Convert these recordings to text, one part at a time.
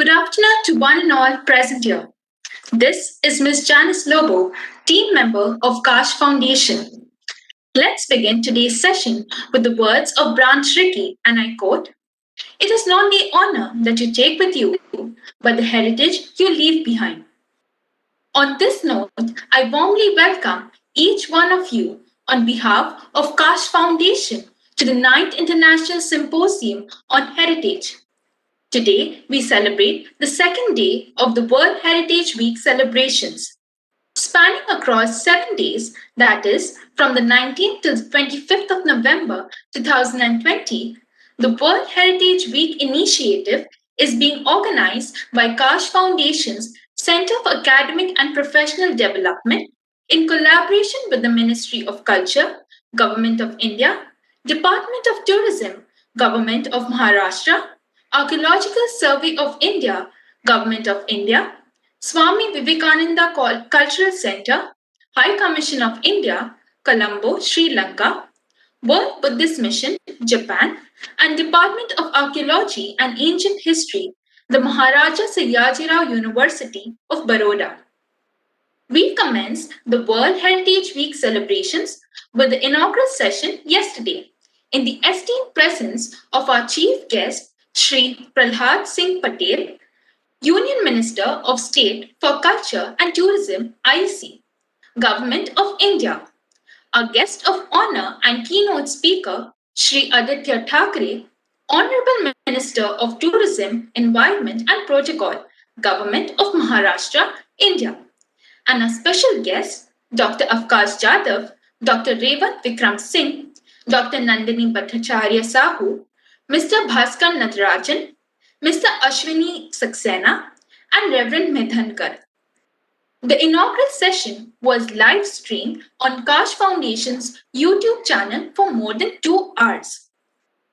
Good afternoon to one and all present here. This is Ms. Janice Lobo, team member of Kaash Foundation. Let's begin today's session with the words of Branch Rickey, and I quote, "It is not the honor that you take with you, but the heritage you leave behind." On this note, I warmly welcome each one of you on behalf of Kaash Foundation to the 9th International Symposium on Heritage. Today, we celebrate the second day of the World Heritage Week celebrations. Spanning across 7 days, that is, from the 19th to the 25th of November 2020, the World Heritage Week initiative is being organized by Kaash Foundation's Center for Academic and Professional Development in collaboration with the Ministry of Culture, Government of India, Department of Tourism, Government of Maharashtra, Archaeological Survey of India, Government of India, Swami Vivekananda Cultural Center, High Commission of India, Colombo, Sri Lanka, World Buddhist Mission, Japan, and Department of Archaeology and Ancient History, the Maharaja Sayajirao University of Baroda. We commenced the World Heritage Week celebrations with the inaugural session yesterday in the esteemed presence of our chief guest, Sri Prahlad Singh Patel, Union Minister of State for Culture and Tourism, IC, Government of India. Our guest of honor and keynote speaker, Sri Aditya Thackeray, Honorable Minister of Tourism, Environment and Protocol, Government of Maharashtra, India. And our special guests, Dr. Kaash Jadhav, Dr. Revant Vikram Singh, Dr. Nandini Bhattacharya Sahu, Mr. Bhaskar Natarajan, Mr. Ashwini Saxena, and Reverend Medhankar. The inaugural session was live streamed on Kaash Foundation's YouTube channel for more than 2 hours.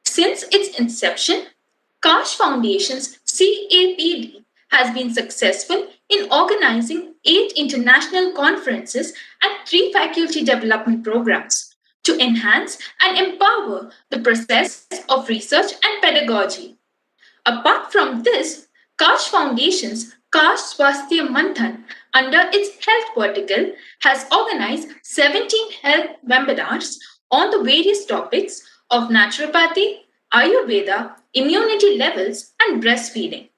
Since its inception, Kaash Foundation's CAPD has been successful in organizing 8 international conferences and 3 faculty development programs to enhance and empower the process of research and pedagogy. Apart from this, Kaash Foundation's Kaash Swasthya Manthan, under its health vertical, has organized 17 health webinars on the various topics of naturopathy, Ayurveda, immunity levels, and breastfeeding.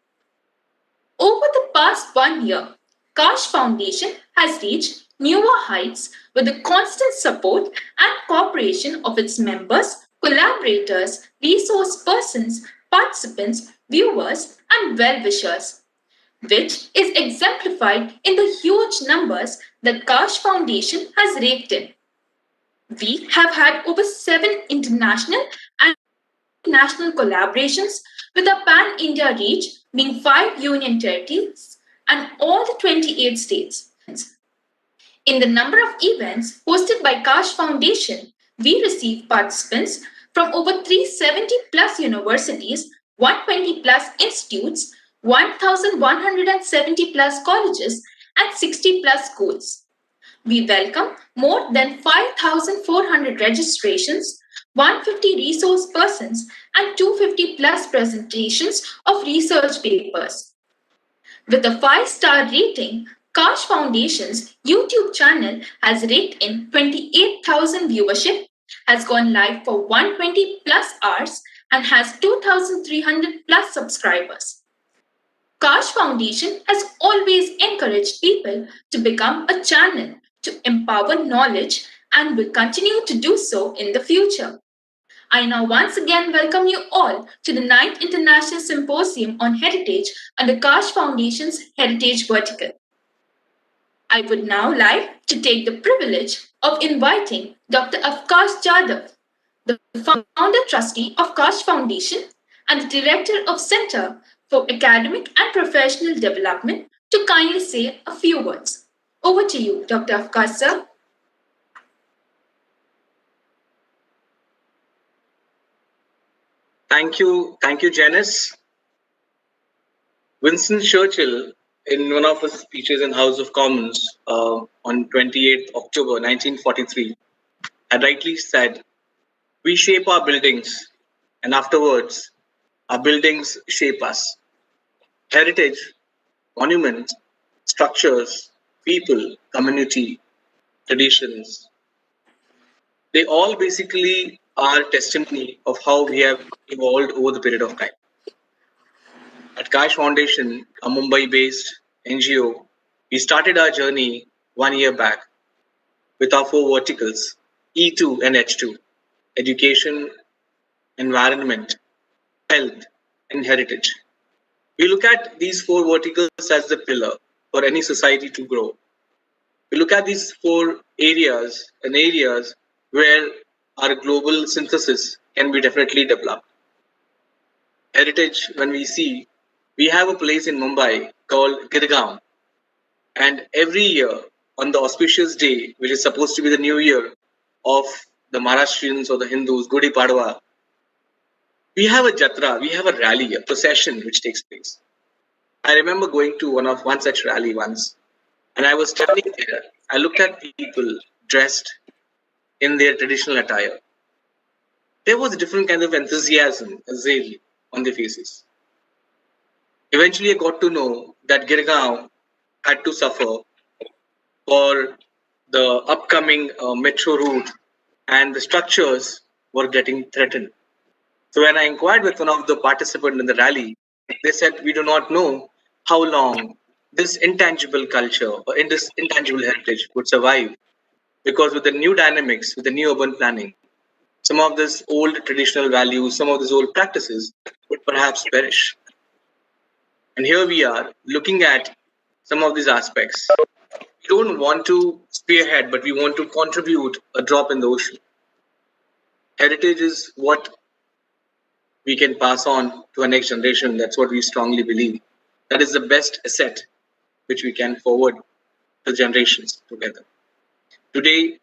Over the past 1 year, Kaash Foundation has reached newer heights with the constant support and cooperation of its members, collaborators, resource persons, participants, viewers, and well-wishers, which is exemplified in the huge numbers that Kaash Foundation has raked in. We have had over 7 international and national collaborations with a pan-India reach being 5 union territories and all the 28 states. In the number of events hosted by Kaash Foundation, we receive participants from over 370 plus universities, 120 plus institutes, 1,170 plus colleges, and 60 plus schools. We welcome more than 5,400 registrations, 150 resource persons, and 250 plus presentations of research papers. With a 5-star rating, Kaash Foundation's YouTube channel has raked in 28,000 viewership, has gone live for 120 plus hours, and has 2,300 plus subscribers. Kaash Foundation has always encouraged people to become a channel to empower knowledge and will continue to do so in the future. I now once again welcome you all to the 9th International Symposium on Heritage under Kaash Foundation's Heritage Vertical. I would now like to take the privilege of inviting Dr. Kaash Jadhav, the founder trustee of Kaash Foundation and the director of Center for Academic and Professional Development, to kindly say a few words. Over to you, Dr. Kaash sir. Thank you, Janice. Winston Churchill, in one of his speeches in House of Commons on 28th October 1943, had rightly said, "We shape our buildings, and afterwards, our buildings shape us." Heritage, monuments, structures, people, community, traditions, they all basically are testimony of how we have evolved over the period of time. At Kaash Foundation, a Mumbai-based NGO, we started our journey 1 year back with our four verticals, E2 and H2, education, environment, health, and heritage. We look at these four verticals as the pillar for any society to grow. We look at these four areas where our global synthesis can be definitely developed. Heritage, when we see, we have a place in Mumbai called Girgaon, and every year on the auspicious day, which is supposed to be the new year of the Maharashtrians or the Hindus, Gudi Padwa, we have a jatra, we have a rally, a procession which takes place. I remember going to one such rally once, and I was standing there. I looked at people dressed in their traditional attire. There was a different kind of enthusiasm, a zeal on their faces. Eventually, I got to know that Girgaon had to suffer for the upcoming metro route, and the structures were getting threatened. So when I inquired with one of the participants in the rally, they said, we do not know how long this intangible culture or in this intangible heritage would survive, because with the new dynamics, with the new urban planning, some of these old traditional values, some of these old practices would perhaps perish. And here we are looking at some of these aspects. We don't want to spearhead, but we want to contribute a drop in the ocean. Heritage is what we can pass on to our next generation. That's what we strongly believe. That is the best asset which we can forward to generations together. Today,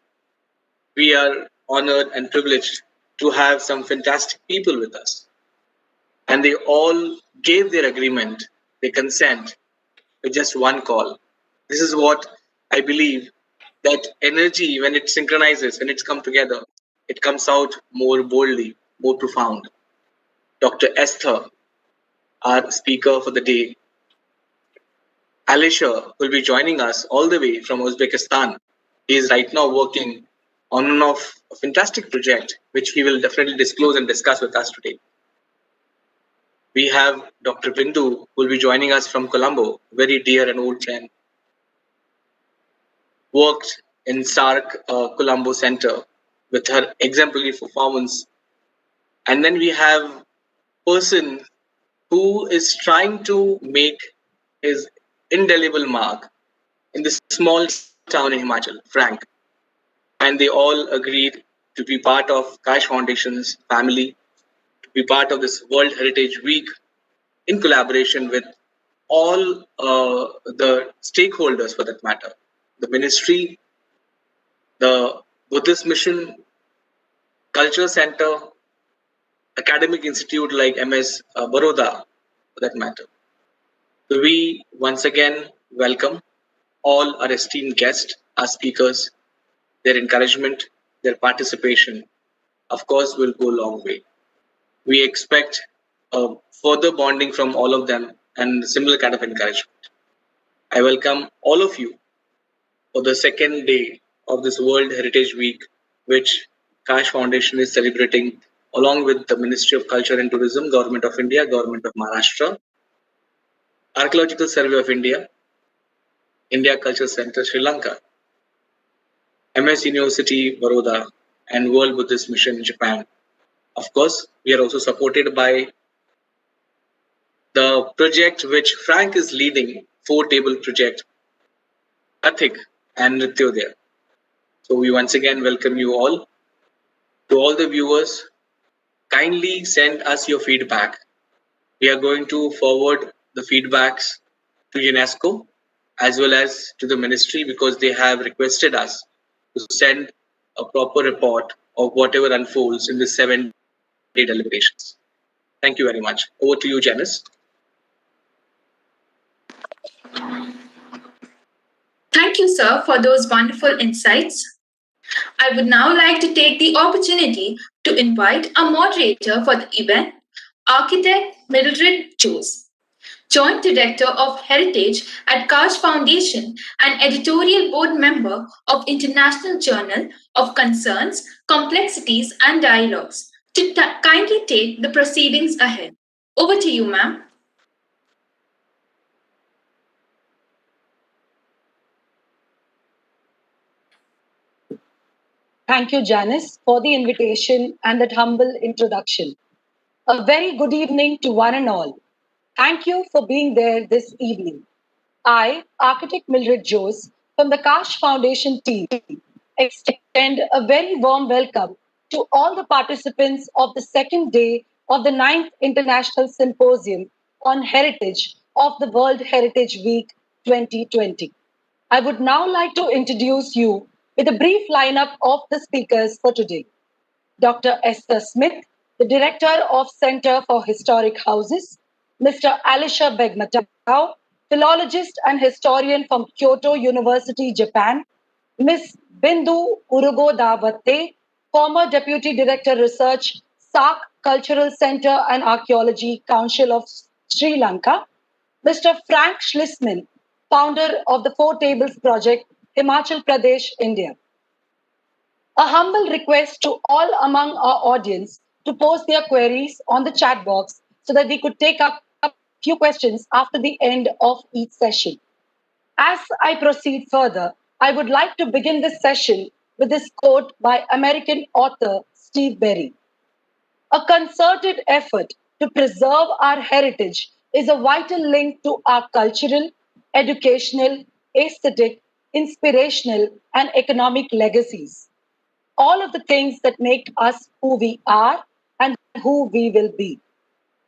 we are honored and privileged to have some fantastic people with us. And they all gave their agreement, their consent with just one call. This is what I believe, that energy, when it synchronizes, when it's come together, it comes out more boldly, more profound. Dr. Esther, our speaker for the day, Alisha, will be joining us all the way from Uzbekistan. He is right now working on one of a fantastic project, which he will definitely disclose and discuss with us today. We have Dr. Bindu, who will be joining us from Colombo, very dear and old friend. Worked in SARC Colombo Center with her exemplary performance. And then we have person who is trying to make his indelible mark in this small town in Himachal, Frank. And they all agreed to be part of Kaash Foundation's family, to be part of this World Heritage Week in collaboration with all the stakeholders for that matter, the ministry, the Buddhist Mission, Culture Center, academic institute like MS Baroda for that matter. So we once again welcome all our esteemed guests, our speakers. Their encouragement, their participation, of course, will go a long way. We expect further bonding from all of them and similar kind of encouragement. I welcome all of you for the second day of this World Heritage Week, which Kaash Foundation is celebrating along with the Ministry of Culture and Tourism, Government of India, Government of Maharashtra, Archaeological Survey of India, India Culture Center, Sri Lanka, MS University, Baroda, and World Buddhist Mission, Japan. Of course, we are also supported by the project which Frank is leading, Four Table Project, Athik and Nrityodaya. So we once again welcome you all. To all the viewers, kindly send us your feedback. We are going to forward the feedbacks to UNESCO as well as to the ministry, because they have requested us to send a proper report of whatever unfolds in the 7-day deliberations. Thank you very much. Over to you, Janice. Thank you, sir, for those wonderful insights. I would now like to take the opportunity to invite a moderator for the event, architect Mildred Chose. Joint Director of Heritage at Kaash Foundation and editorial board member of International Journal of Concerns, Complexities and Dialogues, to kindly take the proceedings ahead. Over to you, ma'am. Thank you, Janice, for the invitation and that humble introduction. A very good evening to one and all. Thank you for being there this evening. I, Architect Mildred Jose from the Kaash Foundation team, extend a very warm welcome to all the participants of the second day of the 9th International Symposium on Heritage of the World Heritage Week 2020. I would now like to introduce you with a brief lineup of the speakers for today. Dr. Esther Smith, the Director of Center for Historic Houses, Mr. Alisha Begmatao, philologist and historian from Kyoto University, Japan, Ms. Bindu Urugodavatte, former Deputy Director Research, SARC Cultural Center and Archaeology Council of Sri Lanka, Mr. Frank Schlisman, founder of the Four Tables Project, Himachal Pradesh, India. A humble request to all among our audience to post their queries on the chat box so that we could take up a few questions after the end of each session. As I proceed further, I would like to begin this session with this quote by American author Steve Berry. A concerted effort to preserve our heritage is a vital link to our cultural, educational, aesthetic, inspirational, and economic legacies. All of the things that make us who we are and who we will be.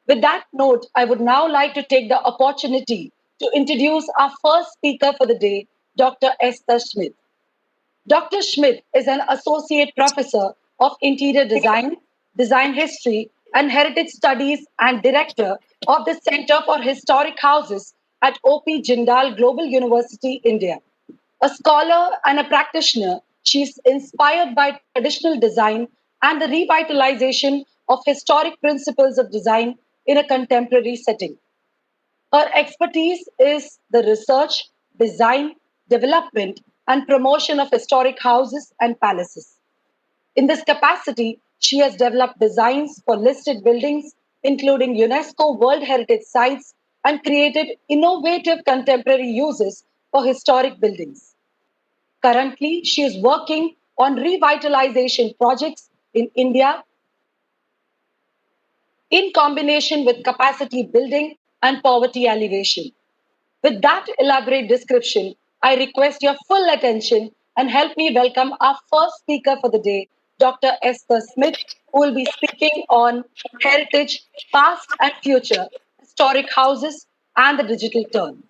With that note, I would now like to take the opportunity to introduce our first speaker for the day, Dr. Esther Schmidt. Dr. Schmidt is an associate professor of interior design, design history, and heritage studies and director of the Center for Historic Houses at OP Jindal Global University, India. A scholar and a practitioner, she is inspired by traditional design and the revitalization of historic principles of design in a contemporary setting. Her expertise is the research, design, development, and promotion of historic houses and palaces. In this capacity, she has developed designs for listed buildings, including UNESCO World Heritage Sites, and created innovative contemporary uses for historic buildings. Currently, she is working on revitalization projects in India in combination with capacity building and poverty alleviation. With that elaborate description, I request your full attention and help me welcome our first speaker for the day, Dr. Esther Smith, who will be speaking on heritage, past and future, historic houses, and the digital turn.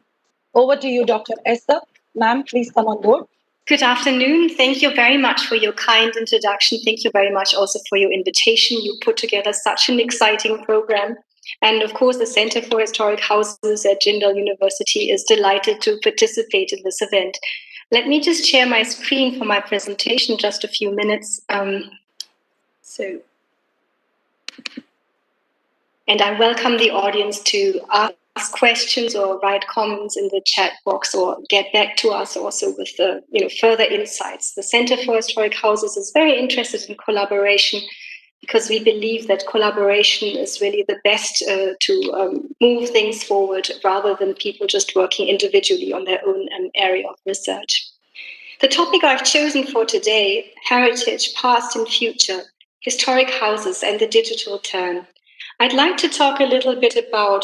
Over to you, Dr. Esther. Ma'am, please come on board. Good afternoon. Thank you very much for your kind introduction. Thank you very much also for your invitation. You put together such an exciting program. And of course, the Center for Historic Houses at Jindal University is delighted to participate in this event. Let me just share my screen for my presentation, just a few minutes. And I welcome the audience to ask questions or write comments in the chat box or get back to us also with the further insights. The Center for Historic Houses is very interested in collaboration because we believe that collaboration is really the best to move things forward rather than people just working individually on their own area of research. The topic I've chosen for today, heritage, past and future, historic houses and the digital turn. I'd like to talk a little bit about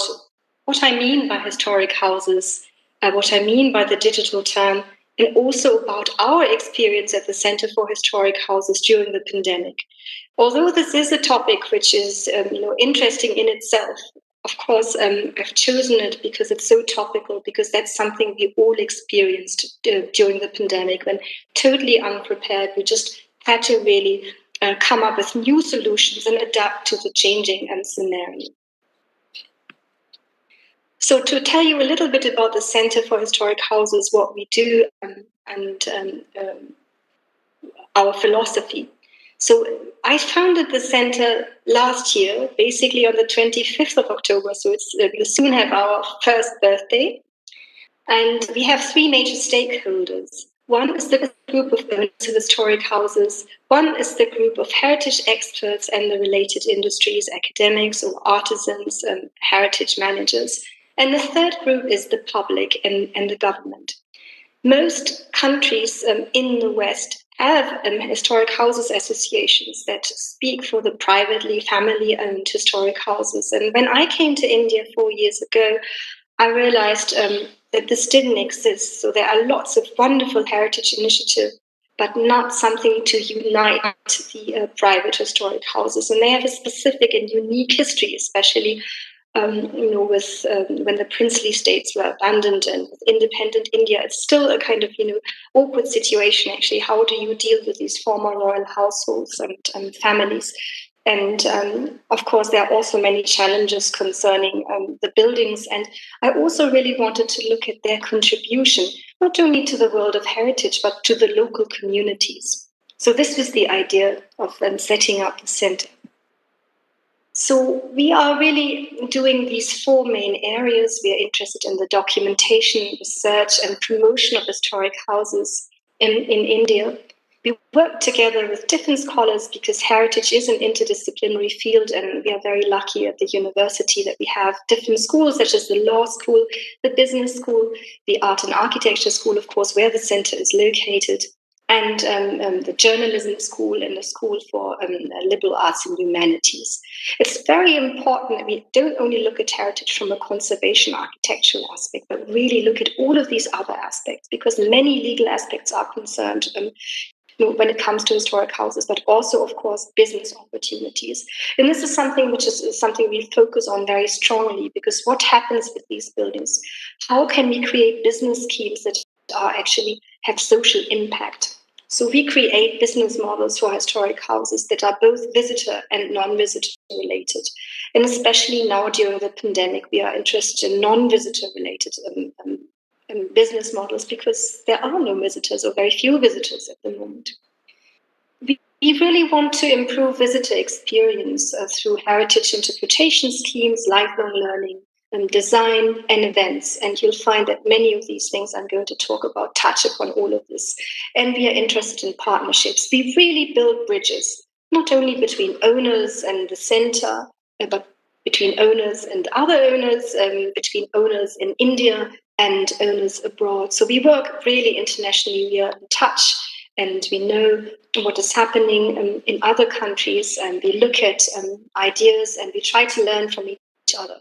what I mean by historic houses, what I mean by the digital turn, and also about our experience at the Center for Historic Houses during the pandemic. Although this is a topic which is interesting in itself, of course, I've chosen it because it's so topical, because that's something we all experienced during the pandemic when totally unprepared. We just had to really come up with new solutions and adapt to the changing scenario. So to tell you a little bit about the Center for Historic Houses, what we do and our philosophy. So I founded the center last year, basically on the 25th of October. So we'll soon have our first birthday. And we have three major stakeholders. One is the group of owners of historic houses. One is the group of heritage experts and the related industries, academics or artisans and heritage managers. And the third group is the public and the government. Most countries in the West have historic houses associations that speak for the privately family-owned historic houses. And when I came to India 4 years ago, I realized that this didn't exist. So there are lots of wonderful heritage initiatives, but not something to unite the private historic houses. And they have a specific and unique history, especially with when the princely states were abandoned and with independent India. It's still a kind of awkward situation. Actually, how do you deal with these former royal households and families? And of course, there are also many challenges concerning the buildings. And I also really wanted to look at their contribution, not only to the world of heritage, but to the local communities. So this was the idea of setting up the center. So we are really doing these four main areas. We are interested in the documentation, research, and promotion of historic houses in India. We work together with different scholars because heritage is an interdisciplinary field, and we are very lucky at the university that we have different schools, such as the law school, the business school, the art and architecture school, of course, where the center is located, and the journalism school and the school for liberal arts and humanities. It's very important that we don't only look at heritage from a conservation architectural aspect, but really look at all of these other aspects, because many legal aspects are concerned when it comes to historic houses, but also, of course, business opportunities. And this is something we focus on very strongly, because what happens with these buildings? How can we create business schemes that are actually have social impact? So we create business models for historic houses that are both visitor and non-visitor related. And especially now during the pandemic, we are interested in non-visitor related business models, because there are no visitors or very few visitors at the moment. We really want to improve visitor experience through heritage interpretation schemes, lifelong learning, design, and events. And you'll find that many of these things I'm going to talk about touch upon all of this. And we are interested in partnerships. We really build bridges, not only between owners and the center, but between owners and other owners, between owners in India and owners abroad. So we work really internationally. We are in touch, and we know what is happening in other countries, and we look at ideas, and we try to learn from each other.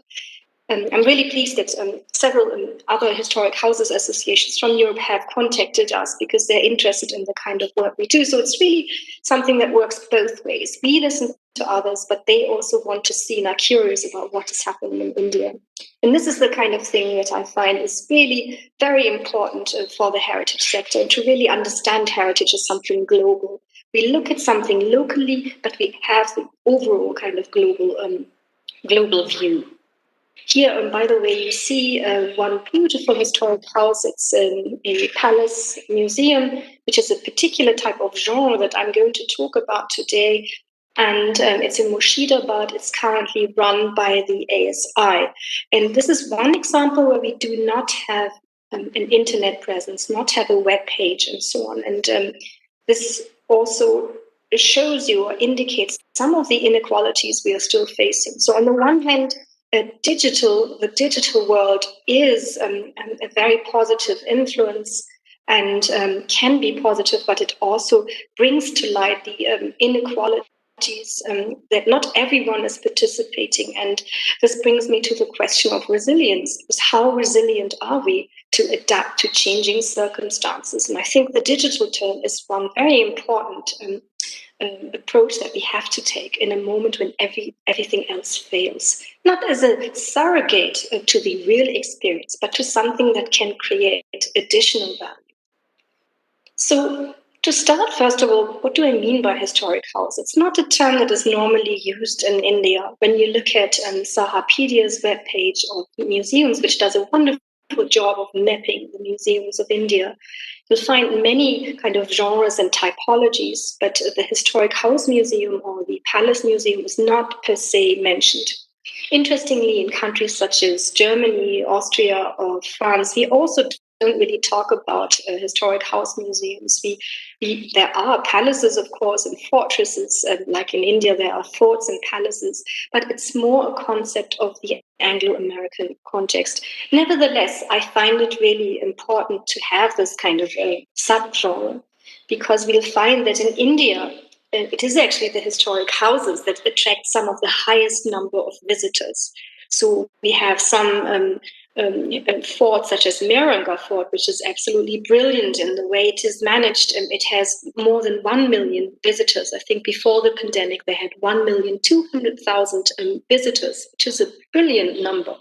I'm really pleased that several other historic houses associations from Europe have contacted us because they're interested in the kind of work we do. So it's really something that works both ways. We listen to others, but they also want to see and are curious about what is happening in India. And this is the kind of thing that I find is really very important for the heritage sector, to really understand heritage as something global. We look at something locally, but we have the overall kind of global view. Here, by the way, you see one beautiful historic house. It's a palace museum, which is a particular type of genre that I'm going to talk about today. And it's in Murshidabad. It's currently run by the ASI. And this is one example where we do not have an internet presence, not have a web page, and so on. And this also shows you or indicates some of the inequalities we are still facing. So on the one hand, the digital world is a very positive influence and can be positive, but it also brings to light the inequalities that not everyone is participating. And this brings me to the question of resilience. Because how resilient are we to adapt to changing circumstances? And I think the digital turn is one very important approach that we have to take in a moment when everything else fails, not as a surrogate to the real experience, but to something that can create additional value. So to start, first of all, what do I mean by historic house? It's not a term that is normally used in India. When you look at Sahapedia's webpage of museums, which does a wonderful wonderful job of mapping the museums of India. You'll find many kind of genres and typologies, but the Historic House Museum or the Palace Museum is not per se mentioned. Interestingly, in countries such as Germany, Austria, or France, we also don't really talk about historic house museums. There are palaces, of course, and fortresses. Like in India, there are forts and palaces, but it's more a concept of the Anglo-American context. Nevertheless, I find it really important to have this kind of subgenre, because we'll find that in India, it is actually the historic houses that attract some of the highest number of visitors. So we have some forts such as Mehranga Fort, which is absolutely brilliant in the way it is managed. It has more than 1 million visitors. I think before the pandemic, they had 1,200,000 visitors, which is a brilliant number.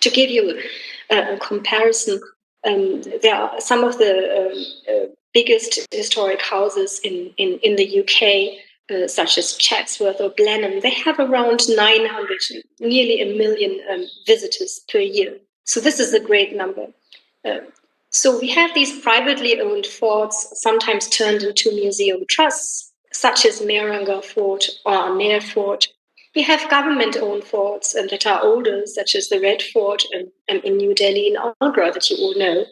To give you a comparison, there are some of the biggest historic houses in the UK, such as Chatsworth or Blenheim. They have around 900, nearly 1 million visitors per year. So this is a great number. So we have these privately owned forts, sometimes turned into museum trusts, such as Mehranga Fort or Amer Fort. We have government-owned forts that are older, such as the Red Fort in New Delhi and Agra that you all know.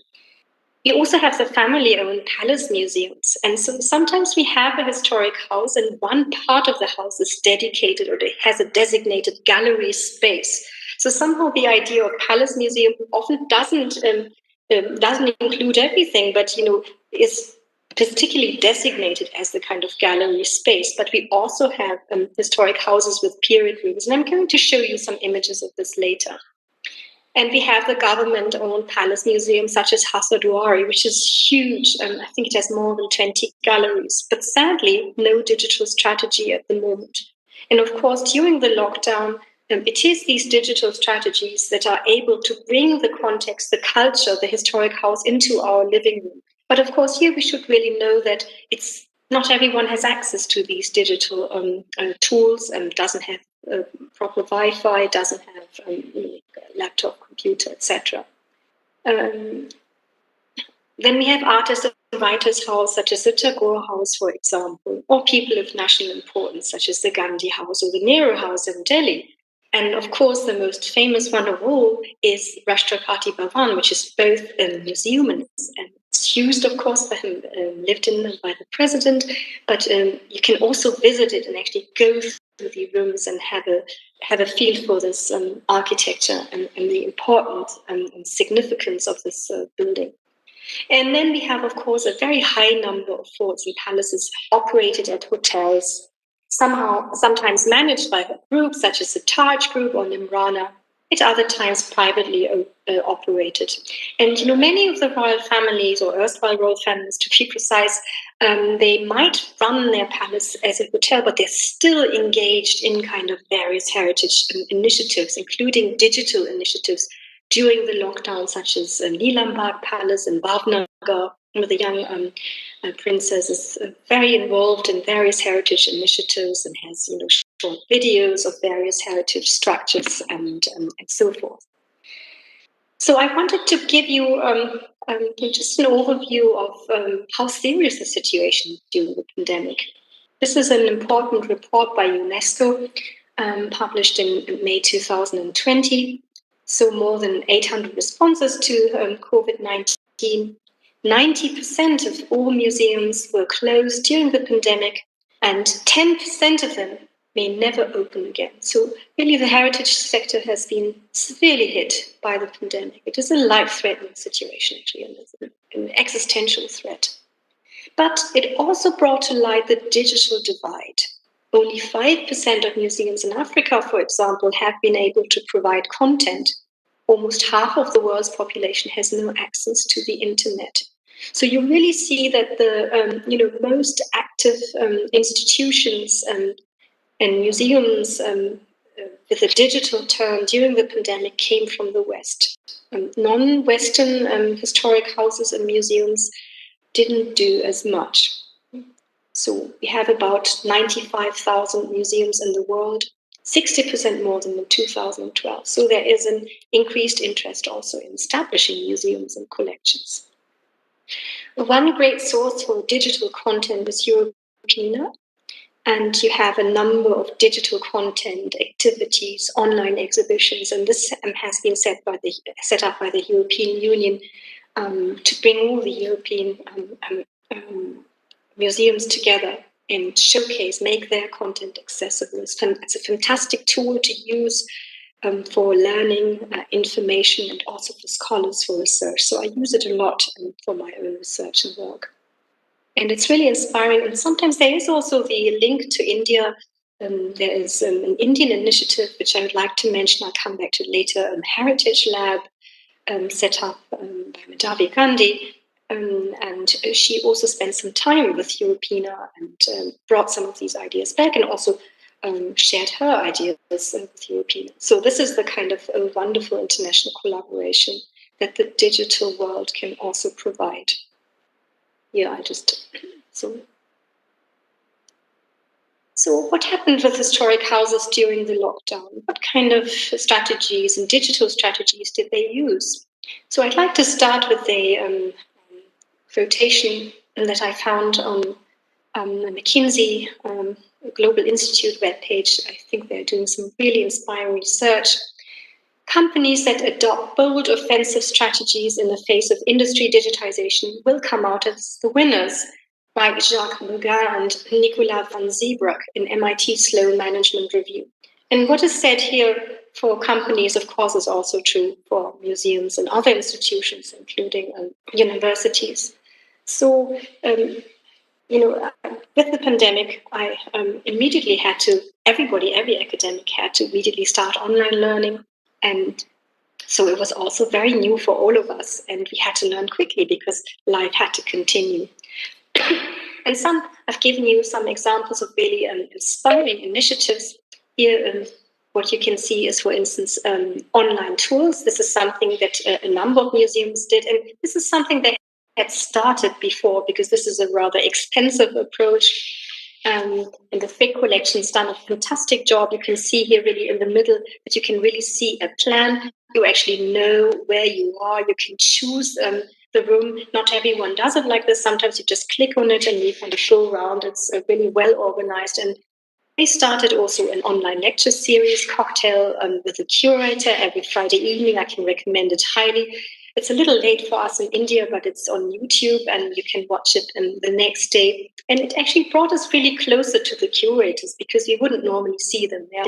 We also have the family-owned palace museums. And so sometimes we have a historic house and one part of the house is dedicated, or it has a designated gallery space. So somehow the idea of palace museum often doesn't include everything, but is particularly designated as the kind of gallery space. But we also have historic houses with period rooms, and I'm going to show you some images of this later. And we have the government-owned palace museum, such as Hasadwari, which is huge. I think it has more than 20 galleries, but sadly, no digital strategy at the moment. And of course, during the lockdown, it is these digital strategies that are able to bring the context, the culture, the historic house into our living room. But of course, here we should really know that it's not everyone has access to these digital tools and doesn't have proper Wi-Fi, doesn't have laptop, computer, etc. Then we have artists and writers' house, such as the Tagore House, for example, or people of national importance, such as the Gandhi House or the Nehru House in Delhi. And of course, the most famous one of all is Rashtrapati Bhavan, which is both a museum and it's used, of course, by him, lived in by the president, but you can also visit it and actually go through the rooms and have a feel for this architecture and the importance and significance of this building. And then we have, of course, a very high number of forts and palaces operated at hotels, sometimes managed by groups such as the Taj Group or Nimrana, at other times privately operated. And many of the royal families, or erstwhile royal families to be precise, they might run their palace as a hotel, but they're still engaged in kind of various heritage initiatives, including digital initiatives during the lockdown, such as Neelambagh Palace in Bhavnagar, where the young princess is very involved in various heritage initiatives and has short videos of various heritage structures and so forth. So I wanted to give you just an overview of how serious the situation is during the pandemic. This is an important report by UNESCO, published in May 2020. So more than 800 responses to COVID-19. 90% of all museums were closed during the pandemic, and 10% of them may never open again. So really the heritage sector has been severely hit by the pandemic. It is a life-threatening situation, actually, and an existential threat. But it also brought to light the digital divide. Only 5% of museums in Africa, for example, have been able to provide content. Almost half of the world's population has no access to the internet. So you really see that the most active institutions and museums with a digital turn during the pandemic came from the West. Non-Western historic houses and museums didn't do as much. So we have about 95,000 museums in the world. 60% more than in 2012. So there is an increased interest also in establishing museums and collections. One great source for digital content is Europeana, and you have a number of digital content activities, online exhibitions, and this has been set up by the European Union to bring all the European museums together and showcase, make their content accessible. It's a fantastic tool to use for learning, information, and also for scholars for research. So I use it a lot for my own research and work. And it's really inspiring. And sometimes there is also the link to India. There is an Indian initiative, which I would like to mention. I'll come back to it later. Heritage Lab, set up by Madhavi Gandhi. And she also spent some time with Europeana and brought some of these ideas back, and also shared her ideas with Europeana. So this is the kind of wonderful international collaboration that the digital world can also provide. So what happened with historic houses during the lockdown? What kind of strategies and digital strategies did they use? So I'd like to start with a quotation that I found on a McKinsey Global Institute webpage. I think they're doing some really inspiring research. Companies that adopt bold, offensive strategies in the face of industry digitization will come out as the winners, by Jacques Bourgain and Nicolas van Zeebroek in MIT Sloan Management Review. And what is said here for companies, of course, is also true for museums and other institutions, including universities. So, with the pandemic, I immediately had to, every academic had to immediately start online learning. And so it was also very new for all of us. And we had to learn quickly because life had to continue. And I've given you some examples of really inspiring initiatives. Here, what you can see is, for instance, online tours. This is something that a number of museums did. And this is something they had started before, because this is a rather expensive approach. And the Frick Collection's done a fantastic job. You can see here really in the middle that you can really see a plan. You actually know where you are. You can choose the room. Not everyone does it like this. Sometimes you just click on it and you kind of show around. It's really well organized. And they started also an online lecture series, Cocktail with a Curator, every Friday evening. I can recommend it highly. It's a little late for us in India, but it's on YouTube and you can watch it the next day. And it actually brought us really closer to the curators, because we wouldn't normally see them there.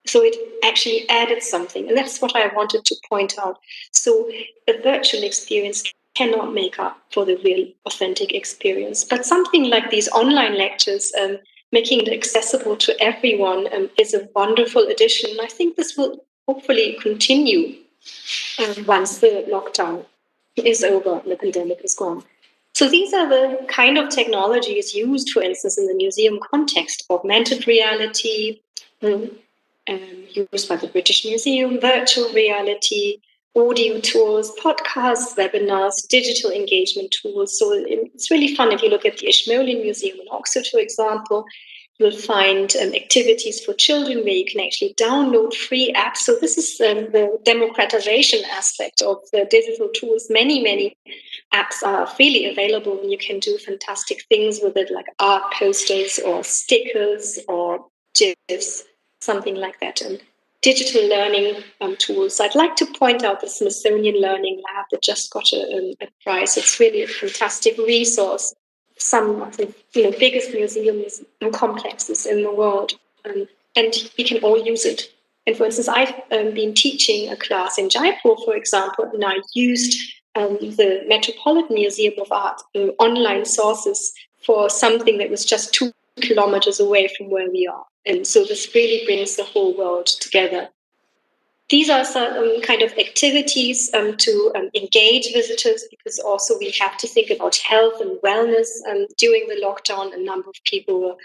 So it actually added something. And that's what I wanted to point out. So a virtual experience cannot make up for the real authentic experience. But something like these online lectures, making it accessible to everyone, is a wonderful addition. I think this will hopefully continue once the lockdown is over and the pandemic is gone. So these are the kind of technologies used, for instance, in the museum context: augmented reality, used by the British Museum, virtual reality, audio tools, podcasts, webinars, digital engagement tools. So it's really fun. If you look at the Ashmolean Museum in Oxford, for example, you'll find activities for children where you can actually download free apps. So this is the democratization aspect of the digital tools. Many apps are freely available, and you can do fantastic things with it, like art posters or stickers or GIFs, something like that. And digital learning tools. I'd like to point out the Smithsonian Learning Lab that just got a prize. It's really a fantastic resource. Some of the biggest museums and complexes in the world, and we can all use it. And for instance, I've been teaching a class in Jaipur, for example, and I used the Metropolitan Museum of Art online sources for something that was just 2 kilometers away from where we are. And so this really brings the whole world together. These are some kind of activities to engage visitors, because also we have to think about health and wellness. During the lockdown, a number of people were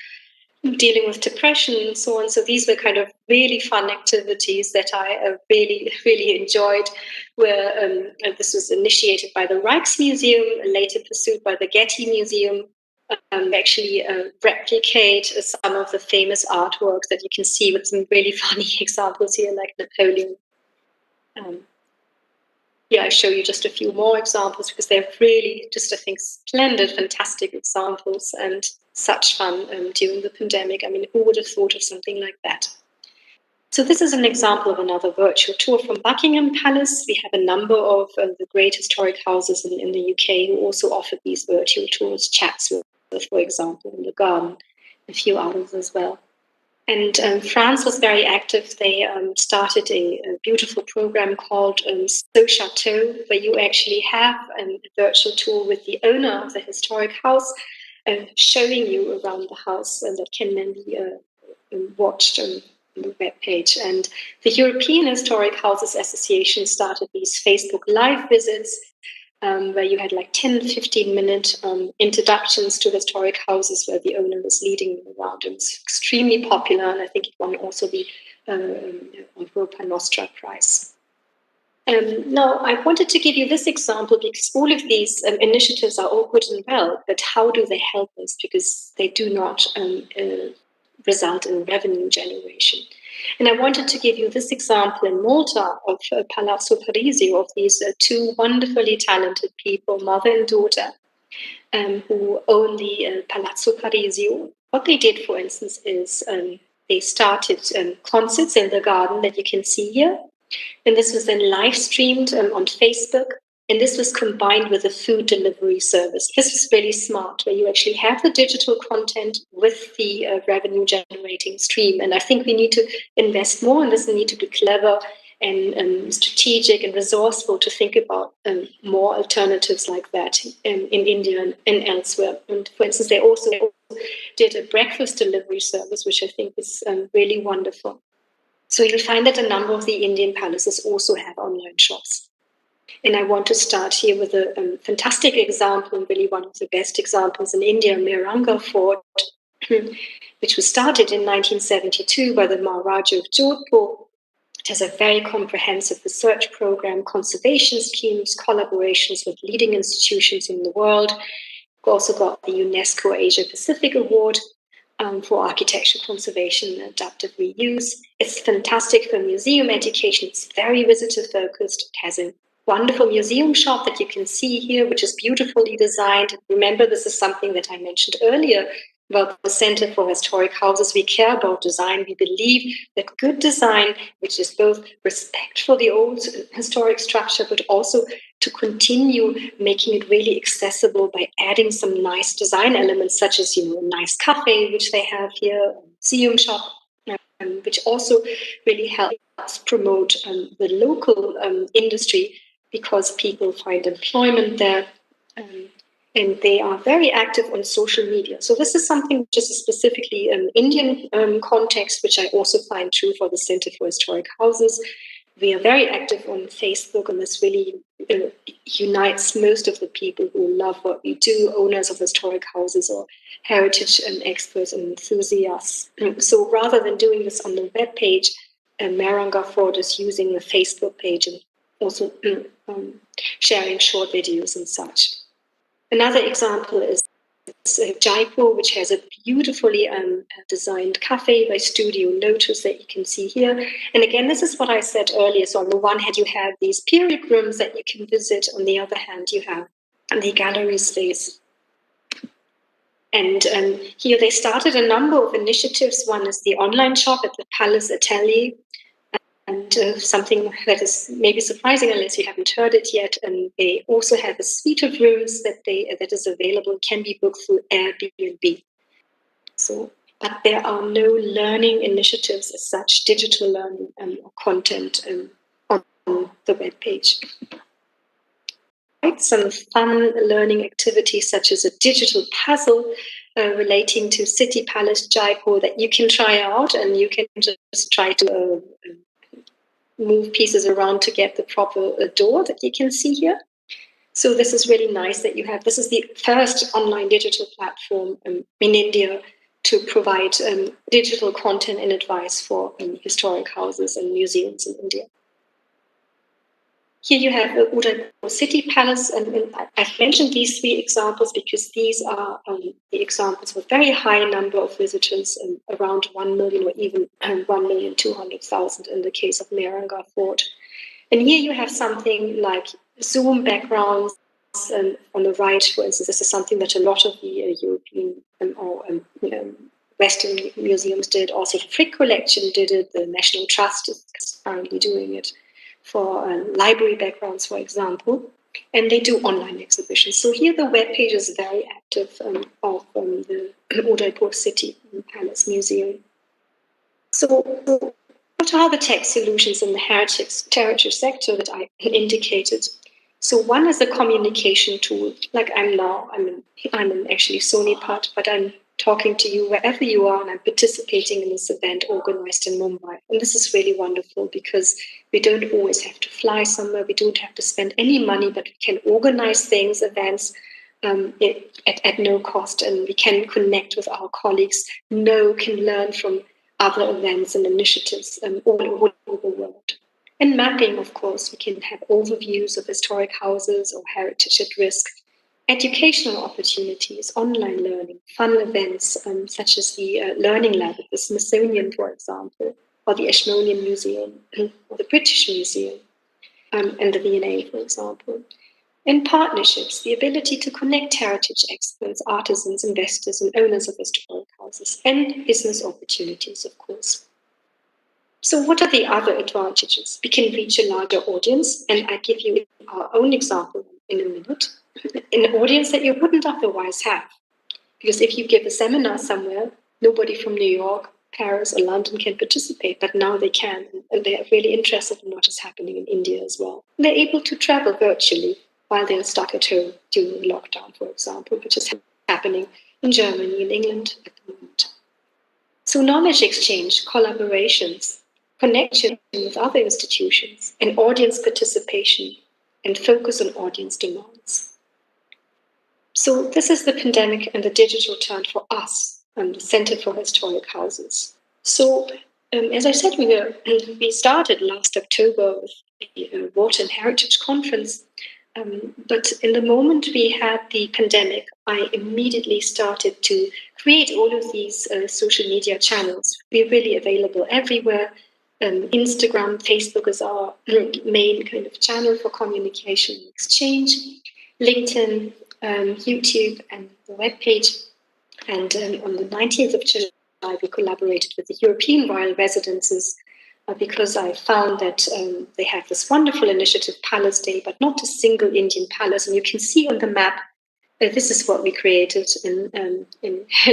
dealing with depression and so on. So these were kind of really fun activities that I really enjoyed, where this was initiated by the Rijksmuseum, later pursued by the Getty Museum. actually replicate some of the famous artworks that you can see with some really funny examples here, like Napoleon. I show you just a few more examples because they're really just, I think, splendid, fantastic examples and such fun during the pandemic. I mean, who would have thought of something like that? So this is an example of another virtual tour from Buckingham Palace. We have a number of the great historic houses in the UK who also offer these virtual tours, Chatsworth, for example, in the garden, a few others as well. And France was very active. They started a beautiful program called So Chateau, where you actually have a virtual tour with the owner of the historic house showing you around the house, and that can then be watched on the webpage. And the European Historic Houses Association started these Facebook Live visits where you had like 10, 15-minute introductions to historic houses where the owner was leading you around. It was extremely popular, and I think it won also the Europa Nostra Prize. Now, I wanted to give you this example because all of these initiatives are all good and well, but how do they help us? Because they do not result in revenue generation. And I wanted to give you this example in Malta of Palazzo Parisio, of these two wonderfully talented people, mother and daughter, who own the Palazzo Parisio. What they did, for instance, is they started concerts in the garden that you can see here. And this was then live streamed on Facebook. And this was combined with a food delivery service. This was really smart, where you actually have the digital content with the revenue generating stream. And I think we need to invest more in this and need to be clever and strategic and resourceful to think about more alternatives like that in India and elsewhere. And for instance, they also did a breakfast delivery service, which I think is really wonderful. So you'll find that a number of the Indian palaces also have online shops. And I want to start here with a fantastic example, really one of the best examples in India, Miranga Fort, which was started in 1972 by the Maharaja of Jodhpur. It has a very comprehensive research program, conservation schemes, collaborations with leading institutions in the world. We've also got the UNESCO Asia Pacific Award for architecture conservation and adaptive reuse. It's fantastic for museum education. It's very visitor focused. It has a wonderful museum shop that you can see here, which is beautifully designed. Remember, this is something that I mentioned earlier about the Center for Historic Houses. We care about design. We believe that good design, which is both respect for the old historic structure, but also to continue making it really accessible by adding some nice design elements, such as, a nice cafe, which they have here, a museum shop, which also really helps promote the local industry, because people find employment there, and they are very active on social media. So this is something which is specifically an Indian context, which I also find true for the Center for Historic Houses. We are very active on Facebook, and this really unites most of the people who love what we do, owners of historic houses or heritage experts and enthusiasts. So rather than doing this on the web page, Maranga Ford is using the Facebook page and also sharing short videos and such. Another example is Jaipur, which has a beautifully designed cafe by Studio Lotus that you can see here. And again, this is what I said earlier. So on the one hand, you have these period rooms that you can visit. On the other hand, you have the gallery space. And here they started a number of initiatives. One is the online shop at the Palace Atelier. And something that is maybe surprising unless you haven't heard it yet. And they also have a suite of rooms that is available, can be booked through Airbnb. So, but there are no learning initiatives as such, digital learning or content on the web page. Some fun learning activities, such as a digital puzzle relating to City Palace Jaipur that you can try out, and you can just try to move pieces around to get the proper door that you can see here. So this is really nice that you have. This is the first online digital platform in India to provide digital content and advice for historic houses and museums in India. Here you have the Udaipur City Palace, and I've mentioned these three examples because these are the examples with very high number of visitors, around 1 million or even 1,200,000 in the case of Mehranga Fort. And here you have something like Zoom backgrounds. On the right, for instance, this is something that a lot of the European or Western museums did. Also, the Frick Collection did it. The National Trust is currently doing it for library backgrounds, for example. And they do online exhibitions. So here the web page is very active of the Udaipur City Palace Museum. So what are the tech solutions in the heritage sector that I indicated? So one is a communication tool, like I'm now. I'm in actually Sonipat, but I'm talking to you wherever you are, and I'm participating in this event organized in Mumbai. And this is really wonderful because we don't always have to fly somewhere. We don't have to spend any money, but we can organize things, events, at no cost, and we can connect with our colleagues, can learn from other events and initiatives all over the world. And mapping, of course, we can have overviews of historic houses or heritage at risk, educational opportunities, online learning, fun events such as the Learning Lab at the Smithsonian, for example, or the Ashmolean Museum, or the British Museum, and the V&A, for example. In partnerships, the ability to connect heritage experts, artisans, investors, and owners of historic houses, and business opportunities, of course. So what are the other advantages? We can reach a larger audience, and I give you our own example in a minute, an audience that you wouldn't otherwise have. Because if you give a seminar somewhere, nobody from New York, Paris, or London can participate, but now they can, and they are really interested in what is happening in India as well. They're able to travel virtually while they're stuck at home during lockdown, for example, which is happening in Germany and England at the moment. So knowledge exchange, collaborations, connection with other institutions, and audience participation, and focus on audience demands. So this is the pandemic and the digital turn for us, the Center for Historic Houses. So as I said, we started last October with the Water and Heritage Conference. But in the moment we had the pandemic, I immediately started to create all of these social media channels. We're really available everywhere. Instagram, Facebook is our main kind of channel for communication and exchange. LinkedIn, YouTube, and the webpage. And on the 19th of July, we collaborated with the European Royal Residences because I found that they have this wonderful initiative, Palace Day, but not a single Indian palace. And you can see on the map, this is what we created in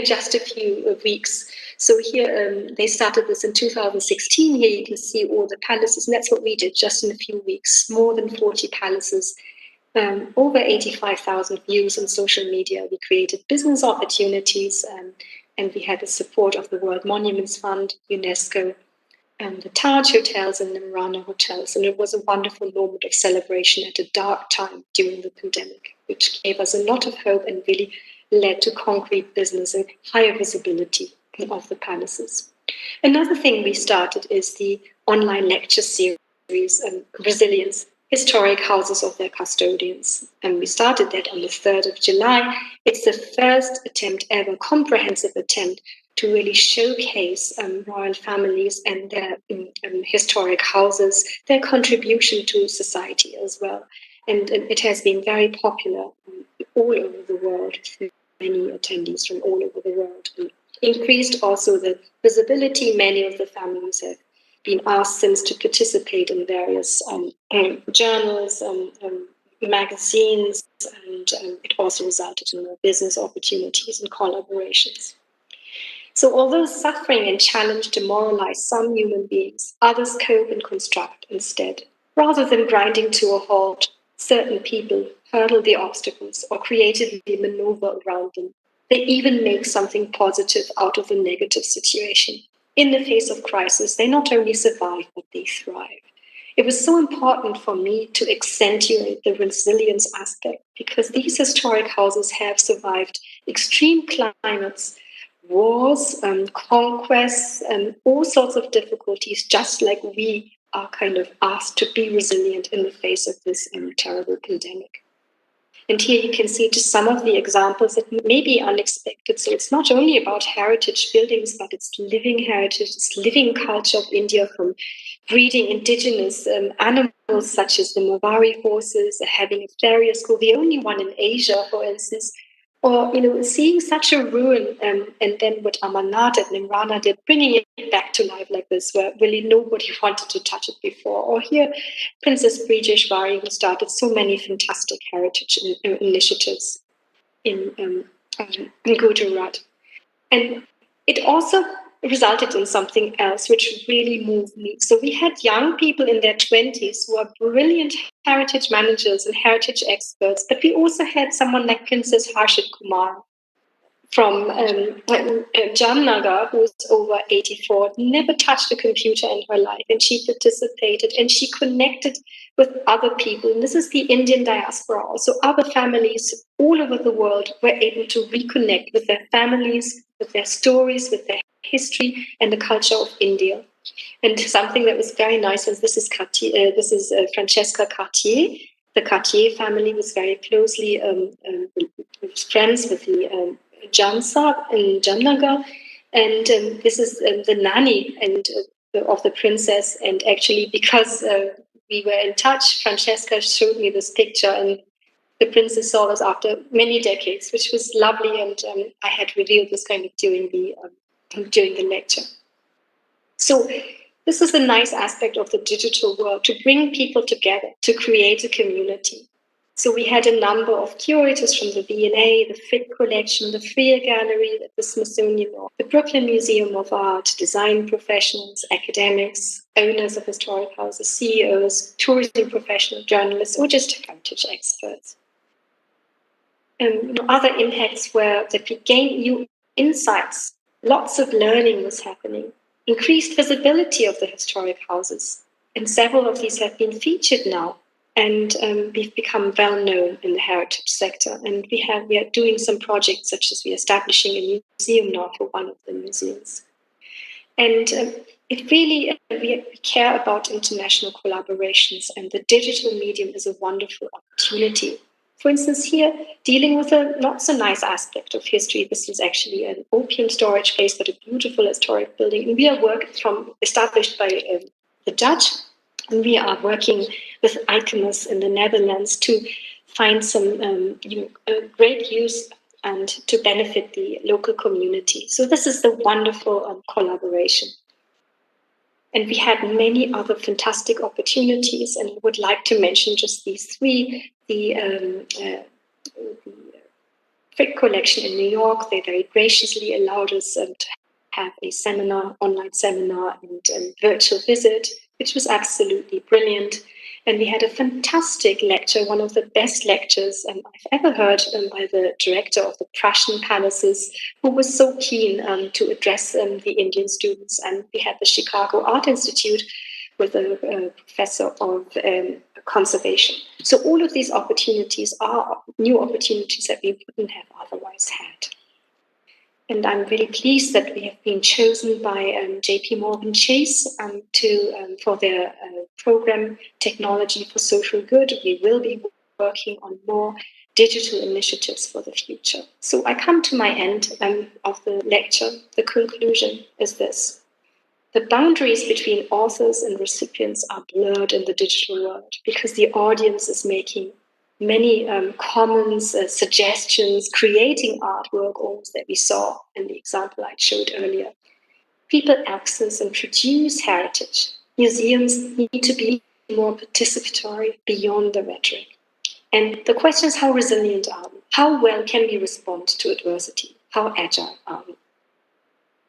just a few weeks. So here, they started this in 2016. Here you can see all the palaces, and that's what we did just in a few weeks, more than 40 palaces. Over 85,000 views on social media. We created business opportunities, and we had the support of the World Monuments Fund, UNESCO, and the Taj Hotels and the Marana Hotels. And it was a wonderful moment of celebration at a dark time during the pandemic, which gave us a lot of hope and really led to concrete business and higher visibility of the palaces. Another thing we started is the online lecture series, Resilience, Historic Houses of Their Custodians. And we started that on the 3rd of July. It's the first attempt ever, comprehensive attempt, to really showcase royal families and their historic houses, their contribution to society as well. And it has been very popular all over the world, through many attendees from all over the world. And increased also the visibility. Many of the families have been asked since to participate in various journals, magazines, and it also resulted in more business opportunities and collaborations. So although suffering and challenge demoralize some human beings, others cope and construct instead. Rather than grinding to a halt, certain people hurdle the obstacles or creatively maneuver around them. They even make something positive out of a negative situation. In the face of crisis, they not only survive, but they thrive. It was so important for me to accentuate the resilience aspect because these historic houses have survived extreme climates, wars, conquests, and all sorts of difficulties, just like we are kind of asked to be resilient in the face of this terrible pandemic. And here you can see just some of the examples that may be unexpected. So it's not only about heritage buildings, but it's living heritage, it's living culture of India, from breeding indigenous animals such as the Mavari horses, having a farrier school, the only one in Asia, for instance, or seeing such a ruin, and then what Amarnath and Nimrana did, bringing it back to life like this, where really nobody wanted to touch it before. Or here, Princess Brijeshwari, who started so many fantastic heritage initiatives in Gujarat. And it also resulted in something else which really moved me. So we had young people in their 20s who are brilliant heritage managers and heritage experts, but we also had someone like Princess Harshit Kumar from Jamnagar, who's over 84, never touched a computer in her life, and she participated and she connected with other people. And this is the Indian diaspora. Also, other families all over the world were able to reconnect with their families, with their stories, with their history and the culture of India. And something that was very nice is this is Francesca Cartier. The Cartier family was very closely friends with the Jamsa in Jamnagar, and this is the nanny of the princess. And actually, because we were in touch, Francesca showed me this picture, and the princess saw us after many decades, which was lovely. And I had revealed this kind of during the lecture. So this is a nice aspect of the digital world, to bring people together, to create a community. So we had a number of curators from the V&A, the Frick Collection, the Freer Gallery at the Smithsonian, the Brooklyn Museum of Art, design professionals, academics, owners of historic houses, CEOs, tourism professionals, journalists, or just heritage experts. Other impacts were that we gained new insights. Lots of learning was happening. Increased visibility of the historic houses. And several of these have been featured now. And we've become well known in the heritage sector. And we are doing some projects, such as we're establishing a museum now for one of the museums. And it really, we care about international collaborations, and the digital medium is a wonderful opportunity. For instance, here, dealing with a not so nice aspect of history. This is actually an opium storage place, but a beautiful historic building. And we are established by the Dutch. And we are working with Icomus in the Netherlands to find some great use and to benefit the local community. So this is the wonderful collaboration. And we had many other fantastic opportunities, and I would like to mention just these three. The Frick Collection in New York, they very graciously allowed us to have a seminar, online seminar, and virtual visit, which was absolutely brilliant. And we had a fantastic lecture, one of the best lectures I've ever heard, by the director of the Prussian Palaces, who was so keen to address the Indian students. And we had the Chicago Art Institute with a professor of conservation. So all of these opportunities are new opportunities that we wouldn't have otherwise had. And I'm really pleased that we have been chosen by JP Morgan Chase for their program Technology for Social Good. We will be working on more digital initiatives for the future. So I come to my end of the lecture. The conclusion is this. The boundaries between authors and recipients are blurred in the digital world because the audience is making many comments, suggestions, creating artwork, almost that we saw in the example I showed earlier. People access and produce heritage. Museums need to be more participatory beyond the rhetoric. And the question is, how resilient are we? How well can we respond to adversity? How agile are we?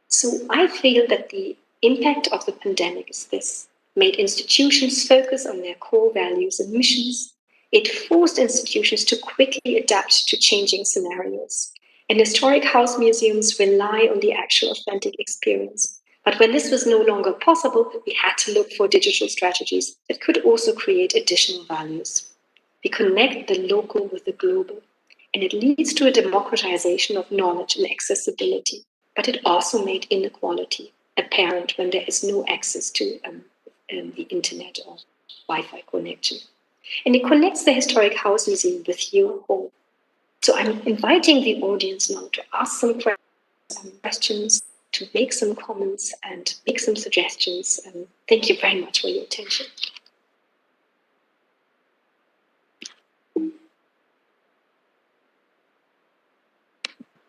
So I feel that the impact of the pandemic is this: made institutions focus on their core values and missions. It forced institutions to quickly adapt to changing scenarios. And historic house museums rely on the actual authentic experience. But when this was no longer possible, we had to look for digital strategies that could also create additional values. We connect the local with the global, and it leads to a democratization of knowledge and accessibility. But it also made inequality apparent when there is no access to the internet or Wi-Fi connection. And it connects the Historic House Museum with your home. So I'm inviting the audience now to ask some questions, to make some comments, and make some suggestions. And thank you very much for your attention.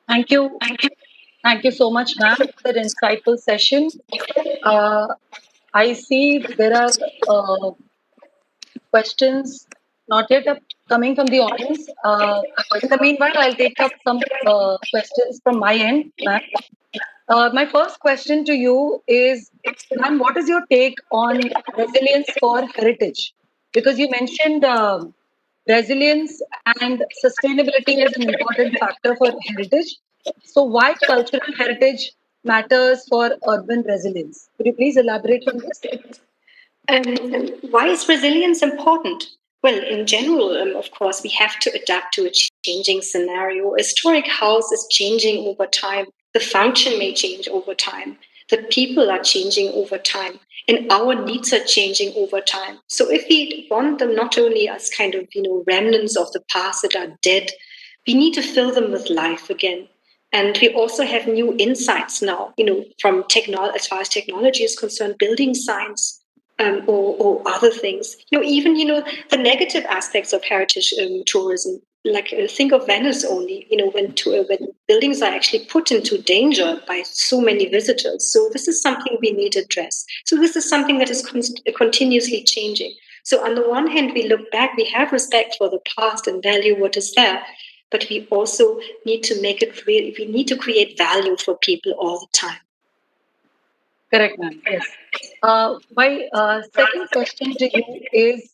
Thank you. Thank you so much, ma'am, for that insightful session. I see there are questions not yet coming from the audience. In the meanwhile, I'll take up some questions from my end, ma'am. My first question to you is, ma'am, what is your take on resilience for heritage? Because you mentioned resilience and sustainability as an important factor for heritage. So, why cultural heritage matters for urban resilience? Could you please elaborate on this? Why is resilience important? Well, in general, of course, we have to adapt to a changing scenario. A historic house is changing over time. The function may change over time. The people are changing over time. And our needs are changing over time. So if we want them not only as kind of, remnants of the past that are dead, we need to fill them with life again. And we also have new insights now, from as far as technology is concerned, building science, or other things. Even the negative aspects of heritage tourism. Like think of Venice only. When buildings are actually put into danger by so many visitors. So this is something we need to address. So this is something that is continuously changing. So on the one hand, we look back, we have respect for the past and value what is there, but we also need to make it real. We need to create value for people all the time. Correct, ma'am. Yes. My second question to you is,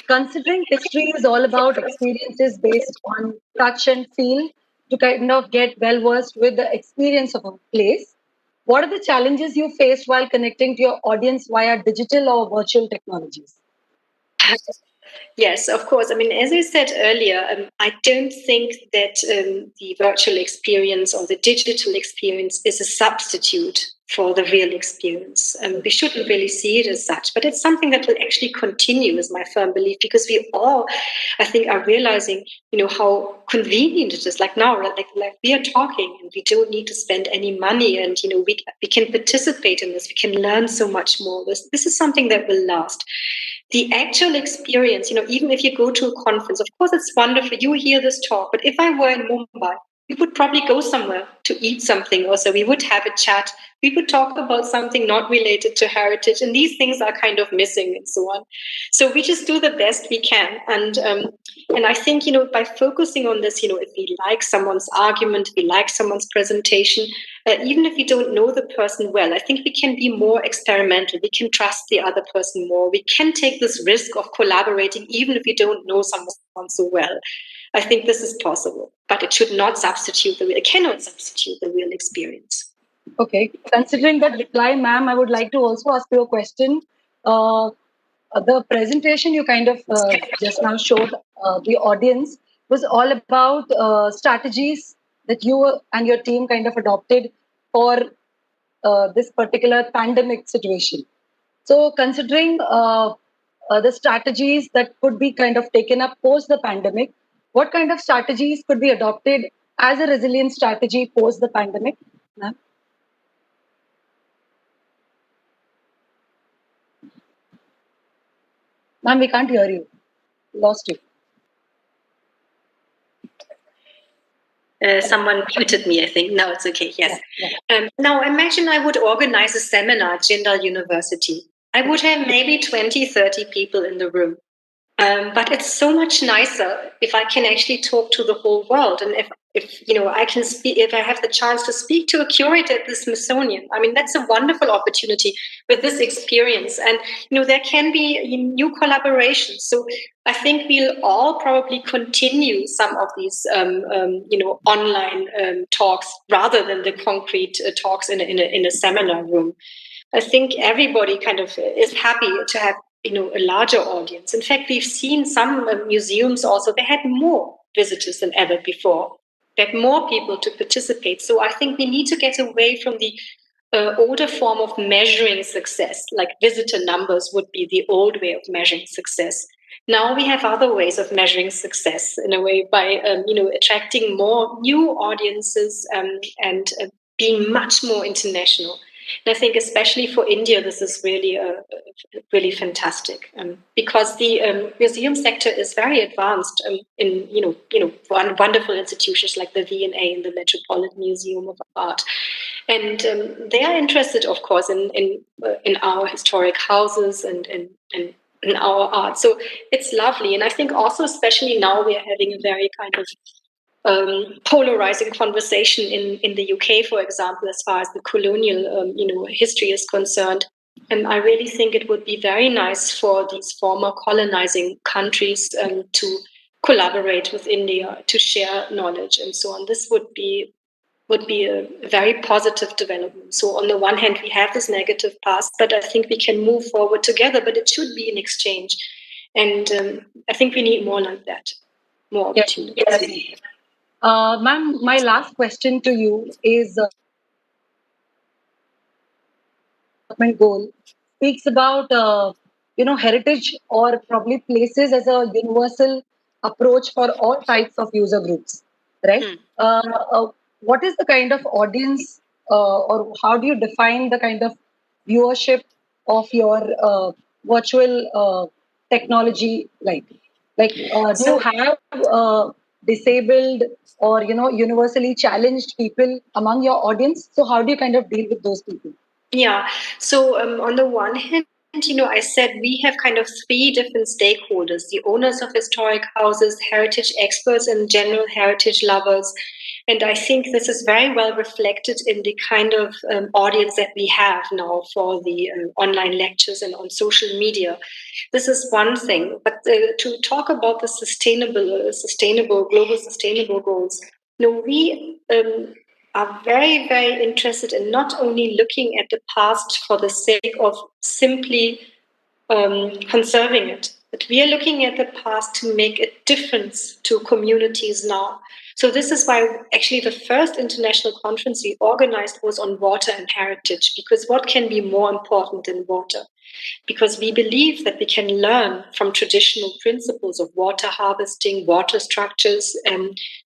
considering history is all about experiences based on touch and feel to kind of get well versed with the experience of a place, what are the challenges you faced while connecting to your audience via digital or virtual technologies? Yes, of course. I mean, as I said earlier, I don't think that the virtual experience or the digital experience is a substitute for the real experience. We shouldn't really see it as such, but it's something that will actually continue, is my firm belief, because we all, I think, are realizing, how convenient it is. Like now, like we are talking, and we don't need to spend any money, and we can participate in this. We can learn so much more. This is something that will last. The actual experience, even if you go to a conference, of course, it's wonderful. You hear this talk, but if I were in Mumbai, we would probably go somewhere to eat something, or so we would have a chat. We would talk about something not related to heritage, and these things are kind of missing, and so on. So we just do the best we can, and I think by focusing on this, if we like someone's argument, if we like someone's presentation, even if we don't know the person well, I think we can be more experimental. We can trust the other person more. We can take this risk of collaborating, even if we don't know someone so well. I think this is possible, but it should not substitute it cannot substitute the real experience. Okay. Considering that reply, ma'am, I would like to also ask you a question. The presentation you kind of just now showed the audience was all about strategies that you and your team kind of adopted for this particular pandemic situation. So, considering the strategies that could be kind of taken up post the pandemic, what kind of strategies could be adopted as a resilience strategy post the pandemic, ma'am? Ma'am, we can't hear you. Lost you. Someone muted me, I think. No, it's okay. Yes. Yeah. Now, imagine I would organize a seminar at Jindal University. I would have maybe 20, 30 people in the room. But it's so much nicer if I can actually talk to the whole world, and if I can speak, if I have the chance to speak to a curator at the Smithsonian. I mean, that's a wonderful opportunity with this experience, and there can be new collaborations. So I think we'll all probably continue some of these online talks rather than the concrete talks in a seminar room. I think everybody kind of is happy to have a larger audience. In fact, we've seen some museums also, they had more visitors than ever before. They had more people to participate. So I think we need to get away from the older form of measuring success, like visitor numbers would be the old way of measuring success. Now we have other ways of measuring success in a way by attracting more new audiences and being much more international. And I think especially for India, this is really fantastic because the museum sector is very advanced in wonderful institutions like the V&A and the Metropolitan Museum of Art. And they are interested, of course, in our historic houses and in our art. So it's lovely. And I think also, especially now, we are having a very kind of polarizing conversation in the UK, for example, as far as the colonial history is concerned. And I really think it would be very nice for these former colonizing countries to collaborate with India, to share knowledge and so on. This would be a very positive development. So on the one hand, we have this negative past, but I think we can move forward together, but it should be an exchange. And I think we need more like that, more opportunities. Yes. Ma'am, my last question to you is development goal speaks about heritage or probably places as a universal approach for all types of user groups, right? What is the kind of audience or how do you define the kind of viewership of your virtual technology do you have disabled or universally challenged people among your audience? So how do you kind of deal with those people? Yeah. So on the one hand, I said we have kind of three different stakeholders: the owners of historic houses, heritage experts, and general heritage lovers. And I think this is very well reflected in the kind of audience that we have now for the online lectures and on social media. This is one thing. But to talk about the global sustainable goals, we are very, very interested in not only looking at the past for the sake of simply conserving it, but we are looking at the past to make a difference to communities now. So this is why actually the first international conference we organized was on water and heritage, because what can be more important than water? Because we believe that we can learn from traditional principles of water harvesting, water structures,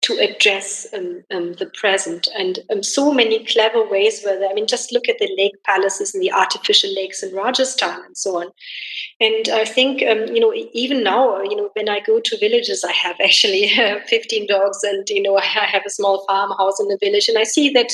to address the present. And so many clever ways where, just look at the lake palaces and the artificial lakes in Rajasthan and so on. And I think, even now, when I go to villages, I have actually 15 dogs and, I have a small farmhouse in the village. And I see that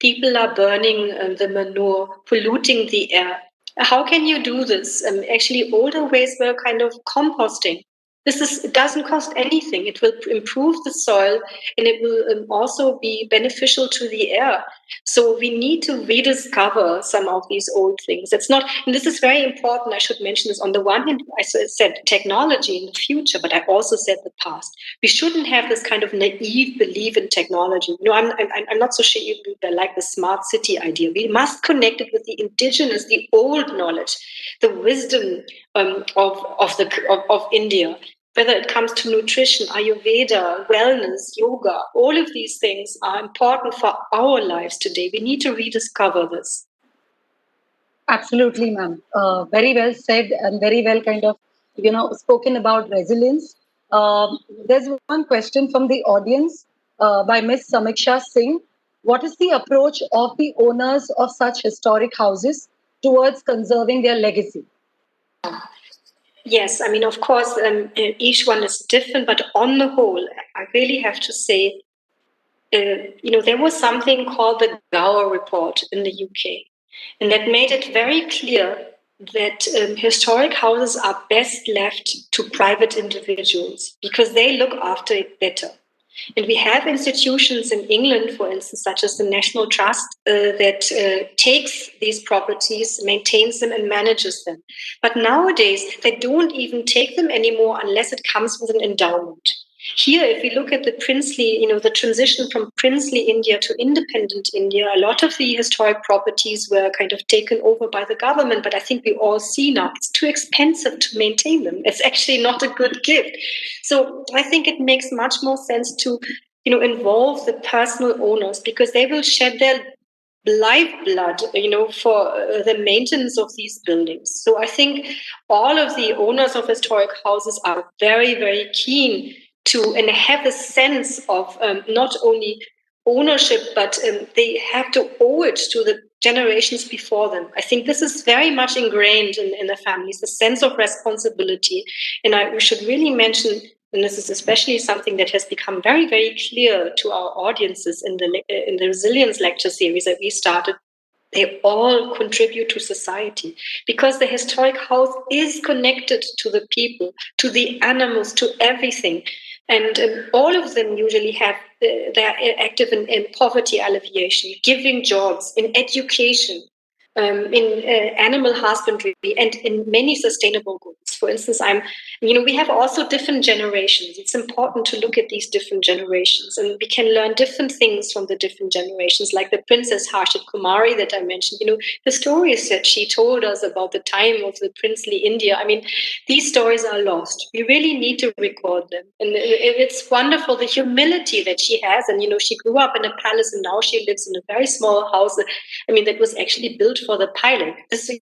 people are burning the manure, polluting the air. How can you do this? Actually, older ways were kind of composting. It doesn't cost anything. It will improve the soil and it will also be beneficial to the air. So we need to rediscover some of these old things. It's not, and this is very important. I should mention this. On the one hand, I said technology in the future, but I also said the past. We shouldn't have this kind of naive belief in technology. I'm not so sure I like the smart city idea. We must connect it with the indigenous, the old knowledge, the wisdom of India. Whether it comes to nutrition, Ayurveda, wellness, yoga, all of these things are important for our lives today. We need to rediscover this. Absolutely, ma'am. Very well said and very well kind of, spoken about resilience. There's one question from the audience by Miss Samiksha Singh. What is the approach of the owners of such historic houses towards conserving their legacy? Yes, of course, each one is different, but on the whole, I really have to say, there was something called the Gower Report in the UK, and that made it very clear that historic houses are best left to private individuals because they look after it better. And we have institutions in England, for instance, such as the National Trust, that takes these properties, maintains them, and manages them. But nowadays, they don't even take them anymore unless it comes with an endowment. Here, if we look at the princely, the transition from princely India to independent India, a lot of the historic properties were kind of taken over by the government. But I think we all see now it's too expensive to maintain them. It's actually not a good gift. So I think it makes much more sense to, involve the personal owners because they will shed their lifeblood, for the maintenance of these buildings. So I think all of the owners of historic houses are very, very keen to and have a sense of not only ownership, but they have to owe it to the generations before them. I think this is very much ingrained in the families, the sense of responsibility. And we should really mention, and this is especially something that has become very, very clear to our audiences in the resilience lecture series that we started. They all contribute to society because the historic house is connected to the people, to the animals, to everything. And all of them usually have, they're active in poverty alleviation, giving jobs, in education, in animal husbandry, and in many sustainable goods. For instance, we have also different generations. It's important to look at these different generations, and we can learn different things from the different generations, like the Princess Harshit Kumari that I mentioned. The stories that she told us about the time of the princely India. I mean, these stories are lost. We really need to record them. And it's wonderful, the humility that she has. And, she grew up in a palace and now she lives in a very small house. I mean, that was actually built for the pilot.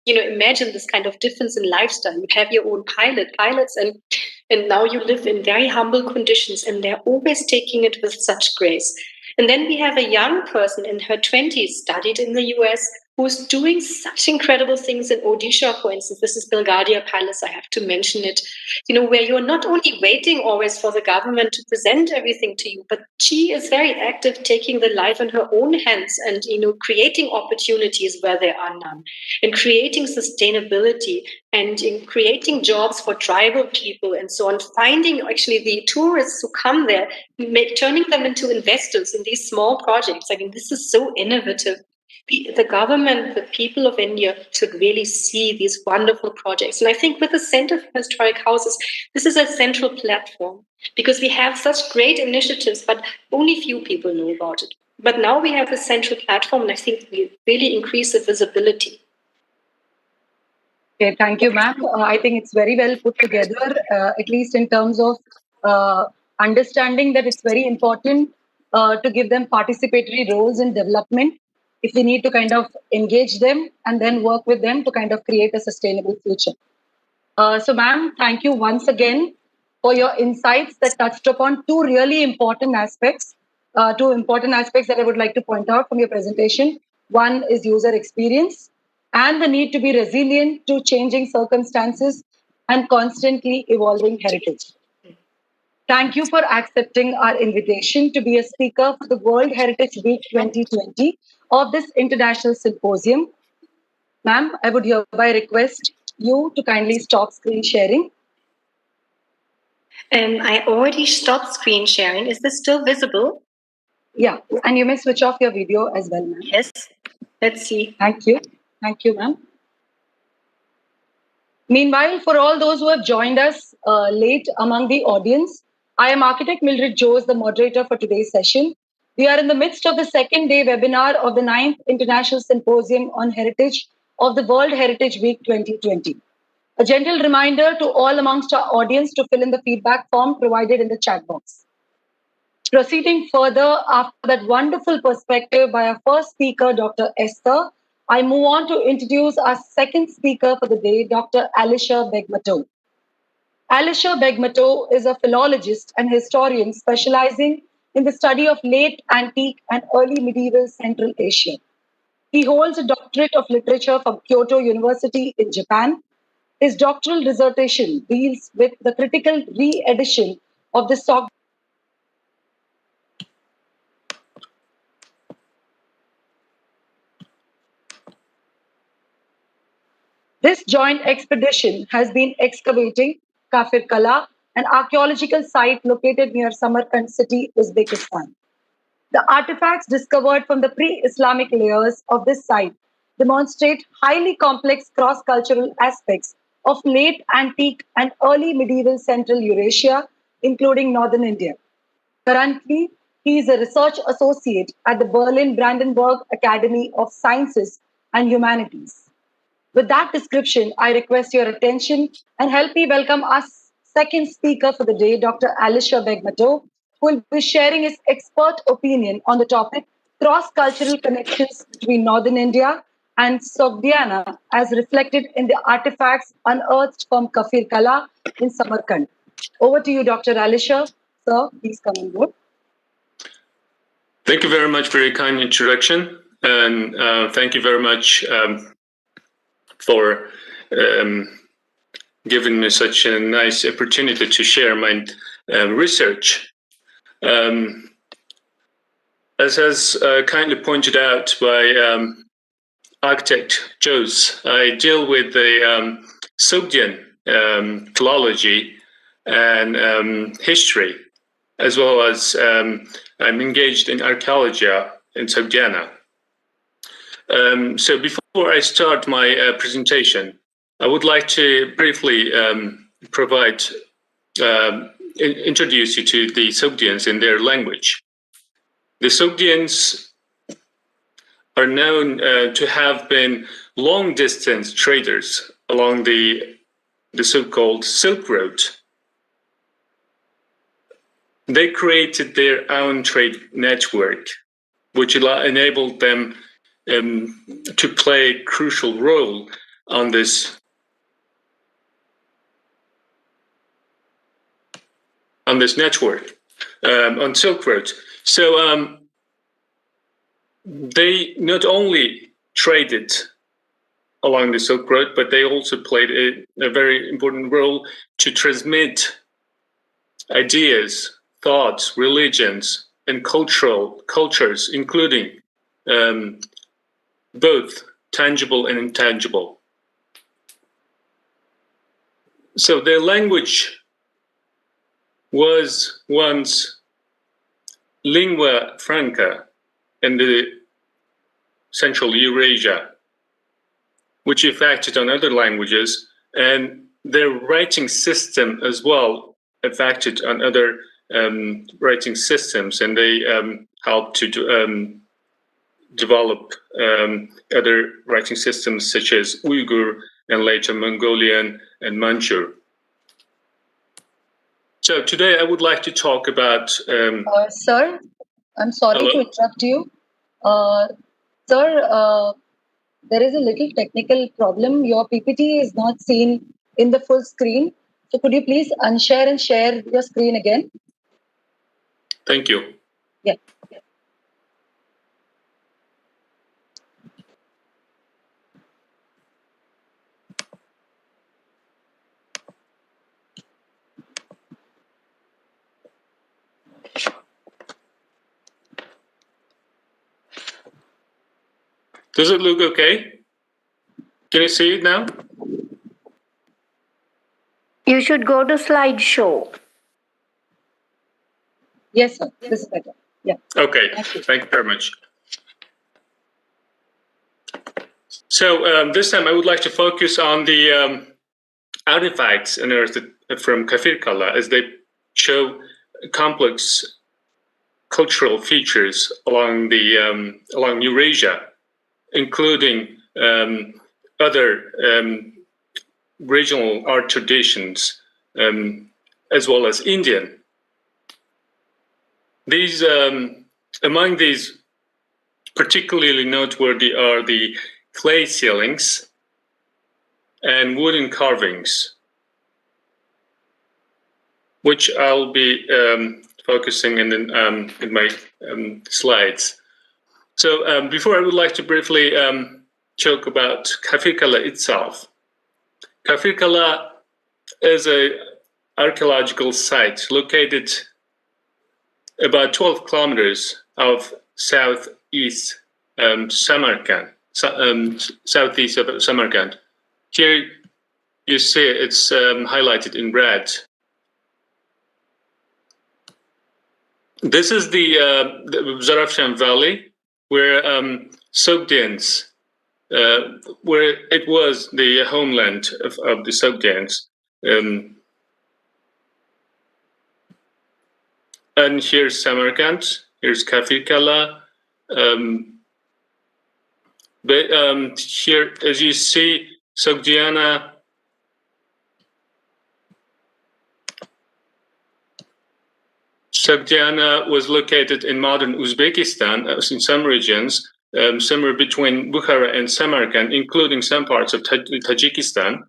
Imagine this kind of difference in lifestyle. You have your own pilots, and now you live in very humble conditions, and they're always taking it with such grace. And then we have a young person in her 20s, studied in the US, who's doing such incredible things in Odisha, for instance. This is Belgadia Palace, I have to mention it, where you're not only waiting always for the government to present everything to you, but she is very active, taking the life in her own hands and, creating opportunities where there are none, and creating sustainability, and in creating jobs for tribal people and so on, finding actually the tourists who come there, turning them into investors in these small projects. I mean, this is so innovative. The government, the people of India should really see these wonderful projects. And I think with the Center for Historic Houses, this is a central platform because we have such great initiatives, but only few people know about it. But now we have a central platform, and I think we really increase the visibility. Okay, thank you, ma'am. I think it's very well put together, at least in terms of understanding that it's very important to give them participatory roles in development if we need to kind of engage them and then work with them to kind of create a sustainable future. So, ma'am, thank you once again for your insights that touched upon two important aspects that I would like to point out from your presentation. One is user experience and the need to be resilient to changing circumstances and constantly evolving heritage. Thank you for accepting our invitation to be a speaker for the World Heritage Week 2020 of this international symposium. Ma'am, I would hereby request you to kindly stop screen sharing. I already stopped screen sharing. Is this still visible? Yeah, and you may switch off your video as well, ma'am. Yes, let's see. Thank you. Thank you, ma'am. Meanwhile, for all those who have joined us late among the audience, I am Architect Mildred Jose, the moderator for today's session. We are in the midst of the second day webinar of the 9th International Symposium on Heritage of the World Heritage Week 2020. A gentle reminder to all amongst our audience to fill in the feedback form provided in the chat box. Proceeding further, after that wonderful perspective by our first speaker, Dr. Esther, I move on to introduce our second speaker for the day, Dr. Alisha Begmato. Alisha Begmato is a philologist and historian specializing in the study of late antique and early medieval Central Asia. He holds a doctorate of literature from Kyoto University in Japan. His doctoral dissertation deals with the critical re-edition of the This joint expedition has been excavating Kafir Kala, an archaeological site located near Samarkand city, Uzbekistan. The artifacts discovered from the pre-Islamic layers of this site demonstrate highly complex cross-cultural aspects of late antique and early medieval Central Eurasia, including northern India. Currently, he is a research associate at the Berlin Brandenburg Academy of Sciences and Humanities. With that description, I request your attention and help me welcome our second speaker for the day, Dr. Alisha Begmato, who will be sharing his expert opinion on the topic cross-cultural connections between northern India and Sogdiana as reflected in the artifacts unearthed from Kafir Kala in Samarkand. Over to you, Dr. Alisha. Sir, please come on board. Thank you very much for your kind introduction, and thank you very much for giving me such a nice opportunity to share my research. As has kindly pointed out by architect Jose, I deal with the Sogdian philology and history, as well as I'm engaged in archaeology in Sogdiana. So before I start my presentation, I would like to briefly introduce you to the Sogdians and their language. The Sogdians are known to have been long-distance traders along the so-called Silk Road. They created their own trade network, which enabled them to play a crucial role on this network, on Silk Road. So they not only traded along the Silk Road, but they also played a very important role to transmit ideas, thoughts, religions, and cultures, including both tangible and intangible. So their language was once lingua franca in the Central Eurasia, which affected on other languages, and their writing system as well affected on other writing systems, and they helped to develop other writing systems such as Uyghur and later Mongolian and Manchu. So today I would like to talk about... Sir, I'm sorry hello? to interrupt you. Sir, there is a little technical problem. Your PPT is not seen in the full screen. So could you please unshare and share your screen again? Thank you. Yeah. Does it look okay? Can you see it now? You should go to slideshow. Yes, sir. This is better. Yeah. Okay. Thank you very much. So this time I would like to focus on the artifacts unearthed from Kafir Kala, as they show complex cultural features along Eurasia, including other regional art traditions, as well as Indian. These, among these, particularly noteworthy are the clay ceilings and wooden carvings, which I'll be focusing in my slides. So before, I would like to briefly talk about Kafir Kala itself. Kafir Kala is an archaeological site located about 12 kilometers of southeast Samarkand, southeast of Samarkand. Here you see it's highlighted in red. This is the Zarafshan Valley, where Sogdians, where it was the homeland of the Sogdians. And here's Samarkand, here's Kafir Kala. But here, as you see, Sogdiana Sogdiana was located in modern Uzbekistan, in some regions, somewhere between Bukhara and Samarkand, including some parts of Tajikistan,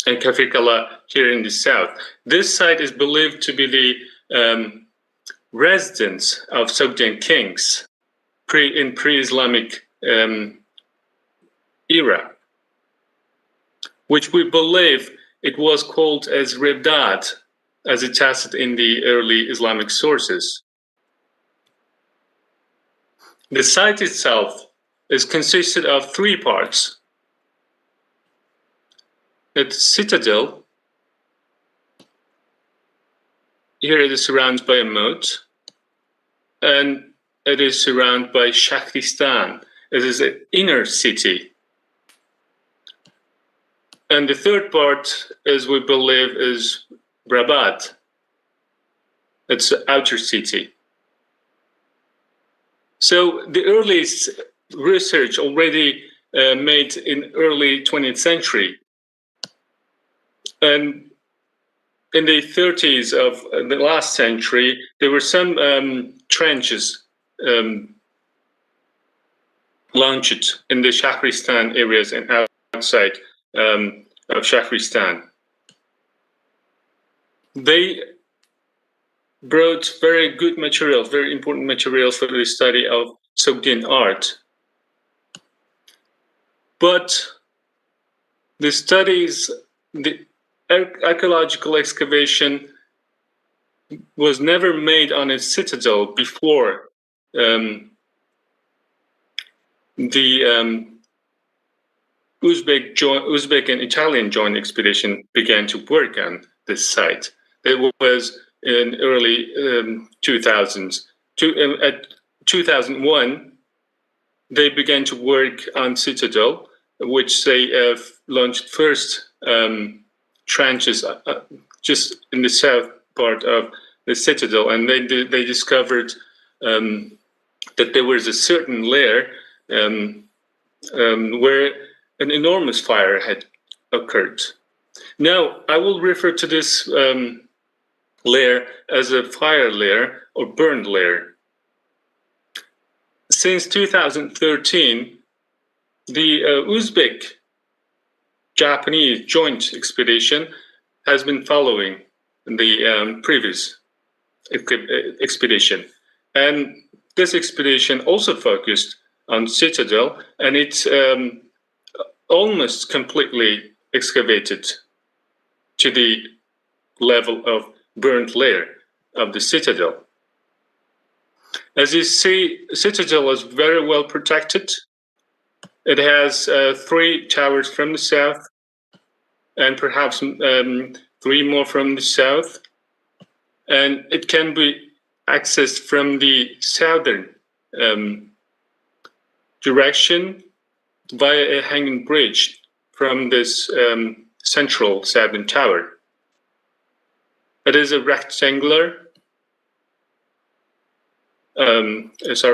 and Kafirkala here in the south. This site is believed to be the residence of Sogdian kings in pre-Islamic era, which we believe it was called as Rebdad, as attested in the early Islamic sources. The site itself is consisted of three parts. Its citadel, here it is surrounded by a moat, and it is surrounded by Shahristan. It is an inner city. And the third part, as we believe, is Rabat. It's the outer city. So the earliest research already made in early 20th century. And in the 30s of the last century, there were some trenches launched in the Shahristan areas and outside of Shahristan. They brought very good materials, very important materials for the study of Sogdian art. But the studies, the archaeological excavation was never made on its citadel before the Uzbek and Italian joint expedition began to work on this site. It was in early 2000s. At 2001, they began to work on citadel, which they launched first trenches just in the south part of the citadel, and they discovered that there was a certain layer where an enormous fire had occurred. Now, I will refer to this layer as a fire layer or burned layer. Since 2013, the Uzbek-Japanese joint expedition has been following the previous expedition. And this expedition also focused on citadel, and it's almost completely excavated to the level of burnt layer of the citadel. As you see, citadel is very well protected. It has 3 towers from the south, and perhaps 3 more from the south, and it can be accessed from the southern direction via a hanging bridge from this central southern tower. It is a rectangular,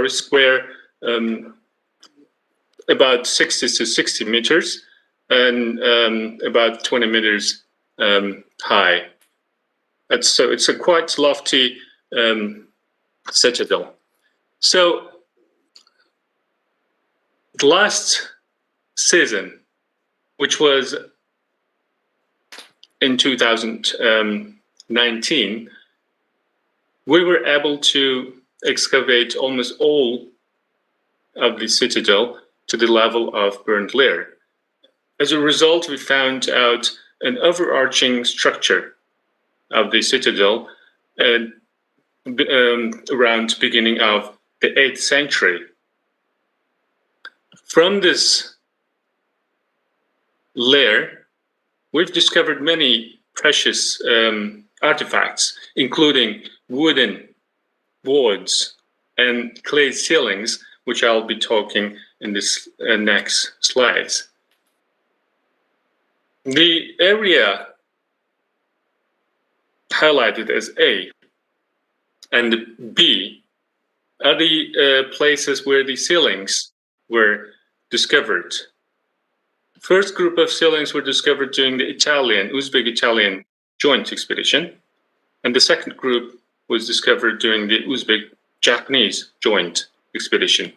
square, about 60 to 60 meters and about 20 meters high. So it's a quite lofty citadel. So the last season, which was in 2019, we were able to excavate almost all of the citadel to the level of burnt layer. As a result, we found out an overarching structure of the citadel around beginning of the 8th century. From this layer, we've discovered many precious artifacts, including wooden boards and clay ceilings, which I'll be talking in this next slides. The area highlighted as A and B are the places where the ceilings were discovered. First group of ceilings were discovered during the Uzbek-Italian joint expedition, And the second group was discovered during the Uzbek-Japanese joint expedition.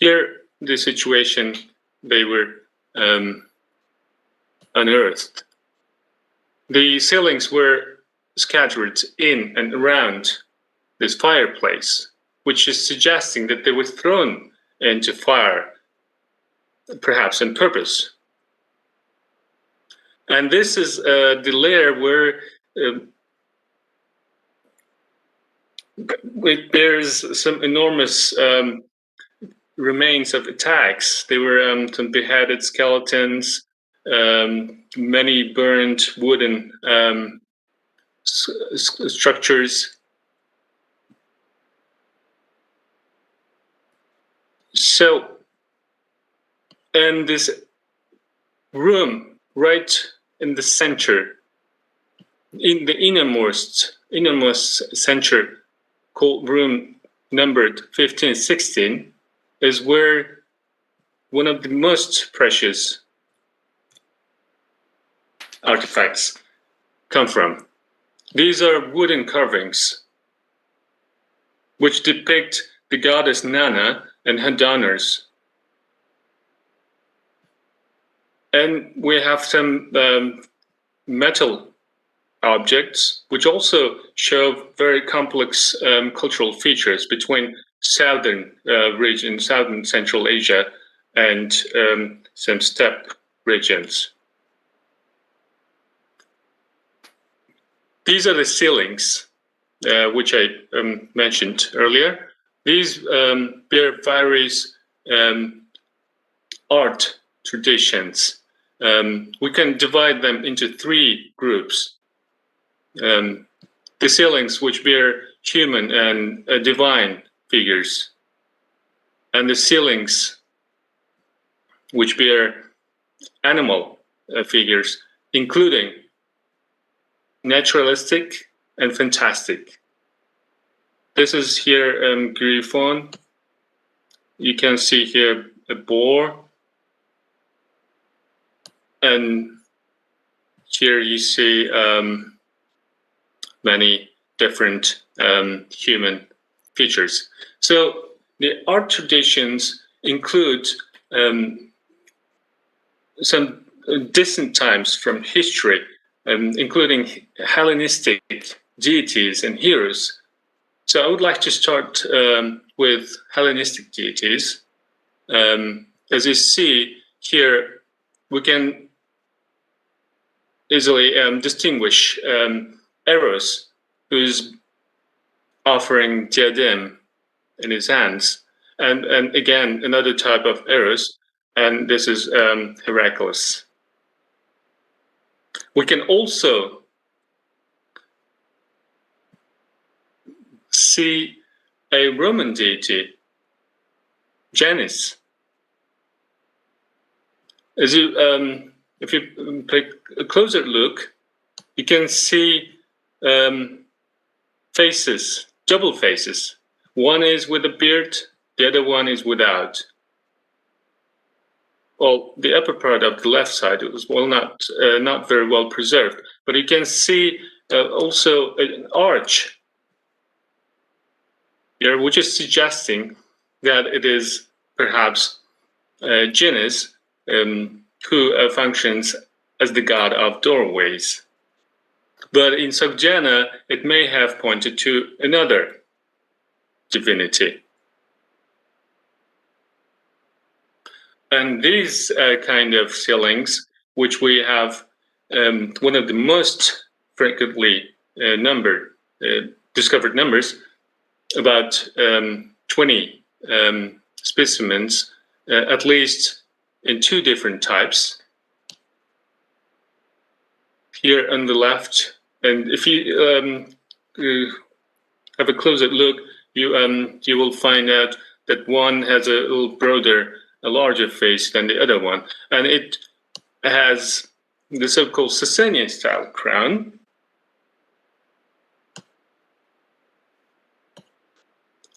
Here, the situation they were unearthed. The ceilings were scattered in and around this fireplace, which is suggesting that they were thrown into fire, perhaps on purpose. And this is the layer where there's some enormous remains of attacks. They were some beheaded skeletons, many burned wooden structures. So, in this room, right in the center, in the innermost center, called room numbered 1516, is where one of the most precious artifacts come from. These are wooden carvings which depict the goddess Nana and her donors. And we have some metal objects which also show very complex cultural features between southern region, southern Central Asia, and some steppe regions. These are the ceilings, which I mentioned earlier. These bear various art traditions. We can divide them into three groups. The ceilings which bear human and divine figures, and the ceilings which bear animal figures, including naturalistic and fantastic. This is here Griffon. You can see here a boar, and here you see many different human features. So the art traditions include some distant times from history, including Hellenistic deities and heroes. So I would like to start with Hellenistic deities. As you see here, we can easily distinguish Eros, who's offering diadem in his hands, and again another type of Eros, and this is Heracles. We can also see a Roman deity, Janus. As you, if you take a closer look, you can see faces, double faces. One is with a beard, the other one is without. Well, the upper part of the left side was not very well preserved, but you can see also an arch here, which is suggesting that it is perhaps Janus, who functions as the god of doorways. But in Sogdiana, it may have pointed to another divinity. And these kind of ceilings, which we have one of the most frequently discovered numbers, about 20 specimens, at least in two different types. Here on the left, and if you have a closer look, you will find out that one has a little broader, a larger face than the other one, and it has the so-called Sasanian style crown,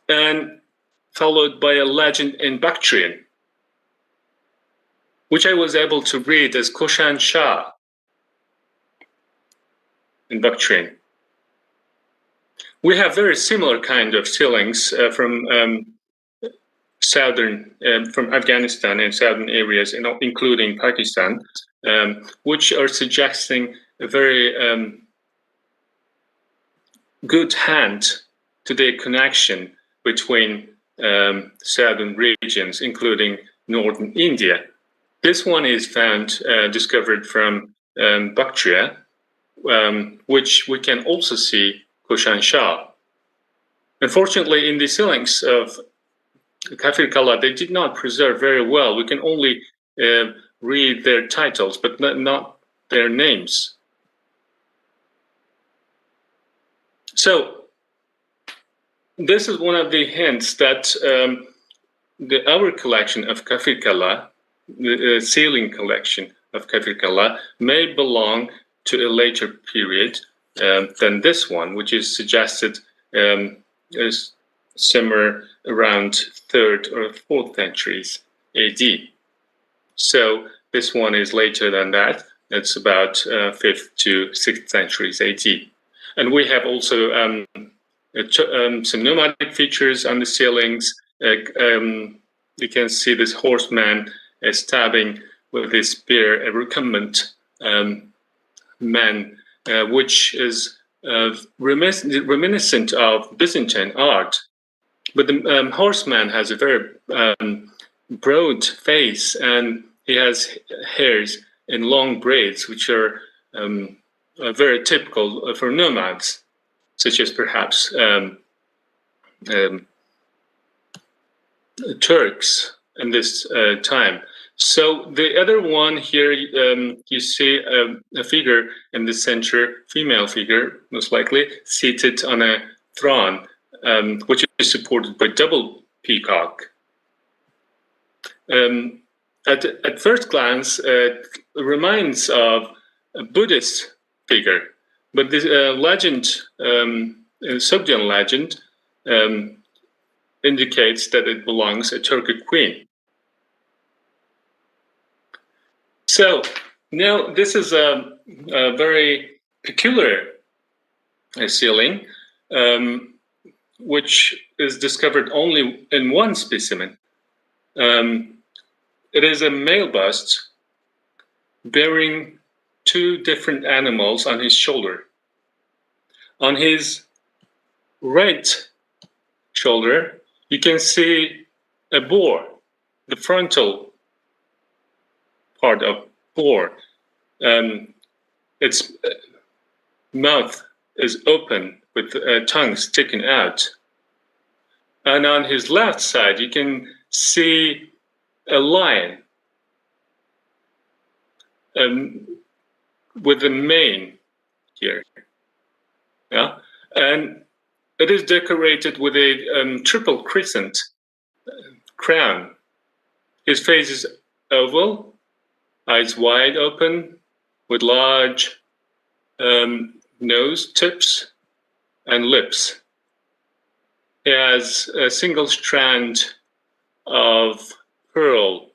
and followed by a legend in Bactrian, which I was able to read as Koshan Shah. and Bactrian. We have very similar kind of ceilings from Afghanistan and southern areas, including Pakistan, which are suggesting a very good hand to the connection between southern regions, including northern India. This one is discovered from Bactria, which we can also see Kushan Shah. Unfortunately, in the ceilings of Kafir Kala, they did not preserve very well. We can only read their titles, but not their names. So this is one of the hints that our collection of Kafir Kala, the ceiling collection of Kafir Kala, may belong to a later period than this one, which is suggested is somewhere around 3rd or 4th centuries AD. So this one is later than that. It's about 5th to 6th centuries AD. And we have also some nomadic features on the ceilings. You can see this horseman stabbing with his spear a recumbent man, which is reminiscent of Byzantine art. But the horseman has a very broad face, and he has hairs in long braids, which are very typical for nomads, such as perhaps Turks in this time. So the other one here, you see a figure in the center, female figure, most likely, seated on a throne, which is supported by double peacock. At first glance, it reminds of a Buddhist figure, but this legend, Sogdian legend, indicates that it belongs to a Turkic queen. So now this is a very peculiar ceiling, which is discovered only in one specimen. It is a male bust bearing 2 different animals on his shoulder. On his right shoulder, you can see a boar, the frontal part of boar. Its mouth is open with tongue sticking out. And on his left side, you can see a lion with a mane here. Yeah, and it is decorated with a triple crescent crown. His face is oval, eyes wide open, with large nose tips and lips. He has a single strand of pearl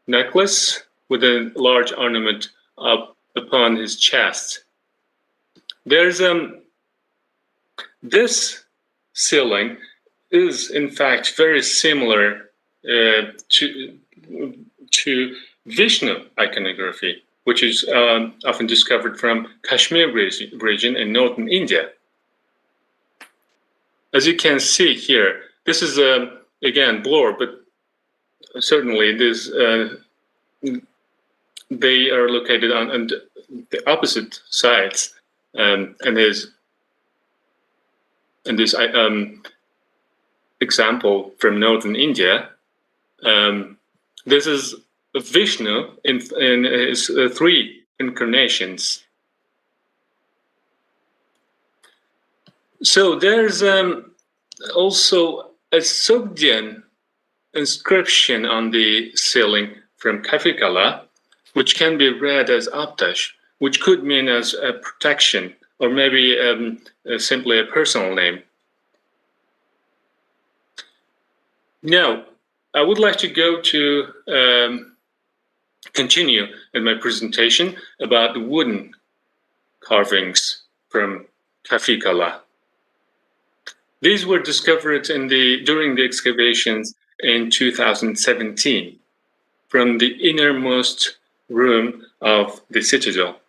necklace with a large ornament up upon his chest. There's this ceiling is in fact very similar to Vishnu iconography, which is often discovered from Kashmir region in northern India. As you can see here, this is again boar, but certainly this they are located on the opposite sides, and there's in this example from northern India, this is Vishnu in his 3 incarnations. So there's also a Sogdian inscription on the ceiling from Kafir Kala, which can be read as Aptash, which could mean as a protection, or maybe simply a personal name. Now, I would like to go to continue in my presentation about the wooden carvings from Kafikala. These were discovered during the excavations in 2017 from the innermost room of the citadel,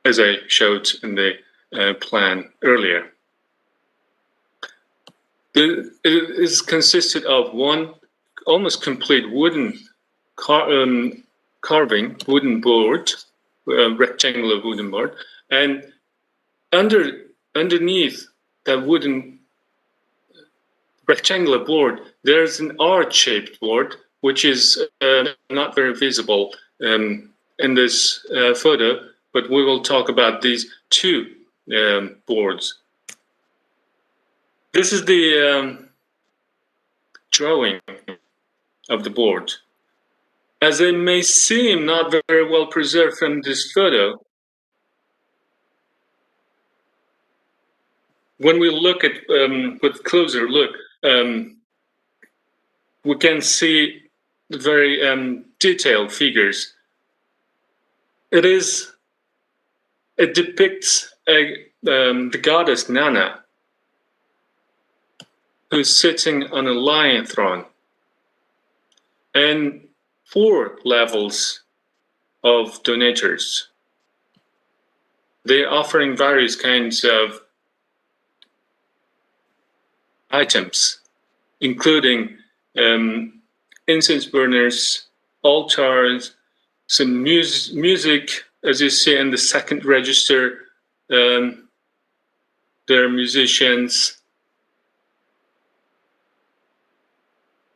as I showed in the plan earlier. It is consisted of one almost complete wooden carving, wooden board, rectangular wooden board, and underneath that wooden rectangular board, there's an arch-shaped board, which is not very visible in this photo, but we will talk about these two boards. This is the drawing of the board. As it may seem not very well preserved from this photo, when we look at with closer look, we can see very detailed figures. It depicts the goddess Nana, who's sitting on a lion throne, and 4 levels of donators. They're offering various kinds of items, including incense burners, altars, some music, as you see in the second register. There are musicians,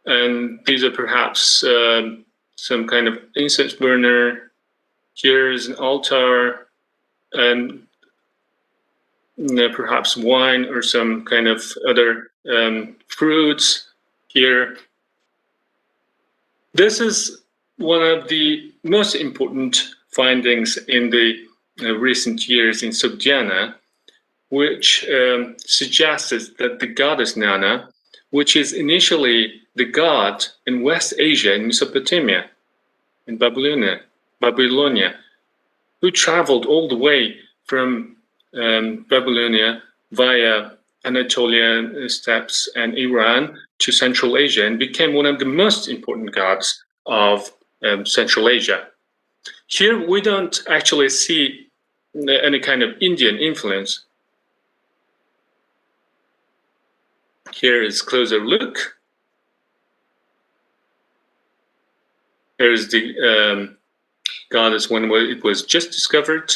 and these are perhaps some kind of incense burner. Here is an altar, and perhaps wine or some kind of other fruits here. This is one of the most important findings in the recent years in Sogdiana, which suggests that the goddess Nana, which is initially the god in West Asia, in Mesopotamia, in Babylonia, who traveled all the way from Babylonia via Anatolian steppes and Iran to Central Asia, and became one of the most important gods of Central Asia. Here we don't actually see any kind of Indian influence. Here is a closer look. Here's the goddess when it was just discovered.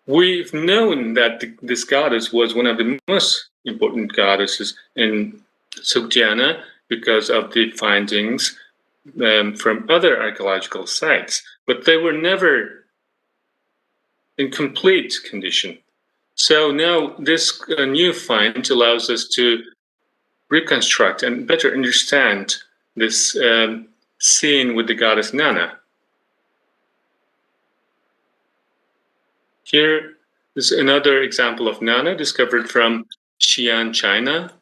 We've known that this goddess was one of the most important goddesses in Sogdiana because of the findings from other archaeological sites, but they were never in complete condition. So now this new find allows us to reconstruct and better understand this scene with the goddess Nana. Here is another example of Nana discovered from Xi'an, China.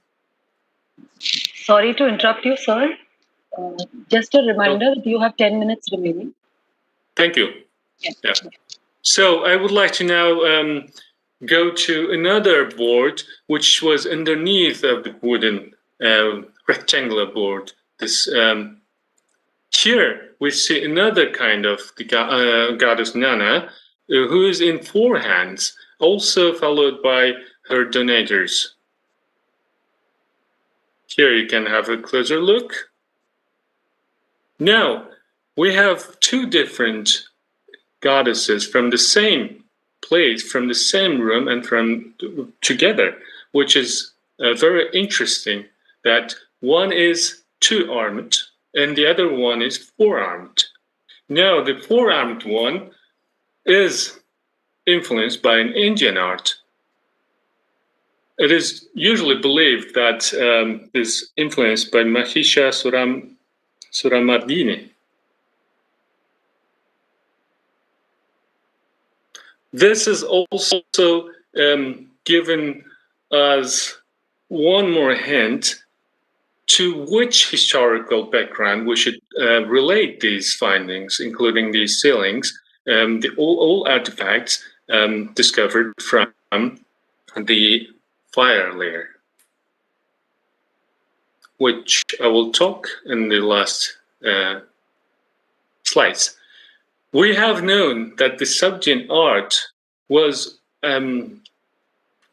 Sorry to interrupt you, sir. Just a reminder, you have 10 minutes remaining. Thank you. Yeah. So I would like to now go to another board, which was underneath of the wooden rectangular board. This here we see another kind of the goddess Nana, who is in 4 hands, also followed by her donators. Here you can have a closer look. Now we have 2 different goddesses from the same place, from the same room, and from together, which is very interesting. That one is 2-armed and the other one is 4-armed. Now the 4-armed one is influenced by an Indian art. It is usually believed that is influenced by Mahisha Suramardini. This is also given us one more hint to which historical background we should relate these findings, including these sealings, all artifacts discovered from the fire layer, which I will talk in the last slides. We have known that the Sogdian art was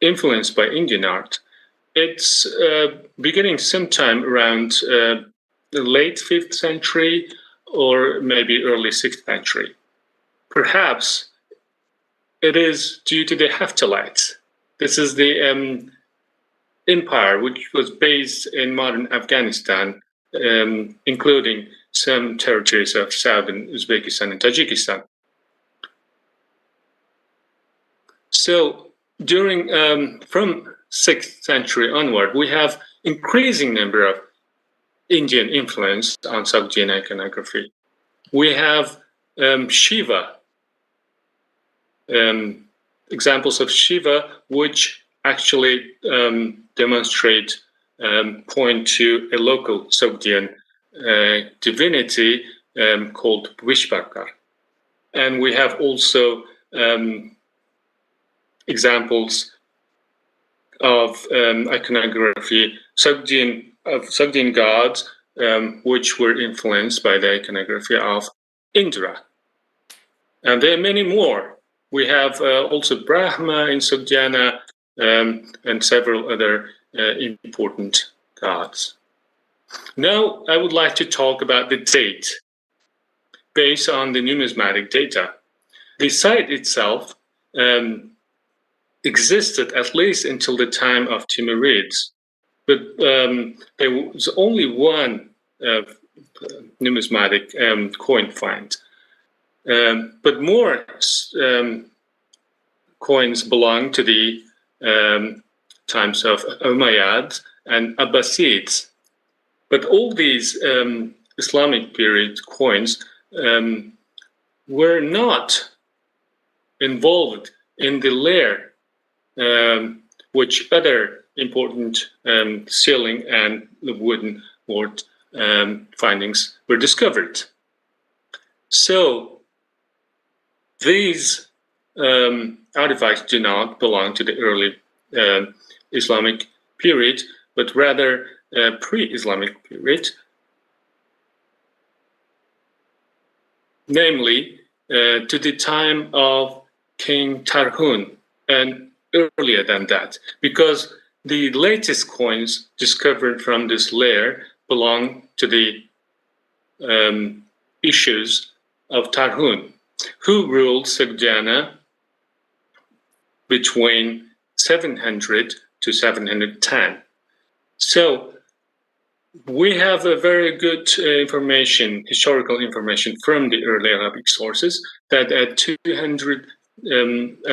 influenced by Indian art. It's beginning sometime around the late 5th century or maybe early 6th century. Perhaps it is due to the Hephthalites. This is the empire which was based in modern Afghanistan, including some territories of southern Uzbekistan and Tajikistan. So during from 6th century onward, we have increasing number of Indian influence on Sogdian iconography. We have Shiva, examples of Shiva which actually demonstrate, point to a local Sogdian divinity called Vishvarkar. And we have also examples of iconography, Sogdian gods, which were influenced by the iconography of Indra. And there are many more. We have also Brahma in Sogdiana and several other important gods. Now I would like to talk about the date based on the numismatic data. The site itself existed at least until the time of Timurids, but there was only one numismatic coin find. But more coins belong to the times of Umayyads and Abbasids. But all these Islamic period coins were not involved in the layer which other important sealing and wooden board findings were discovered. So these artifacts do not belong to the early Islamic period, but rather pre-Islamic period, namely to the time of King Tarhun and earlier than that, because the latest coins discovered from this layer belong to the issues of Tarhun, who ruled Sogdiana between 700 to 710. So we have a very good information, historical information from the early Arabic sources that at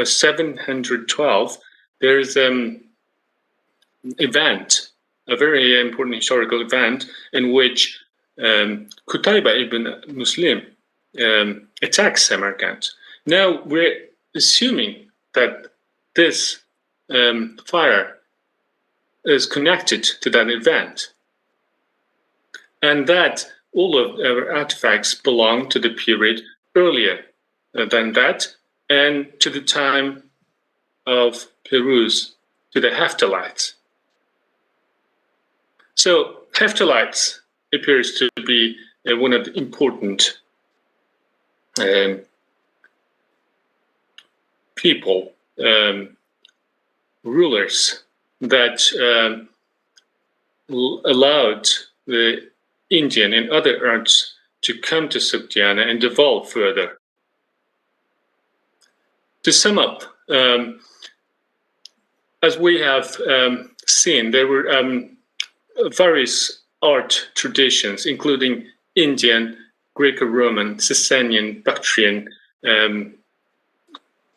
712 there's an event, a very important historical event in which Qutayba ibn Muslim attacks Samarkand. Now we're assuming that this fire is connected to that event, and that all of our artifacts belong to the period earlier than that, and to the time of Peruz, to the Hephthalites. So Hephthalites appears to be one of the important people, rulers that allowed the Indian and other arts to come to Sogdiana and develop further. To sum up, as we have seen, there were various art traditions, including Indian, Greco-Roman, Sasanian, Bactrian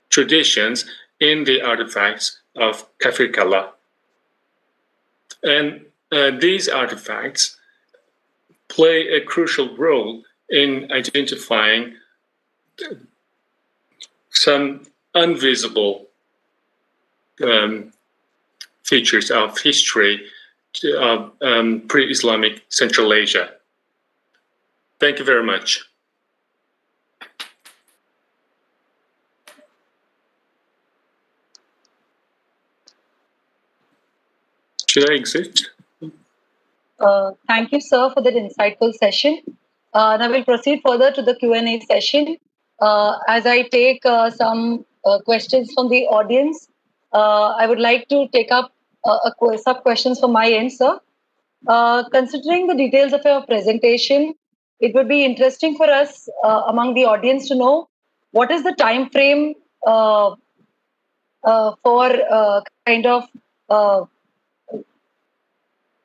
traditions in the artifacts of Kafirkala. And these artifacts play a crucial role in identifying some invisible features of history of pre-Islamic Central Asia. Thank you very much. Should I exit? Thank you, sir, for that insightful session. Now we'll proceed further to the Q&A session. As I take some questions from the audience, I would like to take up some questions from my end, sir. Considering the details of your presentation, it would be interesting for us among the audience to know what is the time frame for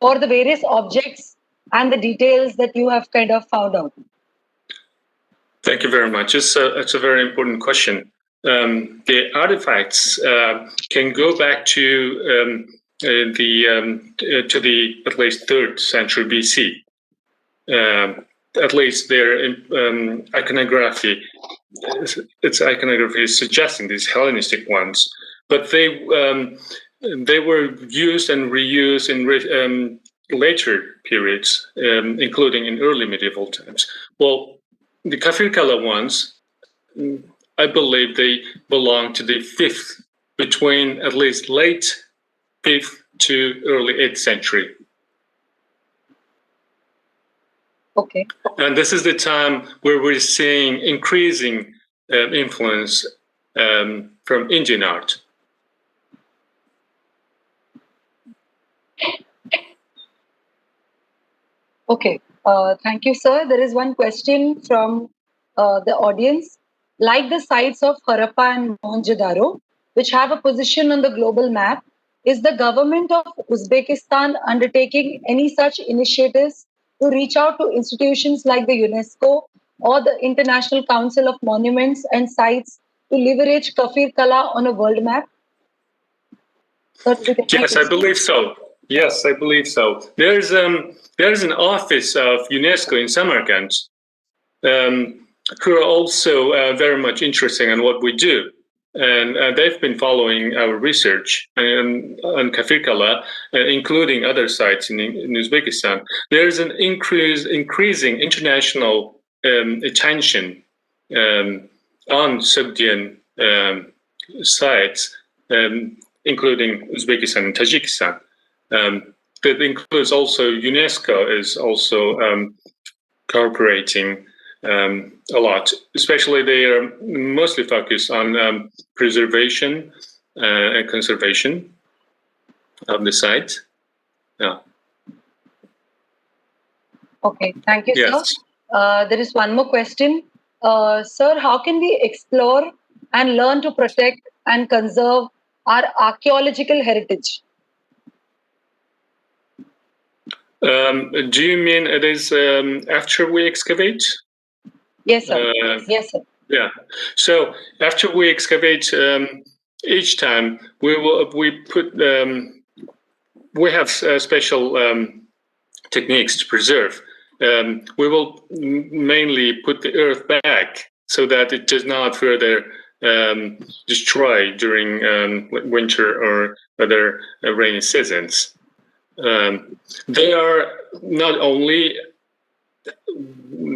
for the various objects and the details that you have kind of found out. Thank you very much. It's a very important question. The artifacts can go back to the at least 3rd century BC. At least their iconography, its iconography is suggesting these Hellenistic ones, but they were used and reused in later periods, including in early medieval times. Well, the Kafirkala ones, I believe they belong to the 5th, between at least late 5th to early 8th century. Okay. And this is the time where we're seeing increasing influence from Indian art. Okay. Thank you, sir. There is one question from the audience. Like the sites of Harappa and Mohenjo-daro, which have a position on the global map, is the government of Uzbekistan undertaking any such initiatives to reach out to institutions like the UNESCO or the International Council of Monuments and Sites to leverage Kafir Kala on a world map? Yes, I believe so. Yes, I believe so. There's an office of UNESCO in Samarkand who are also very much interested in what we do. And they've been following our research on Kafir Kala, including other sites in Uzbekistan. There's an increasing international attention on Sogdian sites, including Uzbekistan and Tajikistan. That includes also UNESCO is also cooperating a lot. Especially they are mostly focused on preservation and conservation of the site. Yeah. Okay, thank you, yes. sir. There is one more question. Sir, how can we explore and learn to protect and conserve our archaeological heritage? Do you mean it is after we excavate? Yes, sir. Yes, sir. Yeah. So after we excavate, each time we have special techniques to preserve. We will mainly put the earth back so that it does not further destroy during winter or other rainy seasons. They are not only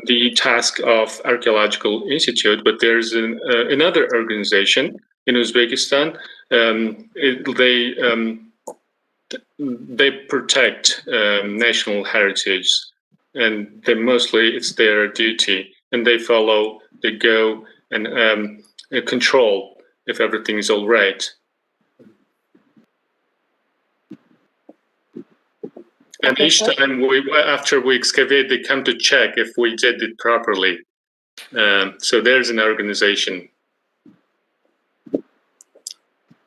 the task of Archaeological Institute, but there's another organization in Uzbekistan. They protect national heritage, and it's their duty, and they follow, they go and control if everything is all right. And each time after we excavate, they come to check if we did it properly. So there's an organization.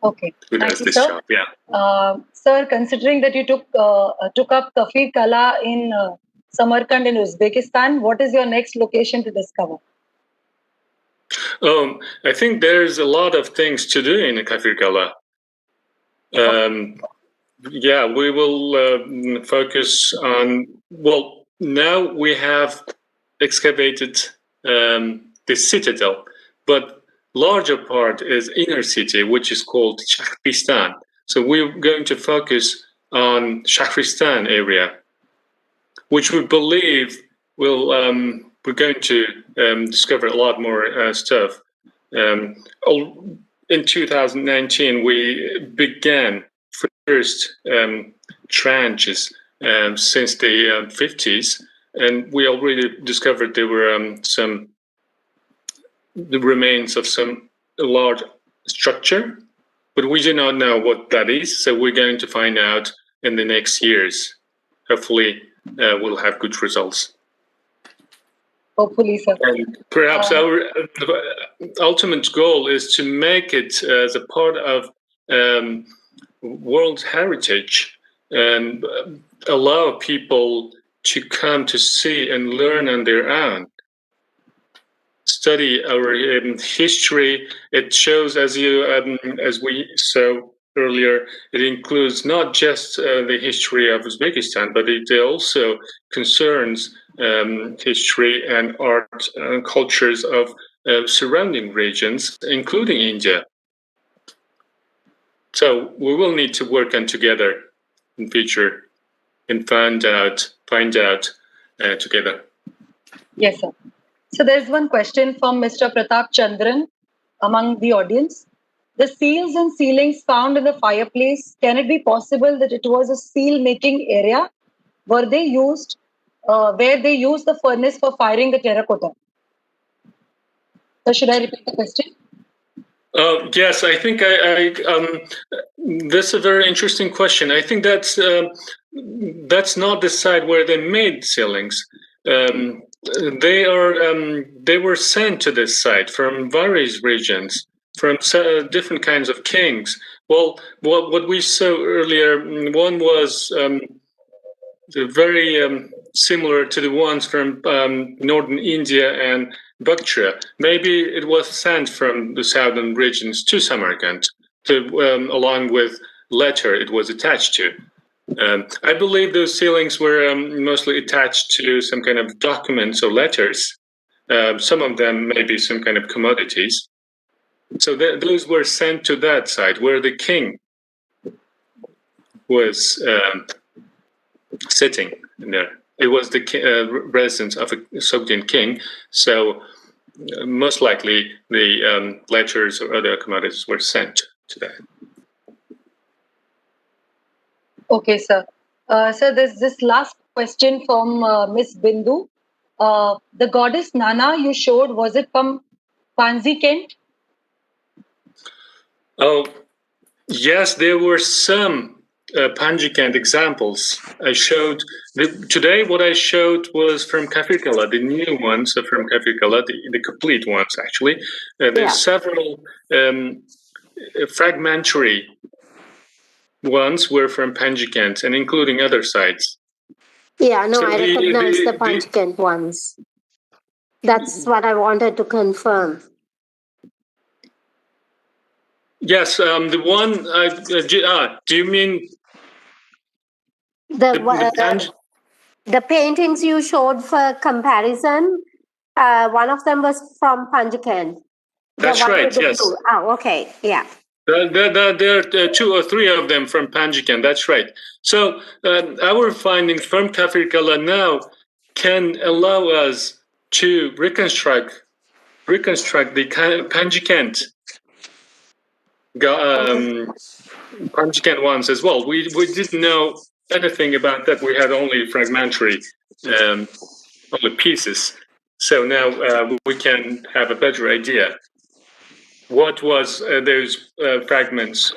Okay. Who does this job? Yeah. Sir, considering that you took up Kafir Kala in Samarkand in Uzbekistan, what is your next location to discover? I think there's a lot of things to do in Kafir Kala. Yeah, we will focus on, well, now we have excavated the citadel, but larger part is inner city, which is called Shahristan. So we're going to focus on Shahristan area, which we believe will, we're going to discover a lot more stuff. In 2019, we began first trenches since the 50s, and we already discovered there were the remains of some large structure, but we do not know what that is. So we're going to find out in the next years. Hopefully, we'll have good results. Hopefully, sir. And perhaps our ultimate goal is to make it as a part of World Heritage and allow people to come to see and learn on their own. Study our history. It shows, as we saw earlier, it includes not just the history of Uzbekistan, but it also concerns history and art and cultures of surrounding regions, including India. So we will need to work on together in future and find out together. Yes, sir. So there's one question from Mr. Pratap Chandran among the audience. The seals and ceilings found in the fireplace, can it be possible that it was a seal making area? Were they used where they used the furnace for firing the terracotta? So should I repeat the question? Yes, I think that's a very interesting question. I think that's not the site where they made ceilings. They were sent to this site from various regions, from different kinds of kings. Well, what we saw earlier, one was very similar to the ones from northern India and Bactria. Maybe it was sent from the southern regions to Samarkand, along with letter it was attached to. I believe those ceilings were mostly attached to some kind of documents or letters. Some of them may be some kind of commodities. So those were sent to that site where the king was sitting in there. It was the residence of a Sogdian king. So most likely the letters or other commodities were sent to that. Okay, sir. Sir, there's this last question from Miss Bindu. The goddess Nana you showed, was it from Panzi Kent? Oh, yes, there were some Panjikant examples. I showed today. What I showed was from Kafirkala, the new ones are from Kafirkala, the complete ones actually. There's several fragmentary ones were from Panjikant and including other sites. Yeah, no, so I recognize the Panjikant ones. That's what I wanted to confirm. Yes, the one. Do you mean the paintings you showed for comparison? One of them was from Panjikant. That's right. Yes. Blue. Oh, okay. Yeah. There are 2 or 3 of them from Panjikant. That's right. So our findings from Kafirkala now can allow us to reconstruct the Panjikant Panjikant ones as well. We didn't know anything about that. We had only fragmentary, only pieces. So now we can have a better idea. What was those fragments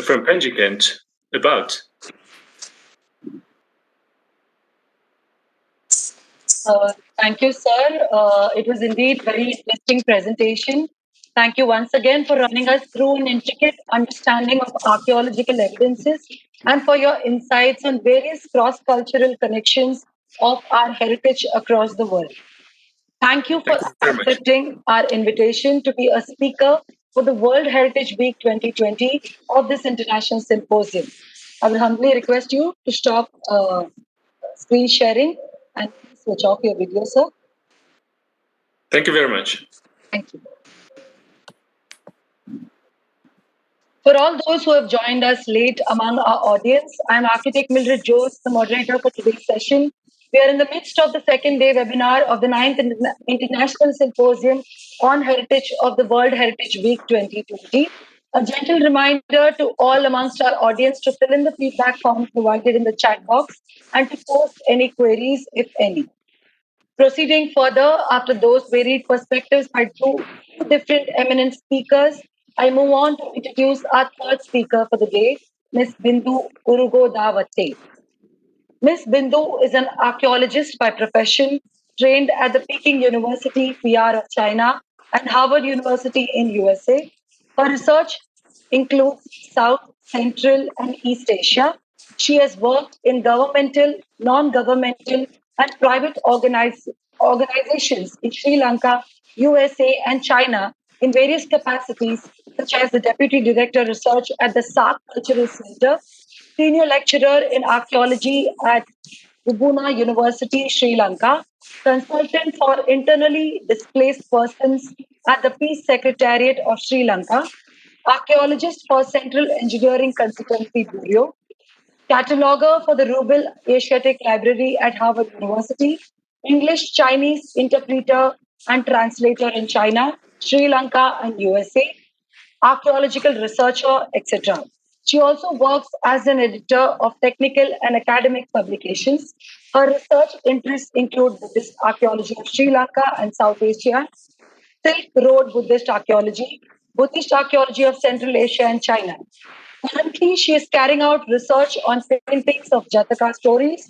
from Panjikant about? Thank you, sir. It was indeed very interesting presentation. Thank you once again for running us through an intricate understanding of archaeological evidences and for your insights on various cross-cultural connections of our heritage across the world. Thank you for accepting our invitation to be a speaker for the World Heritage Week 2020 of this international symposium. I will humbly request you to stop screen sharing and switch off your video, sir. Thank you very much. Thank you. For all those who have joined us late among our audience, I'm Architect Mildred Jose, the moderator for today's session. We are in the midst of the second day webinar of the 9th International Symposium on Heritage of the World Heritage Week 2020. A gentle reminder to all amongst our audience to fill in the feedback form provided in the chat box and to post any queries, if any. Proceeding further, after those varied perspectives by two different eminent speakers, I move on to introduce our third speaker for the day, Ms. Bindu Urugodavate. Ms. Bindu is an archaeologist by profession, trained at the Peking University, PR of China, and Harvard University in USA. Her research includes South, Central, and East Asia. She has worked in governmental, non-governmental, and private organizations in Sri Lanka, USA, and China in various capacities, such as the Deputy Director Research at the SARC Cultural Center, Senior Lecturer in Archaeology at Ubuna University, Sri Lanka, Consultant for Internally Displaced Persons at the Peace Secretariat of Sri Lanka, Archaeologist for Central Engineering Consultancy Bureau, Cataloger for the Rubel Asiatic Library at Harvard University, English Chinese interpreter and translator in China, Sri Lanka, and USA, archaeological researcher, etc. She also works as an editor of technical and academic publications. Her research interests include Buddhist archaeology of Sri Lanka and South Asia, Silk Road Buddhist archaeology, Buddhist archaeology of Central Asia and China. Currently, she is carrying out research on paintings of Jataka stories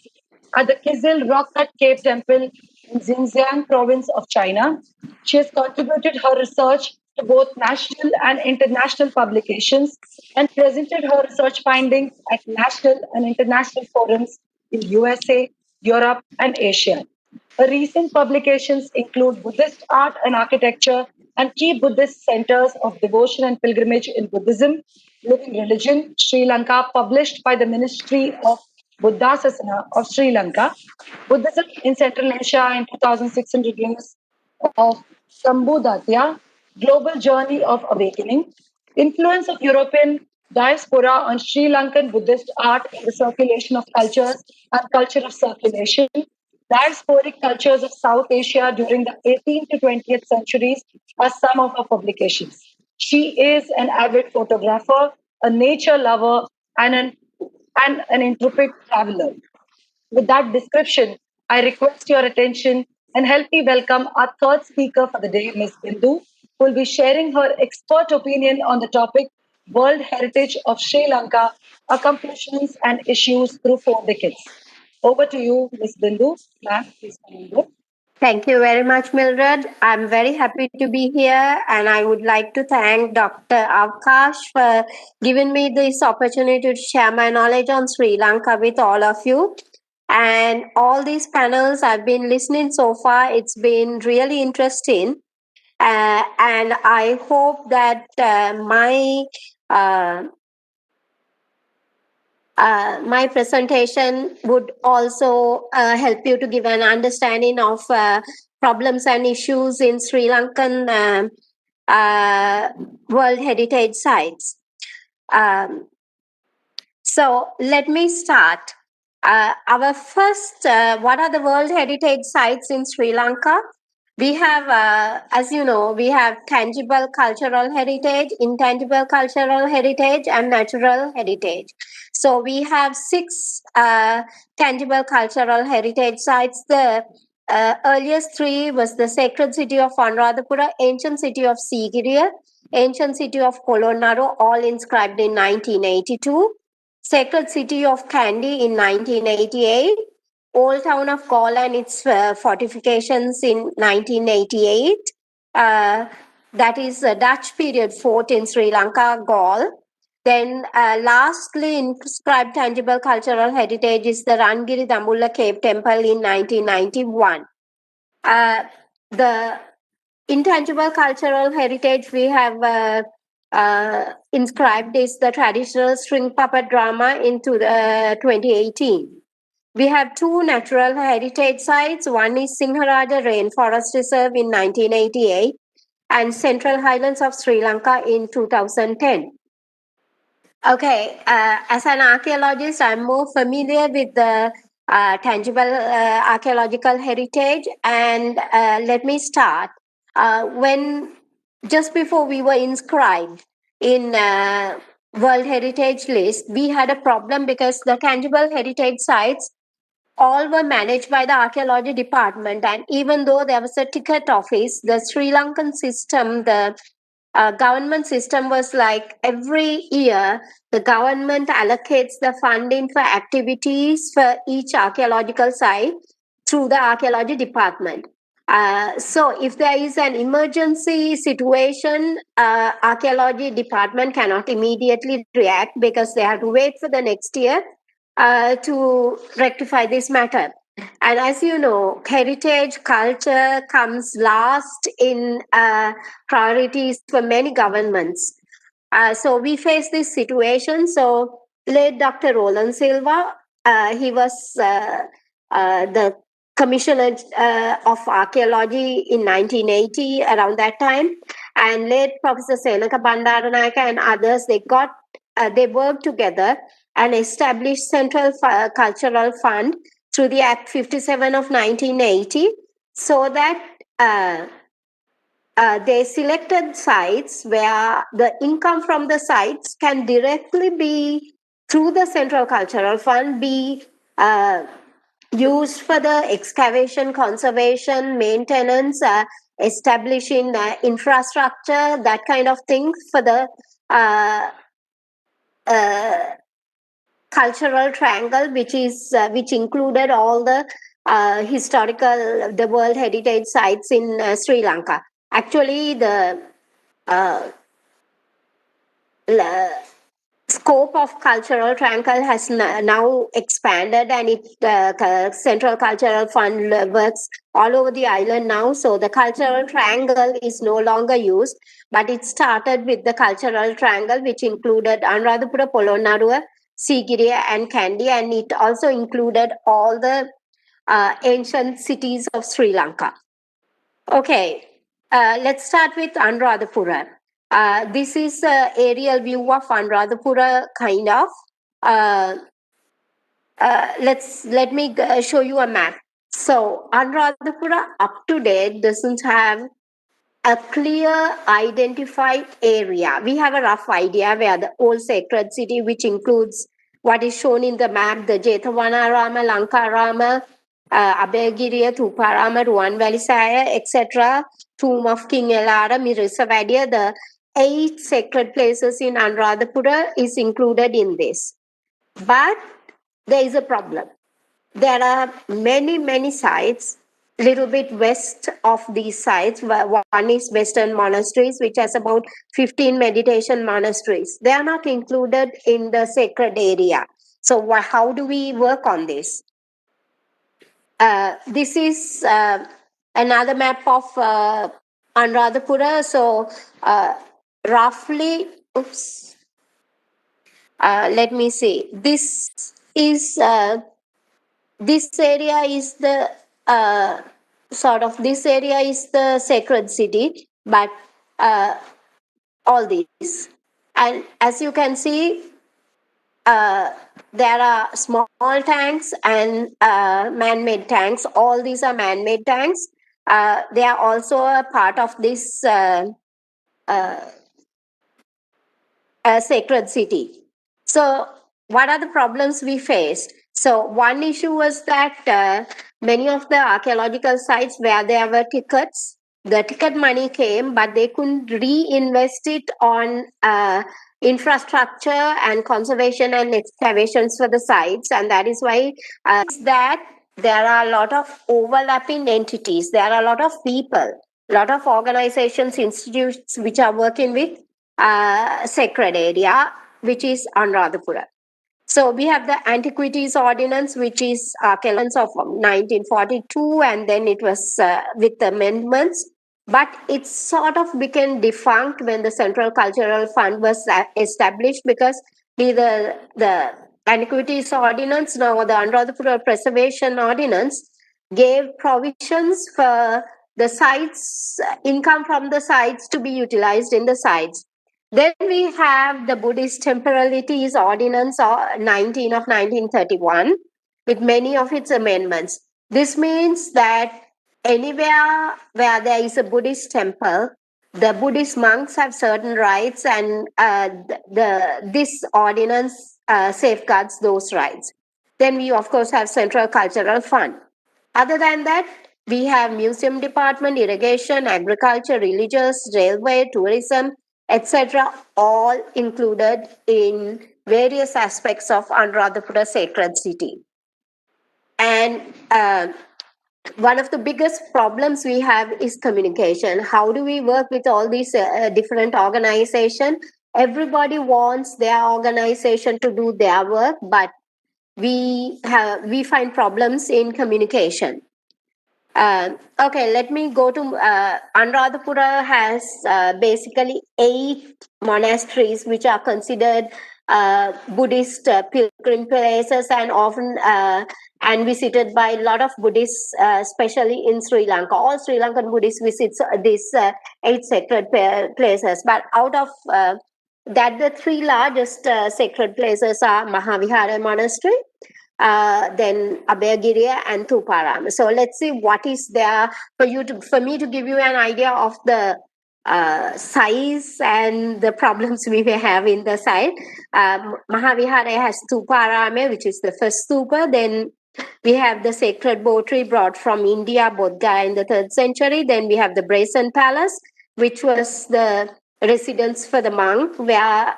at the Kizil Rock Cut Cave Temple in Xinjiang province of China. She has contributed her research to both national and international publications and presented her research findings at national and international forums in USA, Europe, and Asia. Her recent publications include Buddhist art and architecture and key Buddhist centers of devotion and pilgrimage in Buddhism, Living Religion, Sri Lanka, published by the Ministry of Buddhasasana of Sri Lanka, Buddhism in Central Asia in 2600 Years of Sambhudatya, Global Journey of Awakening, Influence of European Diaspora on Sri Lankan Buddhist Art in the Circulation of Cultures and Culture of Circulation, Diasporic Cultures of South Asia during the 18th to 20th centuries are some of her publications. She is an avid photographer, a nature lover, and an intrepid traveler. With that description, I request your attention and help me welcome our third speaker for the day, Ms. Bindu, who will be sharing her expert opinion on the topic World Heritage of Sri Lanka, Accomplishments and Issues Through 4 Decades. Over to you, Ms. Bindu. Ma'am, please come on board. Thank you very much, Mildred. I'm very happy to be here, and I would like to thank Dr. Kaash for giving me this opportunity to share my knowledge on Sri Lanka with all of you. And all these panels I've been listening so far, it's been really interesting. And I hope that my presentation would also help you to give an understanding of problems and issues in Sri Lankan World Heritage Sites. So let me start. Our first, what are the World Heritage Sites in Sri Lanka? We have, as you know, we have tangible cultural heritage, intangible cultural heritage, and natural heritage. So we have 6 tangible cultural heritage sites. The earliest 3 was the sacred city of Anuradhapura, ancient city of Sigiriya, ancient city of Polonnaru, all inscribed in 1982. Sacred City of Kandy in 1988, Old Town of Gaul and its fortifications in 1988. That is a Dutch period fort in Sri Lanka, Gaul. Then lastly, inscribed tangible cultural heritage is the Rangiri Dambulla Cave Temple in 1991. The intangible cultural heritage we have inscribed is the traditional string puppet drama into 2018. We have 2 natural heritage sites. One is Sinharaja Rainforest Reserve in 1988 and Central Highlands of Sri Lanka in 2010. Okay, as an archaeologist, I'm more familiar with the tangible archaeological heritage, and let me start. When just before we were inscribed, in World Heritage list, we had a problem because the tangible heritage sites all were managed by the archaeology department. And even though there was a ticket office, the Sri Lankan system, the government system was like every year the government allocates the funding for activities for each archaeological site through the archaeology department. So if there is an emergency situation, archaeology department cannot immediately react because they have to wait for the next year to rectify this matter. And as you know, heritage culture comes last in priorities for many governments. So we face this situation. So late Dr. Roland Silva, he was the commissioner of archaeology in 1980, around that time. And late Professor Senaka Bandaranayaka and others, they worked together and established Central Cultural Fund through the Act 57 of 1980, so that they selected sites where the income from the sites can directly be, through the Central Cultural Fund, be used for the excavation, conservation, maintenance, establishing infrastructure, that kind of thing for the cultural triangle, which included all the the World Heritage sites in Sri Lanka. Actually, the scope of cultural triangle has now expanded, and Central Cultural Fund works all over the island now. So the cultural triangle is no longer used, but it started with the cultural triangle, which included Anuradhapura, Polonnaruwa, Sigiriya, and Kandy, and it also included all the ancient cities of Sri Lanka. Okay, let's start with Anuradhapura. This is an aerial view of Anuradhapura, kind of. Let me show you a map. So Anuradhapura up to date doesn't have a clear identified area. We have a rough idea where the old sacred city, which includes what is shown in the map, the Jethavanarama, Lankarama, Abhayagiriya, Thuparama, Ruwanvalisaya, etc., Tomb of King Elara, Mirisavadia, the 8 sacred places in Anuradhapura is included in this. But there is a problem. There are many sites little bit west of these sites. One is Western Monasteries, which has about 15 meditation monasteries. They are not included in the sacred area. So how do we work on this? This is another map of Anuradhapura. So roughly, let me see. This area is the this area is the sacred city, but all these, and as you can see, there are small tanks and man-made tanks. All these are man-made tanks. They are also a part of this sacred city. So what are the problems we faced? So one issue was that many of the archaeological sites where there were tickets, the ticket money came, but they couldn't reinvest it on infrastructure and conservation and excavations for the sites. And that is why that there are a lot of overlapping entities. There are a lot of people, a lot of organizations, institutes which are working with sacred area, which is Anuradhapura. So we have the Antiquities Ordinance, which is archaeology of 1942, and then it was with amendments. But it sort of became defunct when the Central Cultural Fund was established, because the Antiquities Ordinance, now the Anuradhapura Preservation Ordinance, gave provisions for the sites, income from the sites to be utilized in the sites. Then we have the Buddhist Temporalities Ordinance 19 of 1931 with many of its amendments. This means that anywhere where there is a Buddhist temple, the Buddhist monks have certain rights, and this ordinance safeguards those rights. Then we, of course, have Central Cultural Fund. Other than that, we have museum department, irrigation, agriculture, religious, railway, tourism, etc., all included in various aspects of Anuradhapura sacred city. And one of the biggest problems we have is communication. How do we work with all these different organizations? Everybody wants their organization to do their work, but we find problems in communication. Okay, let me go to Anuradhapura has basically 8 monasteries which are considered Buddhist pilgrim places, and often and visited by a lot of Buddhists, especially in Sri Lanka. All Sri Lankan Buddhists visit these 8 sacred places, but out of that, the 3 largest sacred places are Mahavihara Monastery, then Abhayagiriya and Thuparama. So let's see what is there for me to give you an idea of the size and the problems we may have in the site. Mahavihara has Thuparama, which is the first stupa. Then we have the sacred Botri brought from India, Bodh in the 3rd century. Then we have the Brazen Palace, which was the residence for the monk, where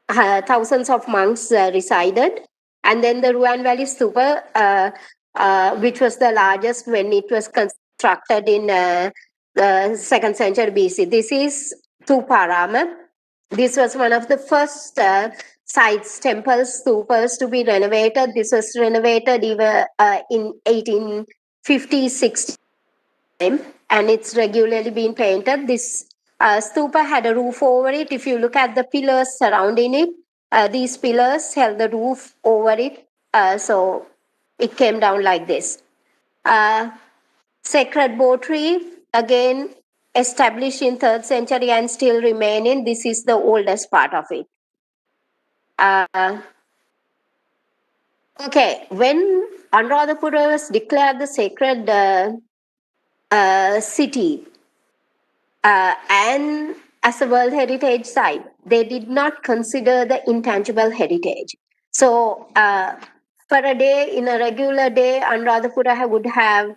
thousands of monks resided. And then the Ruan Valley Stupa, which was the largest when it was constructed in the 2nd century BC. This is Thuparama. This was one of the first sites, temples, stupas to be renovated. This was renovated even in 1850-60, and it's regularly been painted. This stupa had a roof over it. If you look at the pillars surrounding it, these pillars held the roof over it, so it came down like this. Sacred Botri, again established in 3rd century and still remaining. This is the oldest part of it. Okay, when Anuradhapura was declared the sacred city and as a World Heritage Site, they did not consider the intangible heritage. So for a day, in a regular day, Anuradhapura would have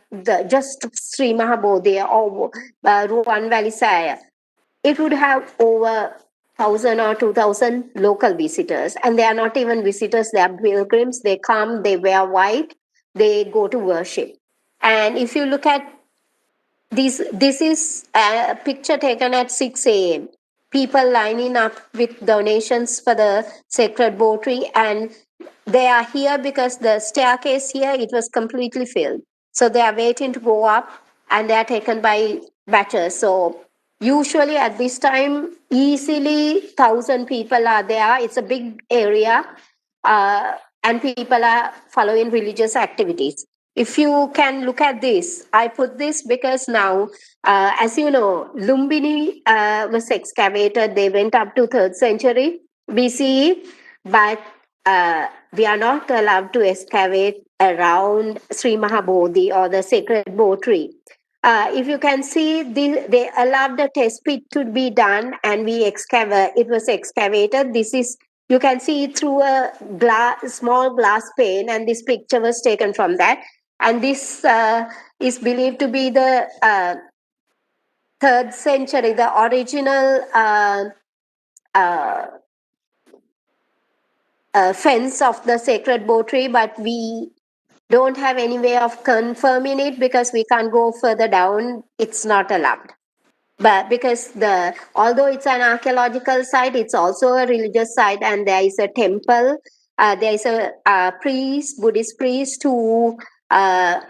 just Sri Mahabodhi or Ruan Valley Saya. It would have over 1,000 or 2,000 local visitors, and they are not even visitors, they are pilgrims. They come, they wear white, they go to worship. And if you look at this is a picture taken at 6 a.m. People lining up with donations for the sacred Botri, and they are here because the staircase here, it was completely filled. So they are waiting to go up, and they are taken by batches. So usually at this time, easily 1,000 people are there. It's a big area, and people are following religious activities. If you can look at this, I put this because now, as you know, Lumbini was excavated. They went up to 3rd century BCE, but we are not allowed to excavate around Sri Mahabodhi or the sacred Botri. If you can see, they allowed the test pit to be done, and it was excavated. This is, you can see it through a small glass pane, and this picture was taken from that. And this is believed to be the 3rd century, the original fence of the sacred Botri, but we don't have any way of confirming it because we can't go further down. It's not allowed. But because although it's an archaeological site, it's also a religious site, and there is a temple. There is a priest, Buddhist priest, who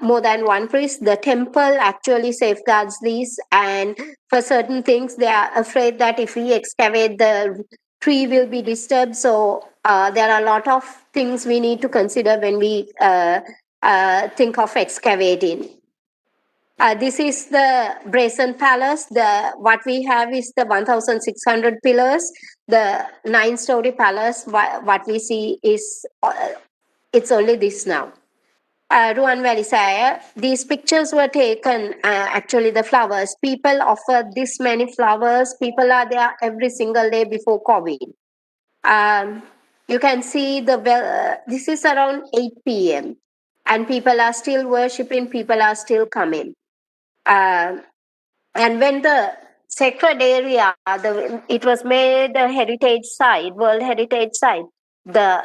more than one priest. The temple actually safeguards these, and for certain things, they are afraid that if we excavate, the tree will be disturbed. So there are a lot of things we need to consider when we think of excavating. This is the Brazen Palace. What we have is the 1,600 pillars. The 9-story palace, what we see is, it's only this now. Ruan Velisaya, these pictures were taken, actually the flowers. People offer this many flowers. People are there every single day before COVID. You can see this is around 8 p.m. and people are still worshipping, people are still coming. And when the sacred area, it was made a heritage site, World Heritage Site, the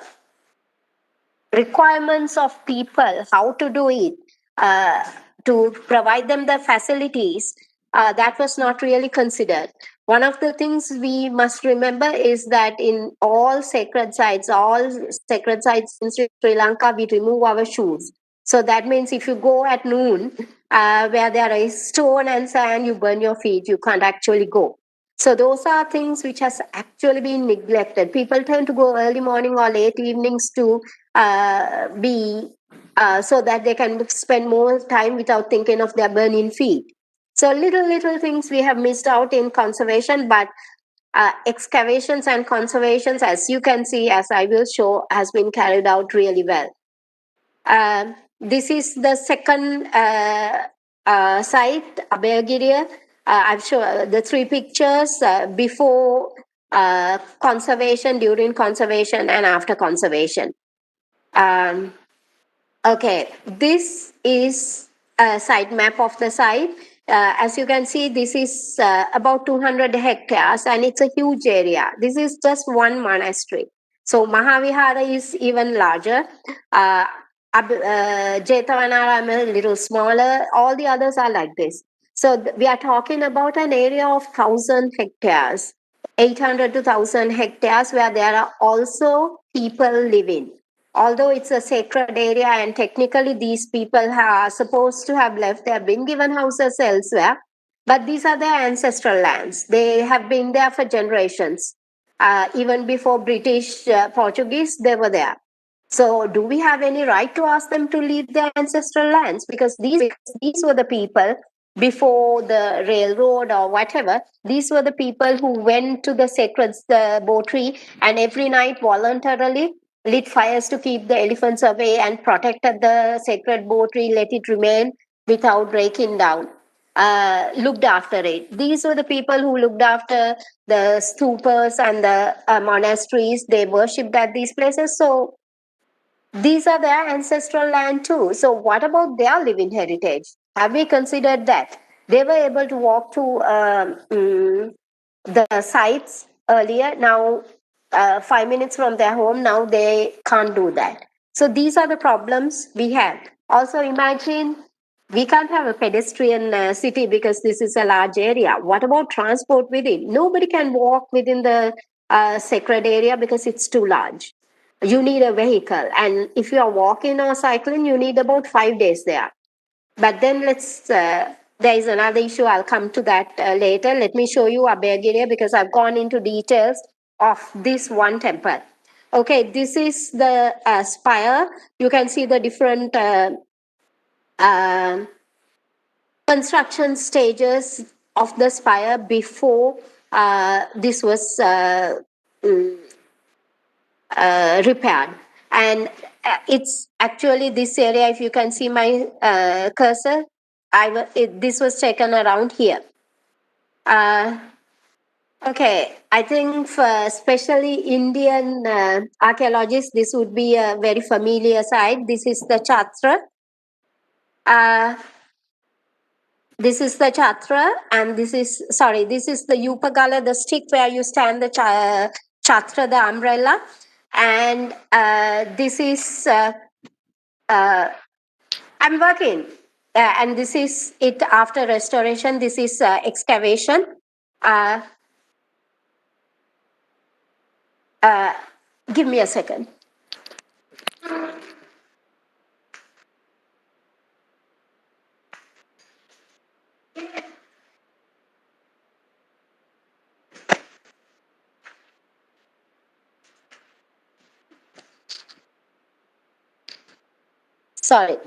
requirements of people, how to do it, uh, to provide them the facilities, that was not really considered. One of the things we must remember is that in all sacred sites in Sri Lanka, we remove our shoes. So that means if you go at noon, where there is stone and sand, you burn your feet, you can't actually go. So those are things which has actually been neglected. People tend to go early morning or late evenings to be so that they can spend more time without thinking of their burning feet. So little things we have missed out in conservation, but excavations and conservations, as you can see, as I will show, has been carried out really well. This is the second site, Abhayagiriya. I've shown the three pictures before conservation, during conservation, and after conservation. Okay, this is a site map of the site. As you can see, this is about 200 hectares and it's a huge area. This is just one monastery. So Mahavihara is even larger. Jetavanaram is a little smaller. All the others are like this. So we are talking about an area of 1,000 hectares, 800 to 1,000 hectares, where there are also people living. Although it's a sacred area and technically these people are supposed to have left, they have been given houses elsewhere, but these are their ancestral lands. They have been there for generations. Even before British, Portuguese, they were there. So do we have any right to ask them to leave their ancestral lands? Because these were the people before the railroad or whatever. These were the people who went to the sacred botry and every night voluntarily lit fires to keep the elephants away and protected the sacred botry, let it remain without breaking down. Looked after it. These were the people who looked after the stupas and the monasteries. They worshipped at these places. So these are their ancestral land too. So what about their living heritage? Have we considered that? They were able to walk to the sites earlier. Now, 5 minutes from their home, now they can't do that. So these are the problems we have. Also, imagine we can't have a pedestrian city because this is a large area. What about transport within? Nobody can walk within the sacred area because it's too large. You need a vehicle. And if you are walking or cycling, you need about 5 days there. But then there is another issue. I'll come to that later. Let me show you Abhayagiriya because I've gone into details of this one temple. Okay, this is the spire. You can see the different construction stages of the spire before this was repaired. And it's actually this area, if you can see my cursor, this was taken around here. Okay, I think for especially Indian archaeologists, this would be a very familiar site. This is the Chatra. This is the Chatra, and this is the Upagala, the stick where you stand the Chatra, the umbrella. And this is, I'm working. And this is it after restoration. This is excavation. Give me a second. Sorry.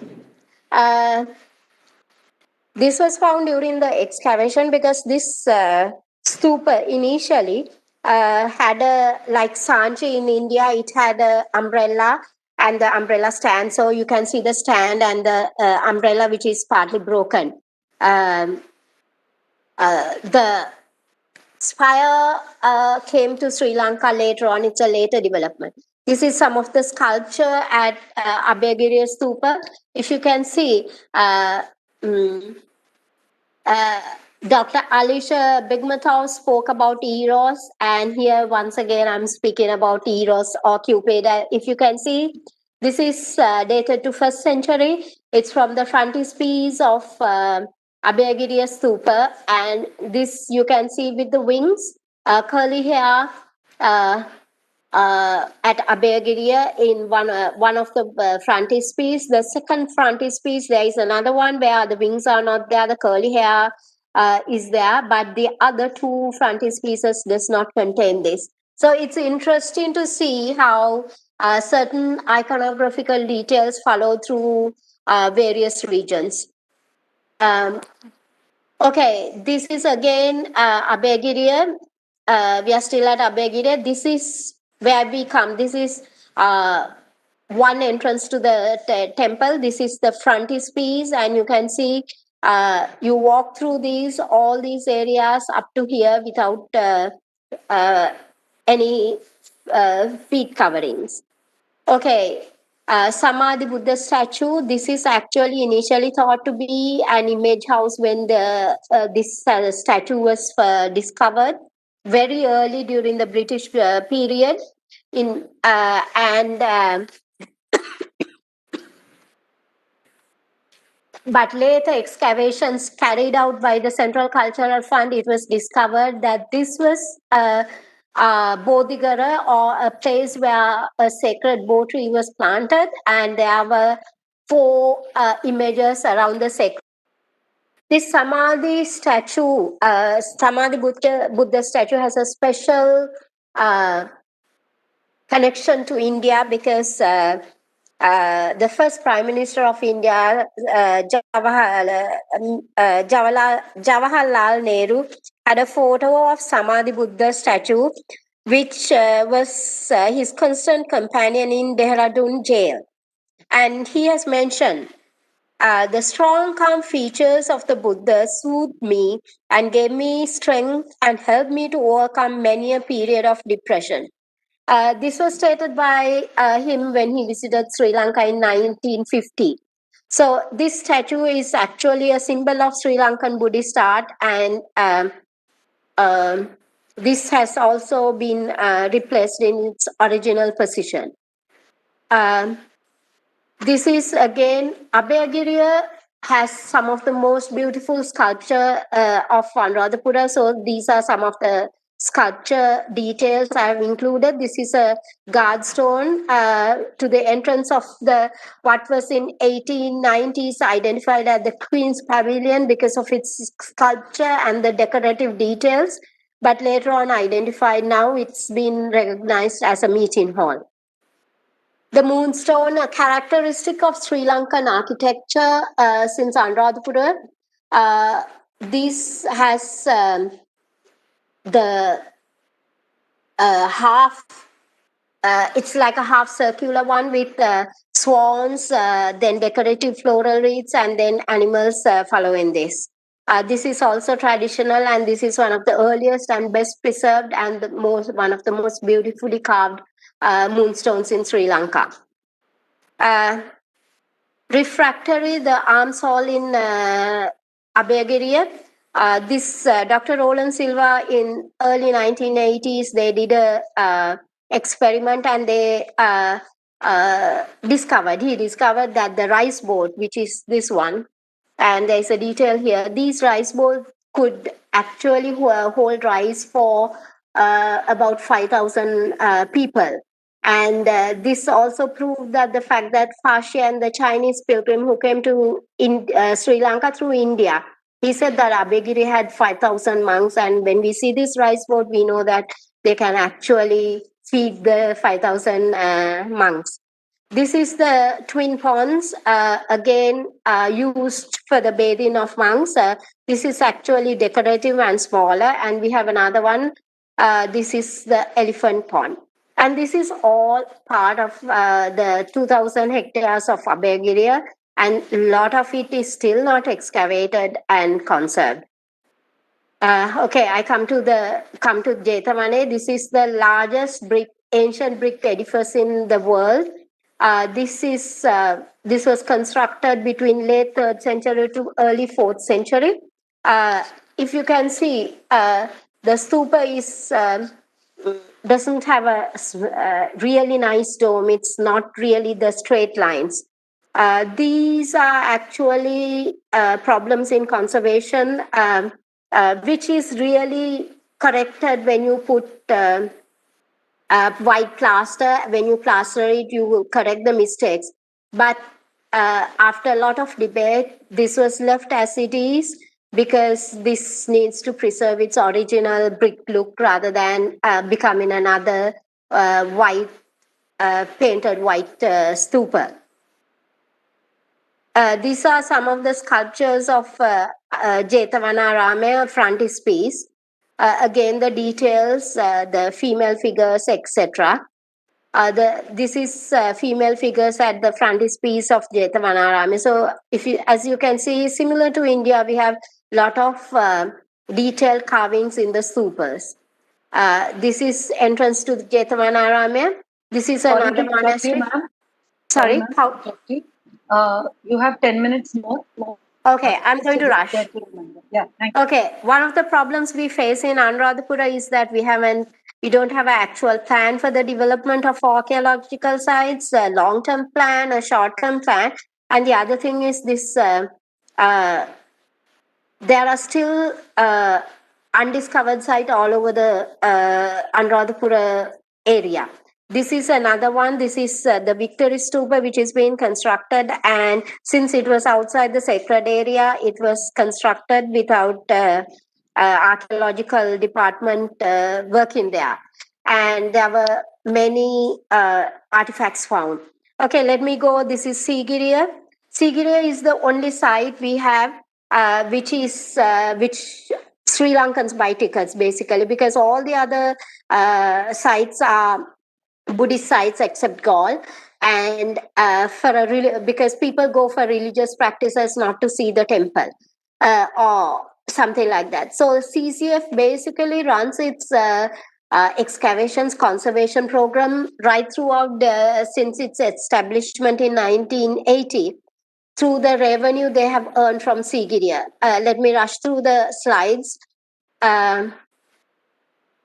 This was found during the excavation because this stupa initially had a, like Sanchi in India, it had a umbrella and the umbrella stand. So you can see the stand and the umbrella, which is partly broken. The spire came to Sri Lanka later on. It's a later development. This is some of the sculpture at Abhayagiriya Stupa. If you can see, Dr. Alisha Bigmatov spoke about Eros, and here once again I'm speaking about Eros or Cupid. If you can see, this is dated to 1st century. It's from the frontispiece of Abhayagiriya Stupa, and this you can see with the wings, curly hair, at Abhayagiriya in one of the frontispiece. The second frontispiece, there is another one where the wings are not there, the curly hair is there, but the other two frontispieces does not contain this. So it's interesting to see how certain iconographical details follow through various regions. Okay, this is again Abhayagiriya. We are still at Abhayagiriya. This is where we come. This is one entrance to the temple. This is the frontispiece, and you can see you walk through all these areas up to here without any feet coverings. Okay, Samadhi Buddha statue. This is actually initially thought to be an image house when this statue was discovered very early during the British period. But later excavations carried out by the Central Cultural Fund, it was discovered that this was Bodhigara, or a place where a sacred bo tree was planted, and there were 4 images around the sacred. This Samadhi statue, Samadhi Buddha statue, has a special connection to India because the first Prime Minister of India, Jawaharlal Nehru, had a photo of Samadhi Buddha statue, which was his constant companion in Dehradun jail. And he has mentioned, the strong, calm features of the Buddha soothed me and gave me strength and helped me to overcome many a period of depression. This was stated by him when he visited Sri Lanka in 1950. So this statue is actually a symbol of Sri Lankan Buddhist art, and this has also been replaced in its original position. This is again, Abhayagiriya has some of the most beautiful sculpture of Anuradhapura. So these are some of the sculpture details I have included. This is a guard stone to the entrance of what was in 1890s identified as the Queen's Pavilion because of its sculpture and the decorative details. But later on identified, now it's been recognized as a meeting hall. The moonstone, a characteristic of Sri Lankan architecture since Anuradhapura. This has the half, it's like a half circular one with swans, then decorative floral wreaths, and then animals following this. This is also traditional, and this is one of the earliest and best preserved and one of the most beautifully carved moonstones in Sri Lanka. Refractory, the arms hall in Abhayagiriya. This Dr. Roland Silva in early 1980s, they did a experiment, and they he discovered that the rice board, which is this one, and there's a detail here, these rice bowls could actually hold rice for about 5,000 people. And this also proved that the fact that Fasci and the Chinese pilgrim who came to Sri Lanka through India, he said that Abhayagiri had 5,000 monks, and when we see this rice board, we know that they can actually feed the 5,000 monks. This is the twin ponds, again used for the bathing of monks. This is actually decorative and smaller, and we have another one. This is the elephant pond. And this is all part of the 2,000 hectares of Abhayagiriya, and a lot of it is still not excavated and conserved. Okay, I come to Jetavane. This is the largest ancient brick edifice in the world. This was constructed between late 3rd century to early 4th century. If you can see, the stupa is doesn't have a really nice dome. It's not really the straight lines. These are actually problems in conservation, which is really corrected when you put white plaster. When you plaster it, you will correct the mistakes. But after a lot of debate, this was left as it is, because this needs to preserve its original brick look rather than becoming another painted white stupa. These are some of the sculptures of Jetavana frontispiece. Again, the details, the female figures, etc. This is female figures at the frontispiece of Jetavana. So, as you can see, similar to India, we have lot of detailed carvings in the stupas. This is entrance to the Jetavana. This is another monastery. Sorry, how? You have 10 minutes more. Okay, I'm going to rush. Yeah, thank you. Okay, one of the problems we face in Anuradhapura is that we don't have an actual plan for the development of archaeological sites, a long-term plan, a short-term plan, and the other thing is this: there are still undiscovered sites all over the Anuradhapura area. This is another one. This is the Victory Stupa, which is being constructed. And since it was outside the sacred area, it was constructed without archaeological department working there. And there were many artifacts found. Okay, let me go. This is Sigiriya. Sigiriya is the only site we have which Sri Lankans buy tickets, basically, because all the other sites are Buddhist sites except Gaul, and because people go for religious practices, not to see the temple or something like that. So CCF basically runs its excavations conservation program right throughout since its establishment in 1980, through the revenue they have earned from Sigiriya. Let me rush through the slides.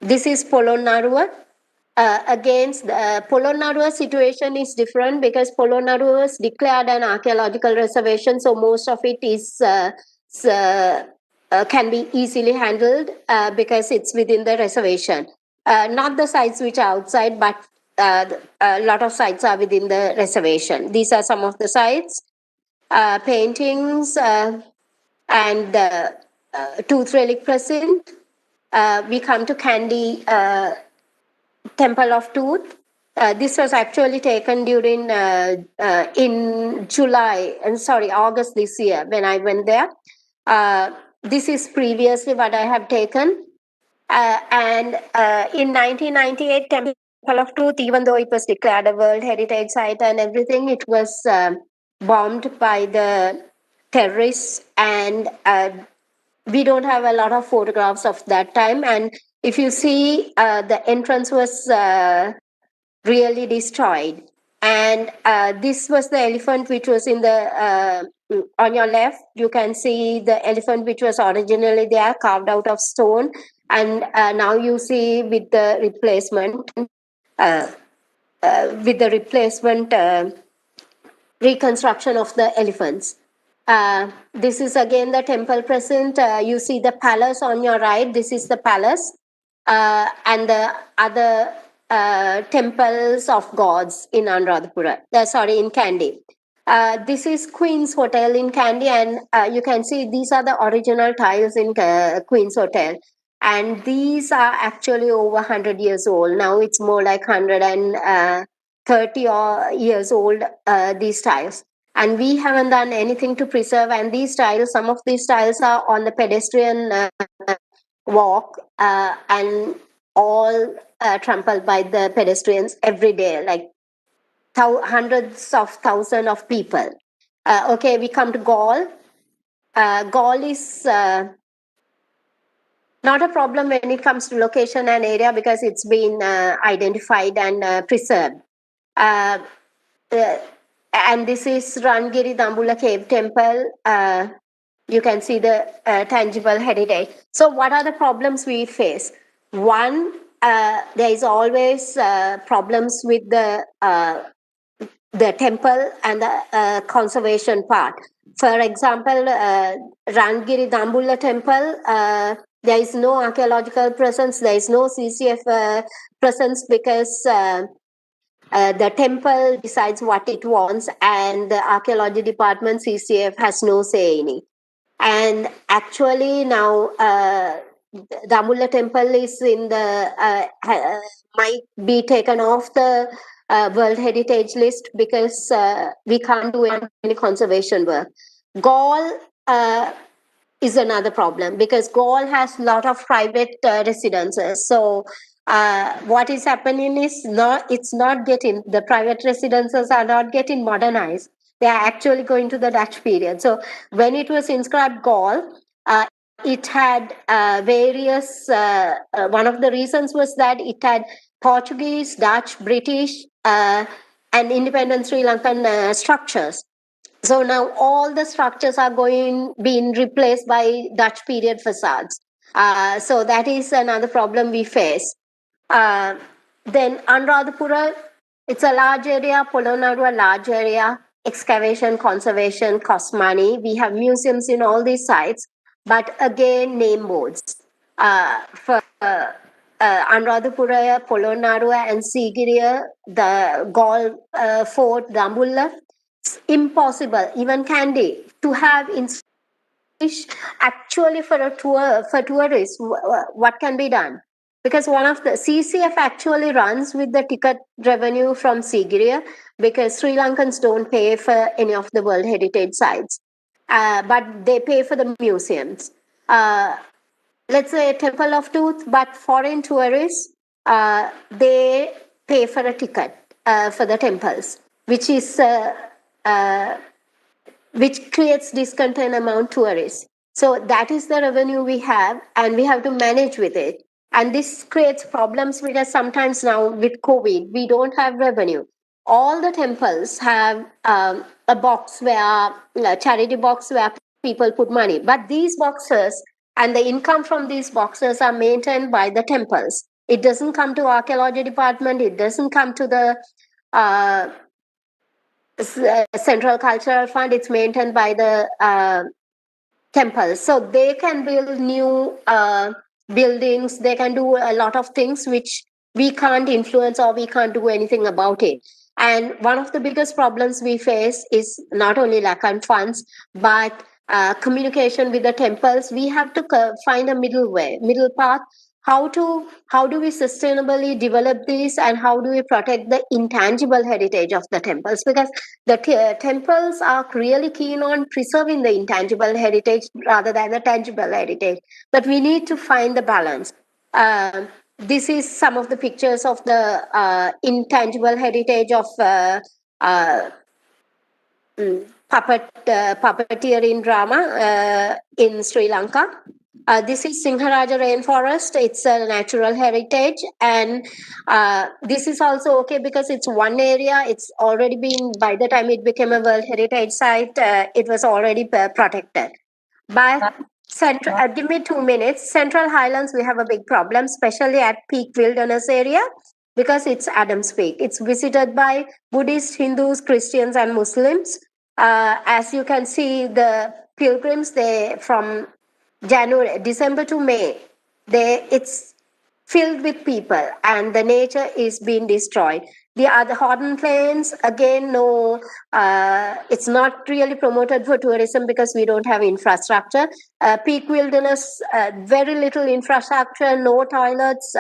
This is Polonnaruwa. Against the Polonnaruwa situation is different because Polonnaruwa was declared an archaeological reservation, so most of it is can be easily handled because it's within the reservation. Not the sites which are outside, but a lot of sites are within the reservation. These are some of the sites, paintings, and tooth relic present. We come to Kandy Temple of Tooth. This was actually taken during in August this year when I went there. This is previously what I have taken. And in 1998, Temple of Tooth, even though it was declared a World Heritage Site and everything, it was bombed by the terrorists, and we don't have a lot of photographs of that time. And if you see, the entrance was really destroyed. And this was the elephant which was in the on your left. You can see the elephant which was originally there, carved out of stone, and now you see with the replacement reconstruction of the elephants. This is again the temple present. You see the palace on your right. This is the palace, and the other temples of gods in Anuradhapura. In Kandy. This is Queen's Hotel in Kandy, and you can see these are the original tiles in Queen's Hotel. And these are actually over 100 years old. Now it's more like 130 years old, these tiles. And we haven't done anything to preserve. And these tiles, some of these tiles are on the pedestrian walk, and all trampled by the pedestrians every day, like hundreds of thousands of people. Okay, we come to Gaul. Gaul is not a problem when it comes to location and area because it's been identified and preserved. Uh, and this is Rangiri Dambula Cave Temple. You can see the tangible heritage. So, what are the problems we face? One, there is always problems with the temple and the conservation part. For example, Rangiri Dambulla temple, there is no archaeological presence, there is no CCF presence because the temple decides what it wants and the archaeology department, CCF, has no say in it. And actually now the Amula temple is in the might be taken off the World Heritage list because we can't do any conservation work. Gaul is another problem because Gaul has a lot of private residences. So what is happening is it's not getting, the private residences are not getting modernized. They are actually going to the Dutch period. So when it was inscribed Gaul, it had various, one of the reasons was that it had Portuguese, Dutch, British, and independent Sri Lankan structures. So now all the structures are being replaced by Dutch period facades. So that is another problem we face. Then Anuradhapura, it's a large area, Polonnaru a large area, excavation, conservation costs money. We have museums in all these sites, but again, name boards. For Anuradhapura, Polonnaru and Sigiriya, the Gaul fort, Dambulla, it's impossible, even Kandy, to have in actually for a tour for tourists. What can be done? Because one of the CCF actually runs with the ticket revenue from Sigiriya because Sri Lankans don't pay for any of the World Heritage sites, but they pay for the museums. Let's say Temple of Tooth, but foreign tourists, they pay for a ticket for the temples, which is which creates discontent among tourists. So that is the revenue we have, and we have to manage with it. And this creates problems with us sometimes now with COVID. We don't have revenue. All the temples have a box where, a charity box where people put money. But these boxes and the income from these boxes are maintained by the temples. It doesn't come to archaeology department. It doesn't come to the Central Cultural Fund. It's maintained by the temples. So they can build new buildings. They can do a lot of things which we can't influence or we can't do anything about it. And one of the biggest problems we face is not only lack of funds, but communication with the temples. We have to find a middle path. How do we sustainably develop this, and how do we protect the intangible heritage of the temples? Because the temples are really keen on preserving the intangible heritage rather than the tangible heritage. But we need to find the balance. This is some of the pictures of the intangible heritage of puppeteering drama in Sri Lanka. This is Singharaja rainforest. It's a natural heritage, and this is also okay because it's one area. It's already been, by the time it became a World Heritage Site, it was already protected. But give me 2 minutes. Central Highlands, we have a big problem, especially at Peak Wilderness area, because it's Adams Peak. It's visited by Buddhists, Hindus, Christians, and Muslims. As you can see, the pilgrims, they from December to May, it's filled with people, and the nature is being destroyed. The other Horton Plains, again, no, it's not really promoted for tourism because we don't have infrastructure. Peak Wilderness, very little infrastructure, no toilets,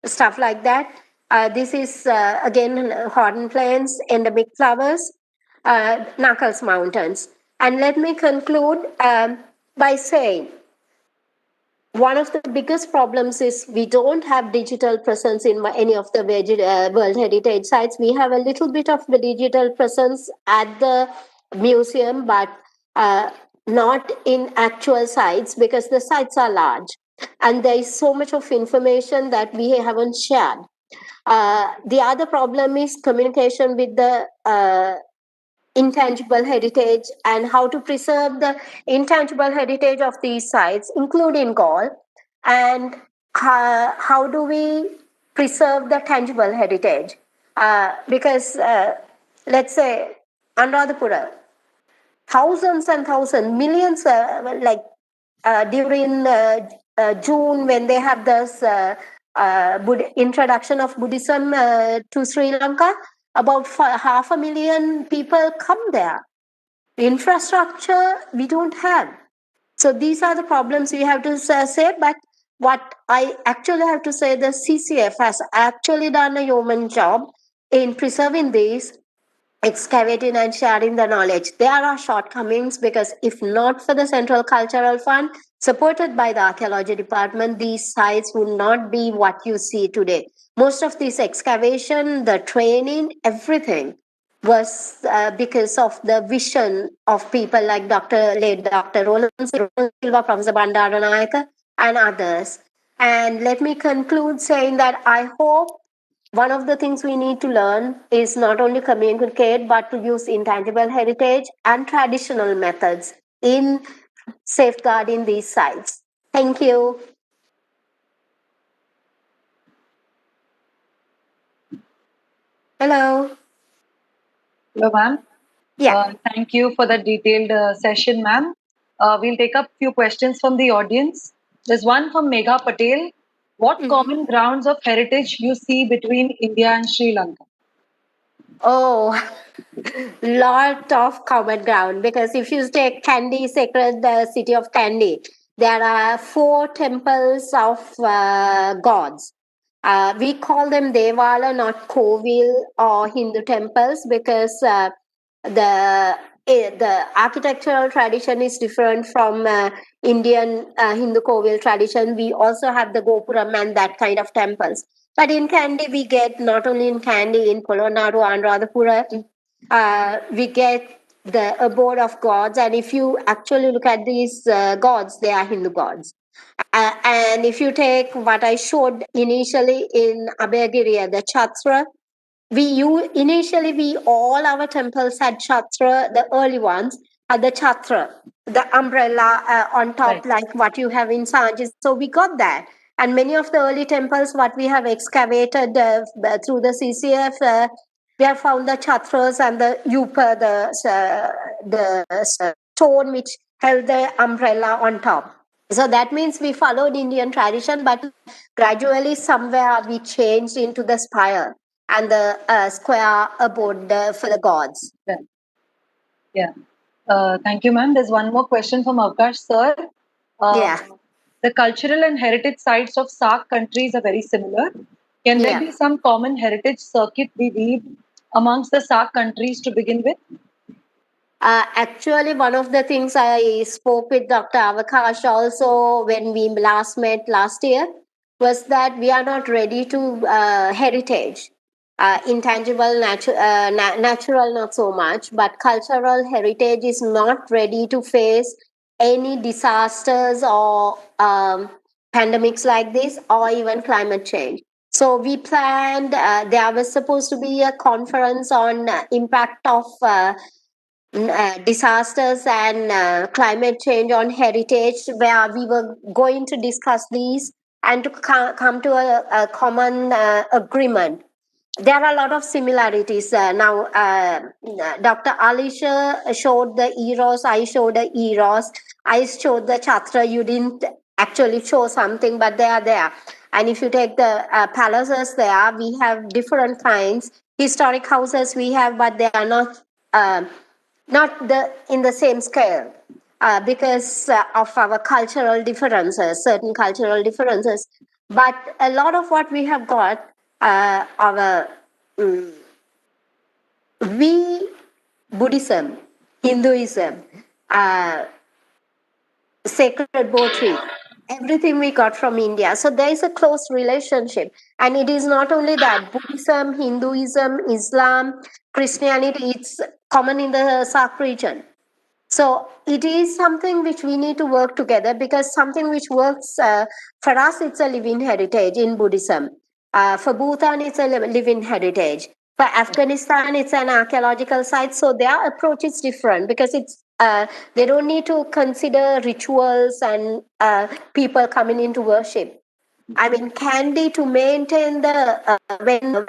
stuff like that. This is again Horton Plains, endemic flowers, Knuckles Mountains. And let me conclude by saying one of the biggest problems is we don't have digital presence in any of the World Heritage sites. We have a little bit of the digital presence at the museum, but not in actual sites because the sites are large and there is so much of information that we haven't shared. The other problem is communication with the intangible heritage and how to preserve the intangible heritage of these sites, including Gaul, and how do we preserve the tangible heritage? Because let's say Anuradhapura, thousands and thousands, millions, during June when they have this introduction of Buddhism to Sri Lanka, about 500,000 people come there. Infrastructure we don't have. So these are the problems we have to say. But what I actually have to say, the CCF has actually done a yeoman job in preserving these, excavating and sharing the knowledge. There are shortcomings because if not for the Central Cultural Fund, supported by the Archaeology Department, these sites would not be what you see today. Most of this excavation, the training, everything was because of the vision of people like late Dr. Roland Silva, Professor Bandaranayaka, and others. And let me conclude saying that I hope one of the things we need to learn is not only communicate but to use intangible heritage and traditional methods in safeguarding these sites. Thank you. Hello. Hello, ma'am. Yeah. Thank you for the detailed session, ma'am. We'll take up a few questions from the audience. There's one from Megha Patel. What common grounds of heritage you see between India and Sri Lanka? Oh, lot of common ground because if you take Kandy, sacred city of Kandy, there are 4 temples of gods. We call them Devala, not Kovil or Hindu temples, because the architectural tradition is different from Indian Hindu Kovil tradition. We also have the Gopuram and that kind of temples. But in Kandy, we get not only in Kandy, in Polonnaru and Radhapura, we get the abode of gods. And if you actually look at these gods, they are Hindu gods. And if you take what I showed initially in Abhayagiriya, the Chatra, initially we all our temples had Chatra, the early ones had the Chatra, the umbrella on top, Right. like what you have in Sanji. So we got that. And many of the early temples, what we have excavated through the CCF, we have found the Chatras and the Yupa, the stone which held the umbrella on top. So that means we followed Indian tradition, but gradually somewhere we changed into the spire and the square abode for the gods. Right. Yeah. Thank you, ma'am. There's one more question from Avkash, sir. Yeah. The cultural and heritage sites of SAARC countries are very similar. Can there Yeah. be some common heritage circuit we weave amongst the SAARC countries to begin with? Actually, one of the things I spoke with Dr. Avakash also when we last met last year was that we are not ready to heritage. Intangible, natural, not so much, but cultural heritage is not ready to face any disasters or pandemics like this or even climate change. So we planned, there was supposed to be a conference on impact of disasters and climate change on heritage, where we were going to discuss these and to come to a common agreement. There are a lot of similarities. Now, Dr. Alisha showed the Eros, I showed the Eros, I showed the Chatra. You didn't actually show something, but they are there. And if you take the palaces there, we have different kinds. Historic houses we have, but they are not in the same scale because of our cultural differences, certain cultural differences. But a lot of what we have got, our we Buddhism, Hinduism, sacred poetry, everything we got from India. So there is a close relationship. And it is not only that, Buddhism, Hinduism, Islam, Christianity, it's common in the SAARC region. So it is something which we need to work together, because something which works for us, it's a living heritage in Buddhism. For Bhutan, it's a living heritage. For Afghanistan, it's an archaeological site. So their approach is different, because it's they don't need to consider rituals and people coming into worship. I mean, candy to maintain the when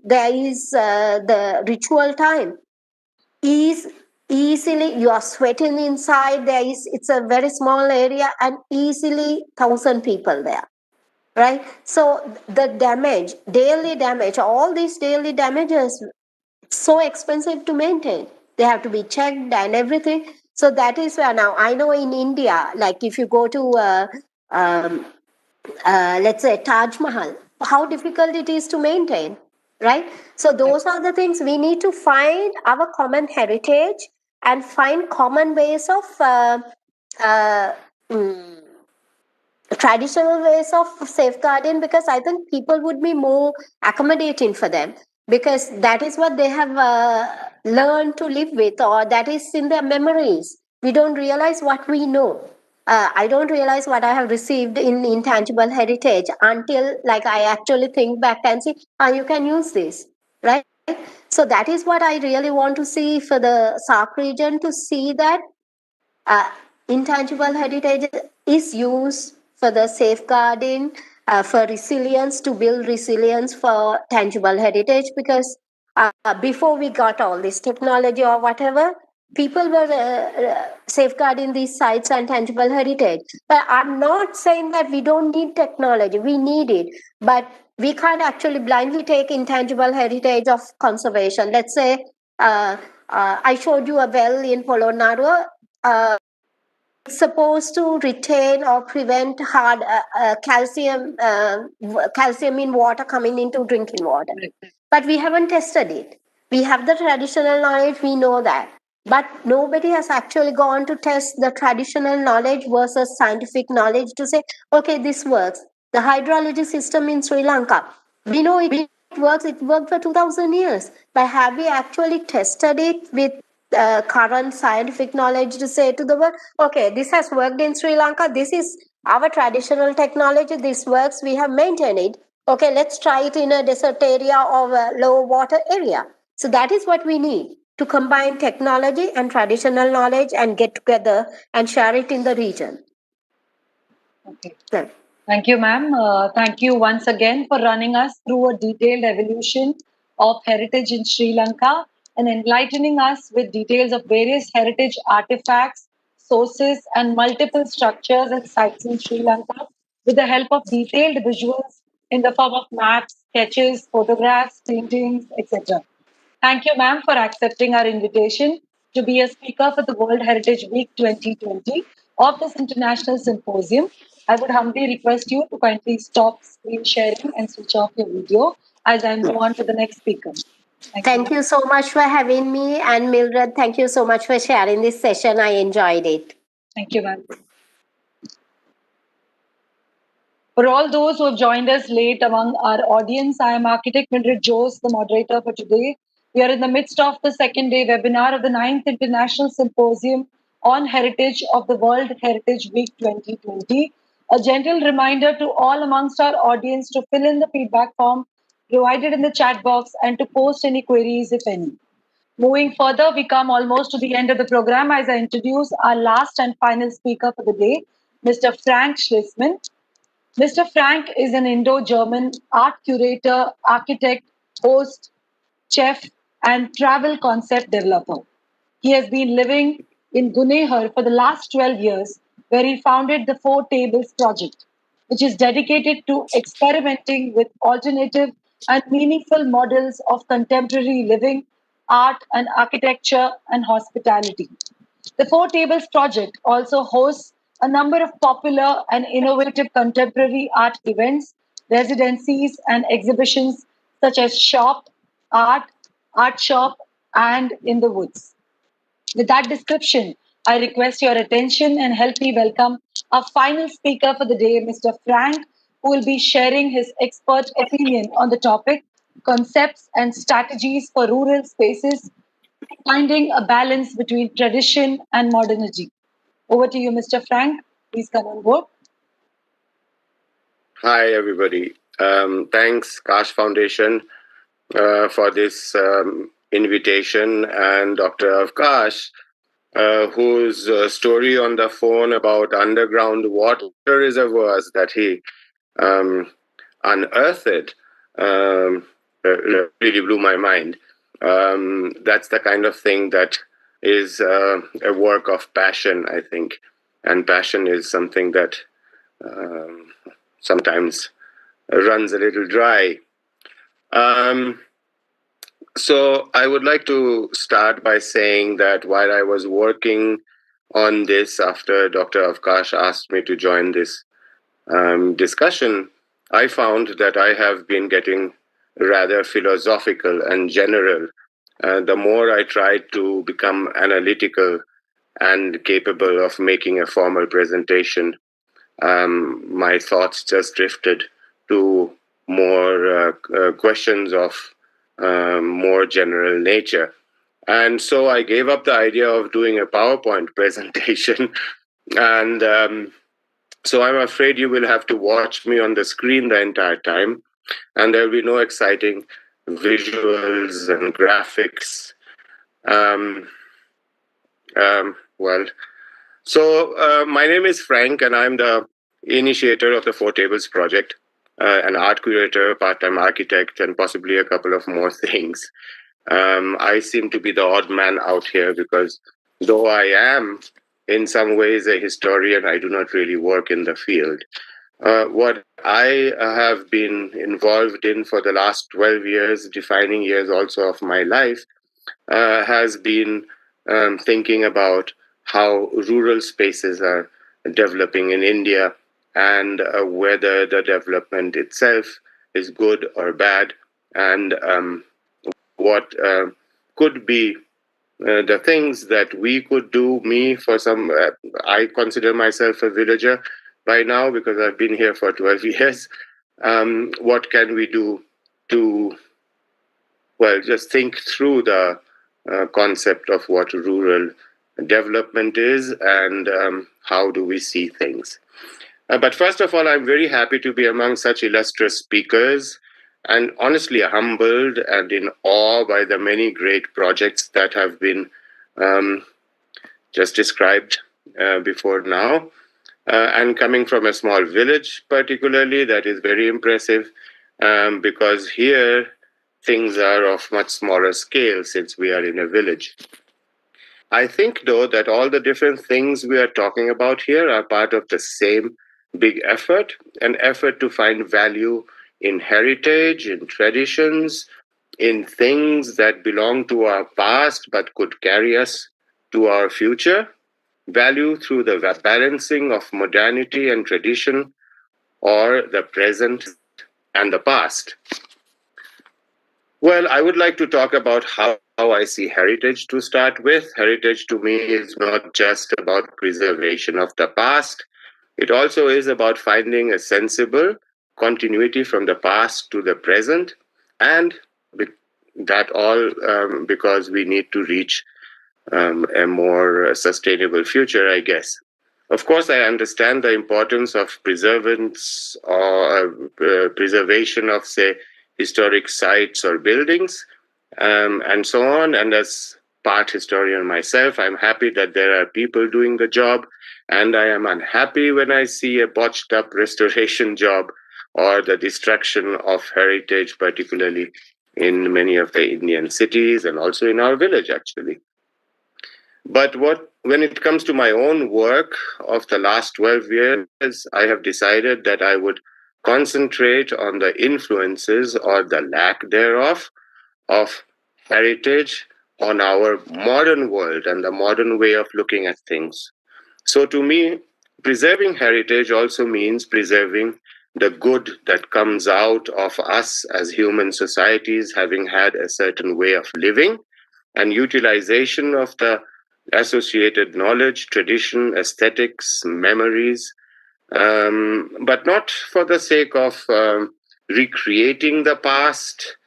there is the ritual time is easily, you are sweating inside. There is, it's a very small area and easily 1,000 people there, right? So the damage, daily damage, all these daily damages, so expensive to maintain. They have to be checked and everything. So that is where now I know in India, like if you go to um, let's say Taj Mahal, how difficult it is to maintain, right? So those are the things we need to find our common heritage and find common ways of uh, mm, traditional ways of safeguarding, because I think people would be more accommodating for them, because that is what they have learned to live with, or that is in their memories. We don't realize what we know. I don't realize what I have received in intangible heritage until like I actually think back and see, you can use this, right? So that is what I really want to see for the SAARC region, to see that uh, intangible heritage is used for the safeguarding, for resilience, to build resilience for tangible heritage, because before we got all this technology or whatever, people were safeguarding these sites and tangible heritage. But I'm not saying that we don't need technology, we need it, but we can't actually blindly take intangible heritage of conservation. Let's say I showed you a well in Polonnaruwa. Uh, supposed to retain or prevent hard calcium in water coming into drinking water, but we haven't tested it. We have the traditional knowledge, we know that, but nobody has actually gone to test the traditional knowledge versus scientific knowledge to say, okay, this works. The hydrology system in Sri Lanka, we know it works. It worked for 2000 years, but have we actually tested it with current scientific knowledge to say to the world, okay, this has worked in Sri Lanka, this is our traditional technology, this works, we have maintained it. Okay, let's try it in a desert area or a low water area. So that is what we need, to combine technology and traditional knowledge and get together and share it in the region. Okay. So, Thank you, ma'am. Thank you once again for running us through a detailed evolution of heritage in Sri Lanka and enlightening us with details of various heritage artifacts, sources, and multiple structures and sites in Sri Lanka with the help of detailed visuals in the form of maps, sketches, photographs, paintings, etc. Thank you, ma'am, for accepting our invitation to be a speaker for the World Heritage Week 2020 of this international symposium. I would humbly request you to kindly stop screen sharing and switch off your video as I move on to the next speaker. thank you so much for having me, and Mildred, thank you so much for sharing this session. I enjoyed it. Thank you, ma'am. For all those who have joined us late among our audience, I am Architect Mildred Jose, the moderator for today. We are in the midst of the second day webinar of the 9th International Symposium on Heritage of the World Heritage Week 2020. A gentle reminder to all amongst our audience to fill in the feedback form provided in the chat box and to post any queries, if any. Moving further, we come almost to the end of the program as I introduce our last and final speaker for the day, Mr. Frank Schlissman. Mr. Frank is an Indo German art curator, architect, host, chef, and travel concept developer. He has been living in Gunehar for the last 12 years, where he founded the Four Tables Project, which is dedicated to experimenting with alternative and meaningful models of contemporary living, art, and architecture and hospitality. The Four Tables Project also hosts a number of popular and innovative contemporary art events, residencies, and exhibitions such as Shop, Art, Art Shop, and In the Woods. With that description, I request your attention and help me welcome our final speaker for the day, Mr. Frank, who will be sharing his expert opinion on the topic concepts and strategies for rural spaces, finding a balance between tradition and modernity. Over to you, Mr. Frank. Please come on board. Hi, everybody. Thanks, Kaash Foundation, for this invitation, and Dr. Avkash, whose story on the phone about underground water reservoirs that he um, unearthed really blew my mind. That's the kind of thing that is a work of passion, I think. And passion is something that sometimes runs a little dry. So I would like to start by saying that while I was working on this after Dr. Avkash asked me to join this discussion, I found that I have been getting rather philosophical and general. The more I tried to become analytical and capable of making a formal presentation, my thoughts just drifted to more questions of more general nature. And so I gave up the idea of doing a PowerPoint presentation. And so I'm afraid you will have to watch me on the screen the entire time. And there will be no exciting visuals and graphics. Well, so my name is Frank, and I'm the initiator of the Four Tables Project, an art curator, part-time architect, and possibly a couple of more things. I seem to be the odd man out here because though I am in some ways a historian, I do not really work in the field. What I have been involved in for the last 12 years, defining years also of my life, has been thinking about how rural spaces are developing in India and whether the development itself is good or bad, and what could be the things that we could do. Me, for some, I consider myself a villager by now because I've been here for 12 years. What can we do to, well, just think through the concept of what rural development is and how do we see things. But first of all, I'm very happy to be among such illustrious speakers and honestly humbled and in awe by the many great projects that have been just described before now. And coming from a small village, particularly, that is very impressive because here things are of much smaller scale since we are in a village. I think, though, that all the different things we are talking about here are part of the same big effort, an effort to find value in heritage, in traditions, in things that belong to our past but could carry us to our future, value through the balancing of modernity and tradition, or the present and the past. Well, I would like to talk about how I see heritage to start with. Heritage to me is not just about preservation of the past. It also is about finding a sensible continuity from the past to the present, and that all because we need to reach a more sustainable future, I guess. Of course, I understand the importance of preservance or preservation of, say, historic sites or buildings, and so on. And as part historian myself, I'm happy that there are people doing the job, and I am unhappy when I see a botched up restoration job or the destruction of heritage, particularly in many of the Indian cities and also in our village, actually. But when it comes to my own work of the last 12 years, I have decided that I would concentrate on the influences or the lack thereof of heritage on our modern world and the modern way of looking at things. So to me, preserving heritage also means preserving the good that comes out of us as human societies having had a certain way of living, and utilization of the associated knowledge, tradition, aesthetics, memories, but not for the sake of recreating the past,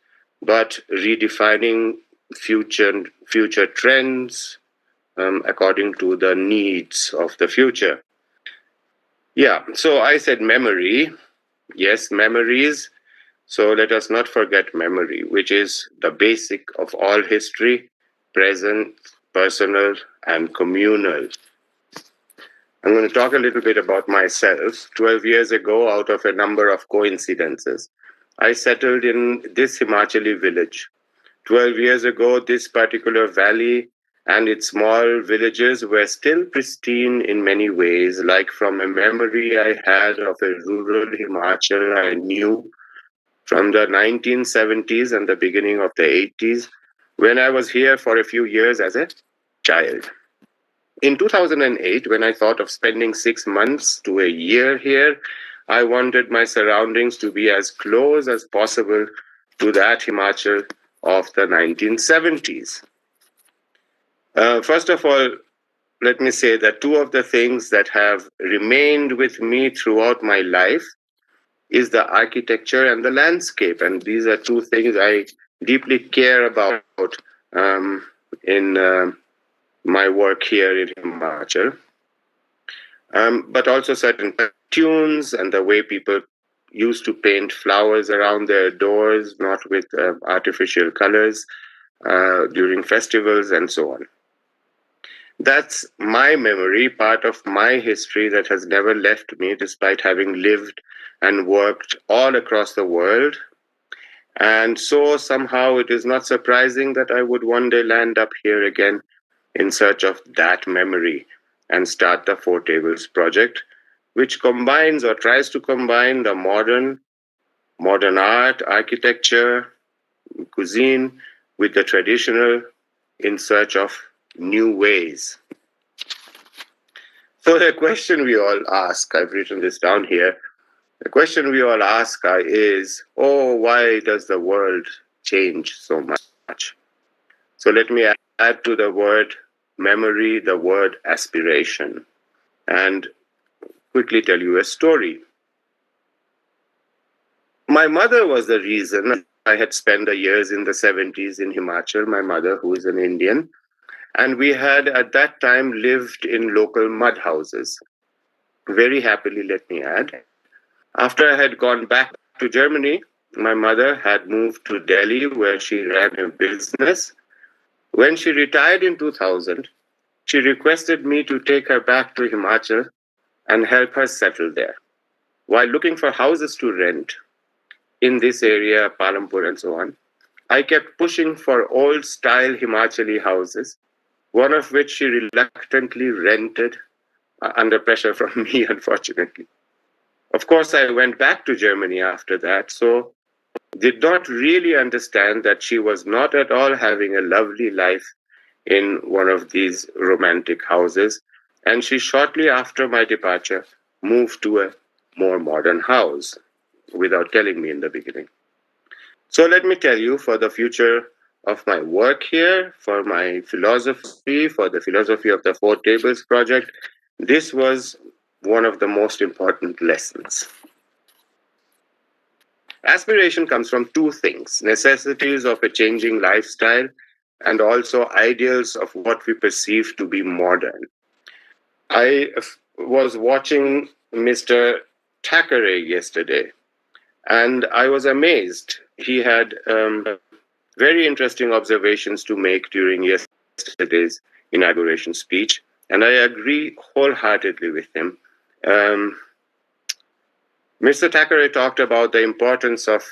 but redefining future trends according to the needs of the future. Yeah, so I said memory. Yes, memories. So let us not forget memory, which is the basic of all history, present, personal, and communal. I'm going to talk a little bit about myself. 12 years ago, out of a number of coincidences, I settled in this Himachali village. 12 years ago, this particular valley and its small villages were still pristine in many ways, like from a memory I had of a rural Himachal I knew from the 1970s and the beginning of the 80s, when I was here for a few years as a child. In 2008, when I thought of spending 6 months to a year here, I wanted my surroundings to be as close as possible to that Himachal of the 1970s. First of all, let me say that two of the things that have remained with me throughout my life is the architecture and the landscape. And these are two things I deeply care about in my work here in Himachal. But also certain tunes and the way people used to paint flowers around their doors, not with artificial colors, during festivals and so on. That's my memory, part of my history that has never left me, despite having lived and worked all across the world. And so somehow it is not surprising that I would one day land up here again in search of that memory and start the Four Tables project, which combines or tries to combine the modern art, architecture, cuisine with the traditional in search of new ways. So the question we all ask, I've written this down here, the question we all ask is, oh, why does the world change so much? So let me add to the word memory the word aspiration and quickly tell you a story. My mother was the reason I had spent the years in the 70s in Himachal, my mother, who is an Indian. And we had at that time lived in local mud houses. Very happily, let me add. After I had gone back to Germany, my mother had moved to Delhi where she ran a business. When she retired in 2000, she requested me to take her back to Himachal and help her settle there. While looking for houses to rent in this area, Palampur and so on, I kept pushing for old-style Himachali houses, one of which she reluctantly rented under pressure from me, unfortunately. Of course, I went back to Germany after that, so did not really understand that she was not at all having a lovely life in one of these romantic houses. And she shortly after my departure moved to a more modern house without telling me in the beginning. So let me tell you, for the future of my work here, for my philosophy, for the philosophy of the Four Tables project, this was one of the most important lessons. Aspiration comes from two things: necessities of a changing lifestyle and also ideals of what we perceive to be modern. I was watching Mr. Thackeray yesterday, and I was amazed. He had very interesting observations to make during yesterday's inauguration speech, and I agree wholeheartedly with him. Mr. Thackeray talked about the importance of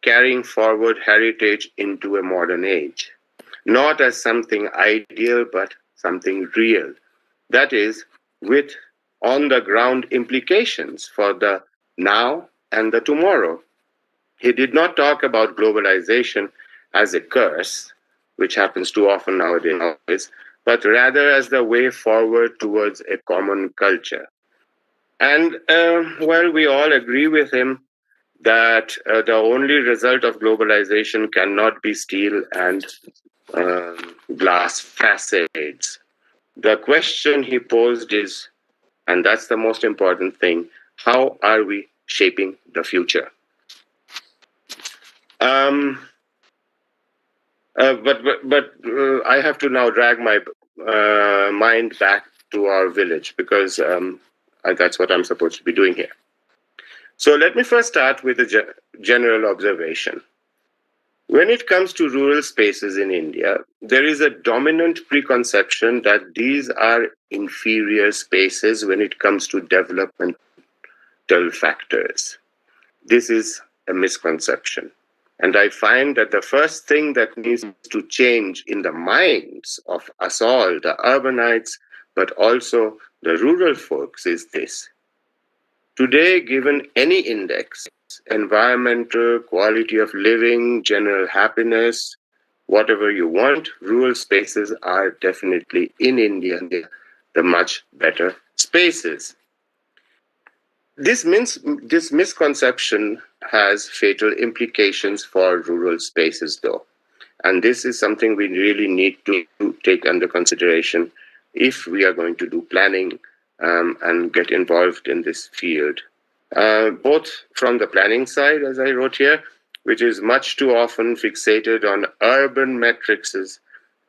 carrying forward heritage into a modern age, not as something ideal, but something real. That is, with on-the-ground implications for the now and the tomorrow. He did not talk about globalization as a curse, which happens too often nowadays, but rather as the way forward towards a common culture. And well, we all agree with him that the only result of globalization cannot be steel and glass facades. The question he posed is, and that's the most important thing, how are we shaping the future? But I have to now drag my mind back to our village because that's what I'm supposed to be doing here. So let me first start with a general observation. When it comes to rural spaces in India, there is a dominant preconception that these are inferior spaces when it comes to developmental factors. This is a misconception. And I find that the first thing that needs to change in the minds of us all, the urbanites, but also the rural folks, is this. Today, given any index, environmental, quality of living, general happiness, whatever you want, rural spaces are definitely in India the much better spaces. This misconception has fatal implications for rural spaces, though. And this is something we really need to take under consideration if we are going to do planning and get involved in this field. Both from the planning side, as I wrote here, which is much too often fixated on urban metrics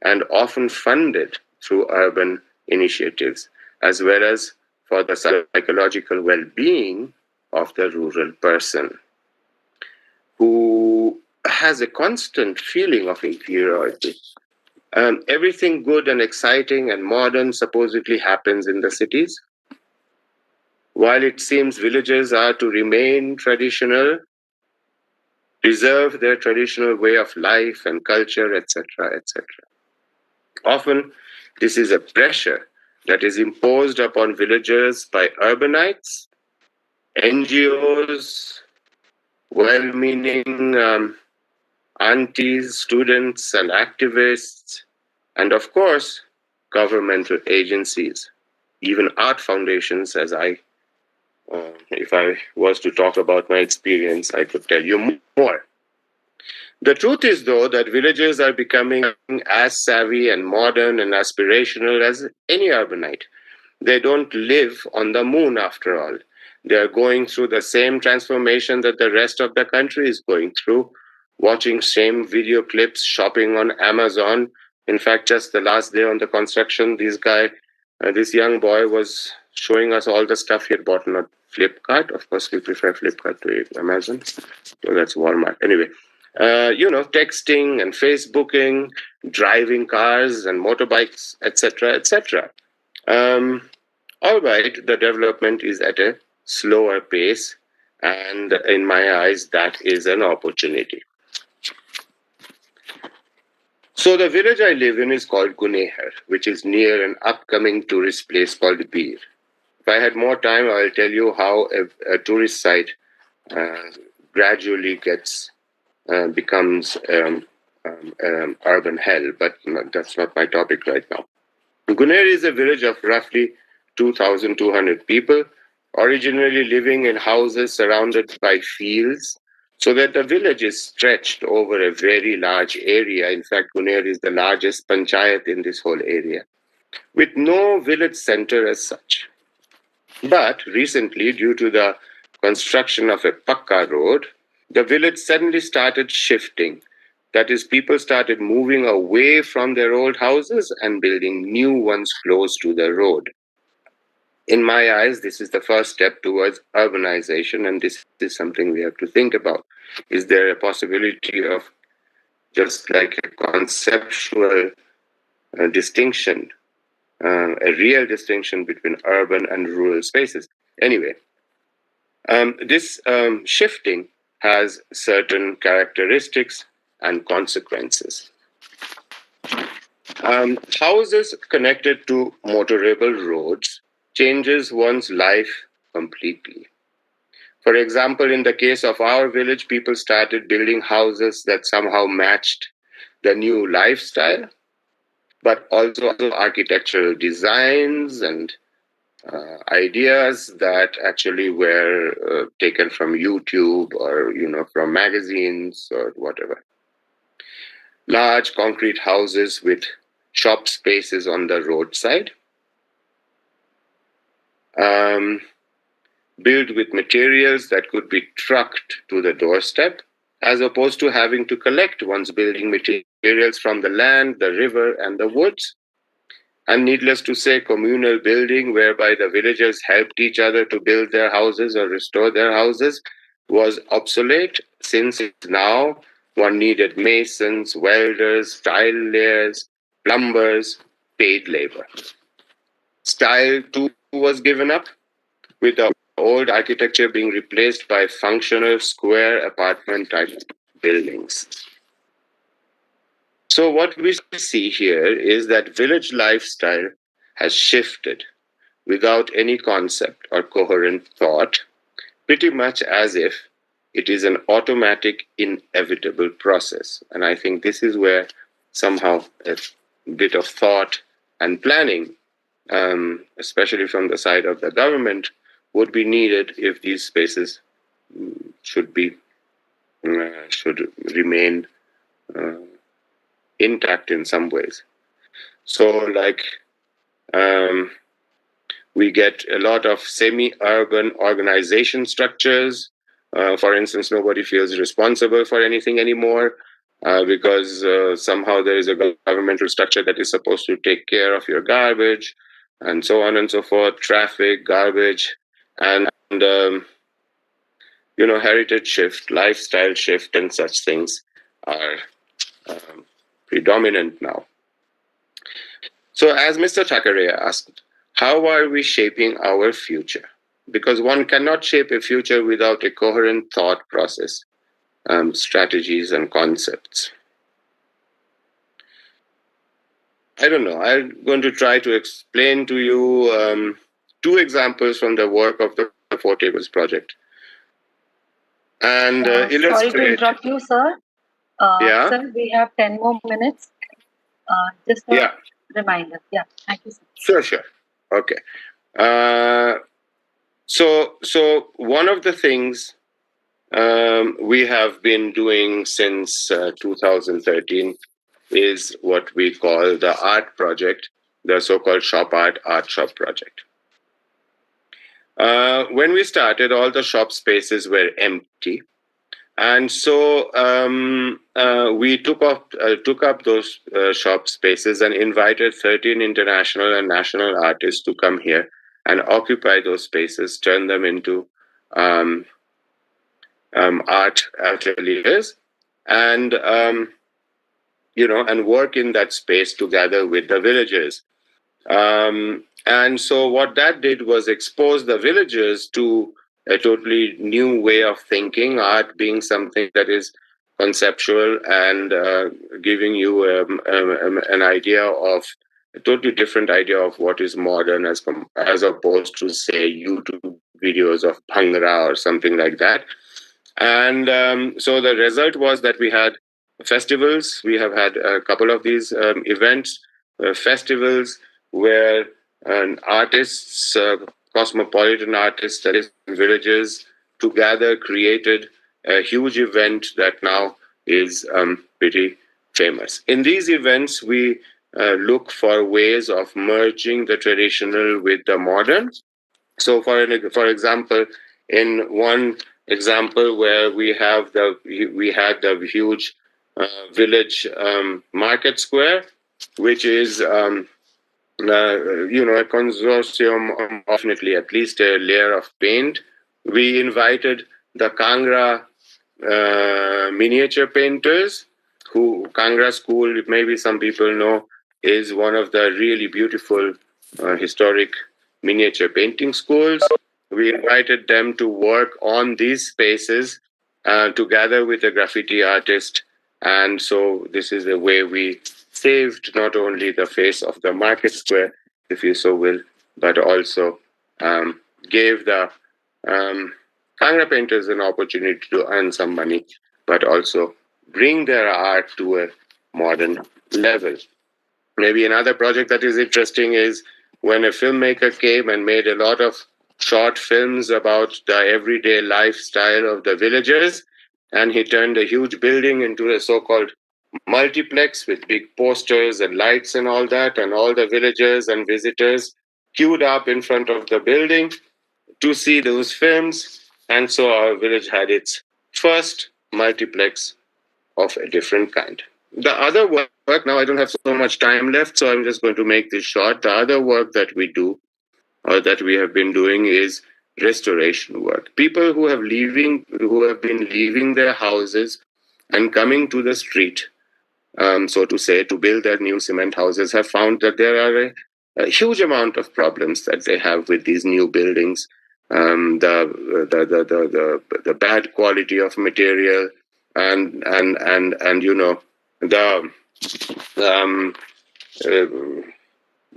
and often funded through urban initiatives, as well as for the psychological well-being of the rural person who has a constant feeling of inferiority. Everything good and exciting and modern supposedly happens in the cities, while it seems villages are to remain traditional, preserve their traditional way of life and culture, etc., etc. Often, this is a pressure that is imposed upon villagers by urbanites, NGOs, well-meaning aunties, students, and activists, and of course, governmental agencies, even art foundations, as if I was to talk about my experience, I could tell you more. The truth is, though, that villages are becoming as savvy and modern and aspirational as any urbanite. They don't live on the moon, after all. They are going through the same transformation that the rest of the country is going through, watching same video clips, shopping on Amazon. In fact, just the last day on the construction, this young boy was showing us all the stuff he had bought on Flipkart. Of course, we prefer Flipkart to Amazon. So that's Walmart. Anyway, texting and Facebooking, driving cars and motorbikes, etc., etc. All right, the development is at a slower pace, and in my eyes, that is an opportunity. So the village I live in is called Guneher, which is near an upcoming tourist place called Bir. If I had more time, I'll tell you how a tourist site gradually becomes urban hell, but that's not my topic right now. Guneher is a village of roughly 2,200 people, originally living in houses surrounded by fields, so that the village is stretched over a very large area. In fact, Guneher is the largest panchayat in this whole area, with no village center as such. But recently, due to the construction of a Pakka road, the village suddenly started shifting. That is, people started moving away from their old houses and building new ones close to the road. In my eyes, this is the first step towards urbanization, and this is something we have to think about. Is there a possibility of just like a conceptual distinction, a real distinction between urban and rural spaces? Anyway, this shifting has certain characteristics and consequences. Houses connected to motorable roads changes one's life completely. For example, in the case of our village, people started building houses that somehow matched the new lifestyle, but also architectural designs and ideas that actually were taken from YouTube or from magazines or whatever. Large concrete houses with shop spaces on the roadside, built with materials that could be trucked to the doorstep, as opposed to having to collect one's building materials from the land, the river, and the woods. And needless to say, communal building, whereby the villagers helped each other to build their houses or restore their houses, was obsolete, since now one needed masons, welders, tile layers, plumbers, paid labor. Style too was given up, with the old architecture being replaced by functional square apartment type buildings. So what we see here is that village lifestyle has shifted without any concept or coherent thought, pretty much as if it is an automatic, inevitable process. And I think this is where somehow a bit of thought and planning, especially from the side of the government, would be needed if these spaces should remain intact in some ways. So, like, we get a lot of semi-urban organization structures. For instance, nobody feels responsible for anything anymore because somehow there is a governmental structure that is supposed to take care of your garbage and so on and so forth, traffic, garbage, and heritage shift, lifestyle shift, and such things are predominant now. So as Mr. Thackeray asked, how are we shaping our future? Because one cannot shape a future without a coherent thought process, strategies and concepts. I don't know. I'm going to try to explain to you two examples from the work of the Four Tables project. And illustrate. Sorry to interrupt you, sir. Yeah. Sir, we have 10 more minutes. Just a reminder. Yeah, thank you, sir. Sure. Okay. So one of the things we have been doing since 2013 is what we call the art project, the so-called Shop Art Shop project. When we started, all the shop spaces were empty. And so we took up those shop spaces and invited 13 international and national artists to come here and occupy those spaces, turn them into art ateliers, and and work in that space together with the villagers. And so what that did was expose the villagers to a totally new way of thinking, art being something that is conceptual and giving you an idea of a totally different idea of what is modern as opposed to, say, YouTube videos of Bhangra or something like that. And so the result was that we had festivals. We have had a couple of these events, festivals where artists, cosmopolitan artists, that is, villages, together created a huge event that now is pretty famous. In these events, we look for ways of merging the traditional with the modern. So, for example, in one example where we had the huge village market square, which is a consortium, definitely at least a layer of paint. We invited the Kangra miniature painters, who Kangra School, maybe some people know, is one of the really beautiful historic miniature painting schools. We invited them to work on these spaces together with a graffiti artist. And so this is the way we saved not only the face of the market square, if you so will, but also gave the Kangra painters an opportunity to earn some money, but also bring their art to a modern level. Maybe another project that is interesting is when a filmmaker came and made a lot of short films about the everyday lifestyle of the villagers, and he turned a huge building into a so-called multiplex with big posters and lights and all that, and all the villagers and visitors queued up in front of the building to see those films. And so our village had its first multiplex of a different kind. The other work, now I don't have so much time left, so I'm just going to make this short. The other work that we do, or that we have been doing, is restoration work. People who have been leaving their houses and coming to the street, so to say, to build their new cement houses, have found that there are a huge amount of problems that they have with these new buildings. The bad quality of material, and the um, uh,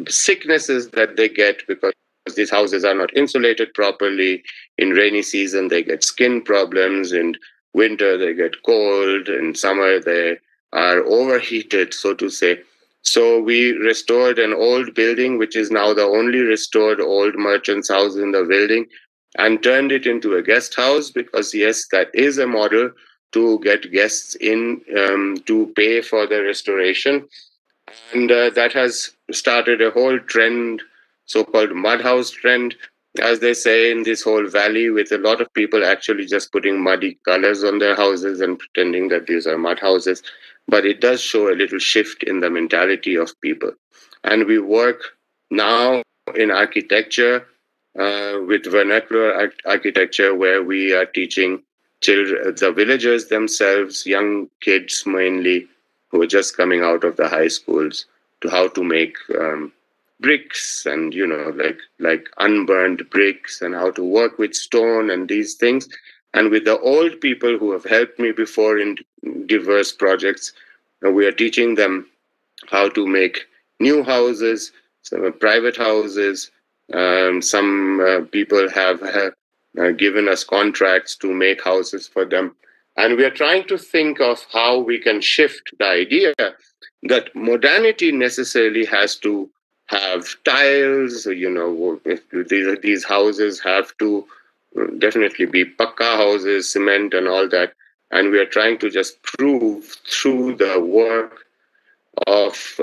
sicknesses that they get because these houses are not insulated properly. In rainy season, they get skin problems. In winter, they get cold. In summer, they are overheated, so to say. So we restored an old building, which is now the only restored old merchant's house in the building, and turned it into a guest house, because yes, that is a model to get guests in, to pay for the restoration. And that has started a whole trend, so-called mud house trend, as they say, in this whole valley, with a lot of people actually just putting muddy colors on their houses and pretending that these are mud houses. But it does show a little shift in the mentality of people. And we work now in architecture, with vernacular architecture, where we are teaching children, the villagers themselves, young kids mainly, who are just coming out of the high schools, to how to make bricks, and like unburned bricks, and how to work with stone and these things. And with the old people who have helped me before in diverse projects, we are teaching them how to make new houses, some private houses. Some people have given us contracts to make houses for them. And we are trying to think of how we can shift the idea that modernity necessarily has to have tiles. These houses have to definitely be pakka houses, cement and all that. And we are trying to just prove through the work of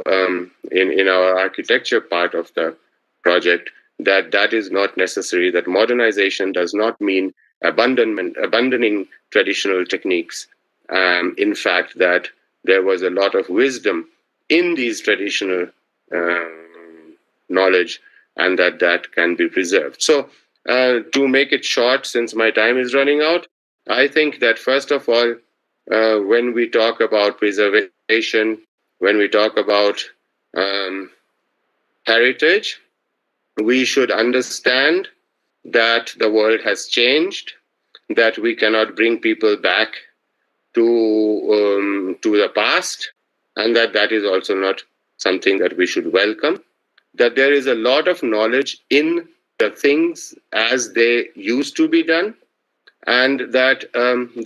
in our architecture part of the project that is not necessary, that modernization does not mean abandoning traditional techniques. In fact, that there was a lot of wisdom in these traditional knowledge, and that can be preserved. So to make it short, since my time is running out, I think that first of all, when we talk about preservation, when we talk about heritage, we should understand that the world has changed, that we cannot bring people back to the past, and that is also not something that we should welcome. That there is a lot of knowledge in the things as they used to be done, and that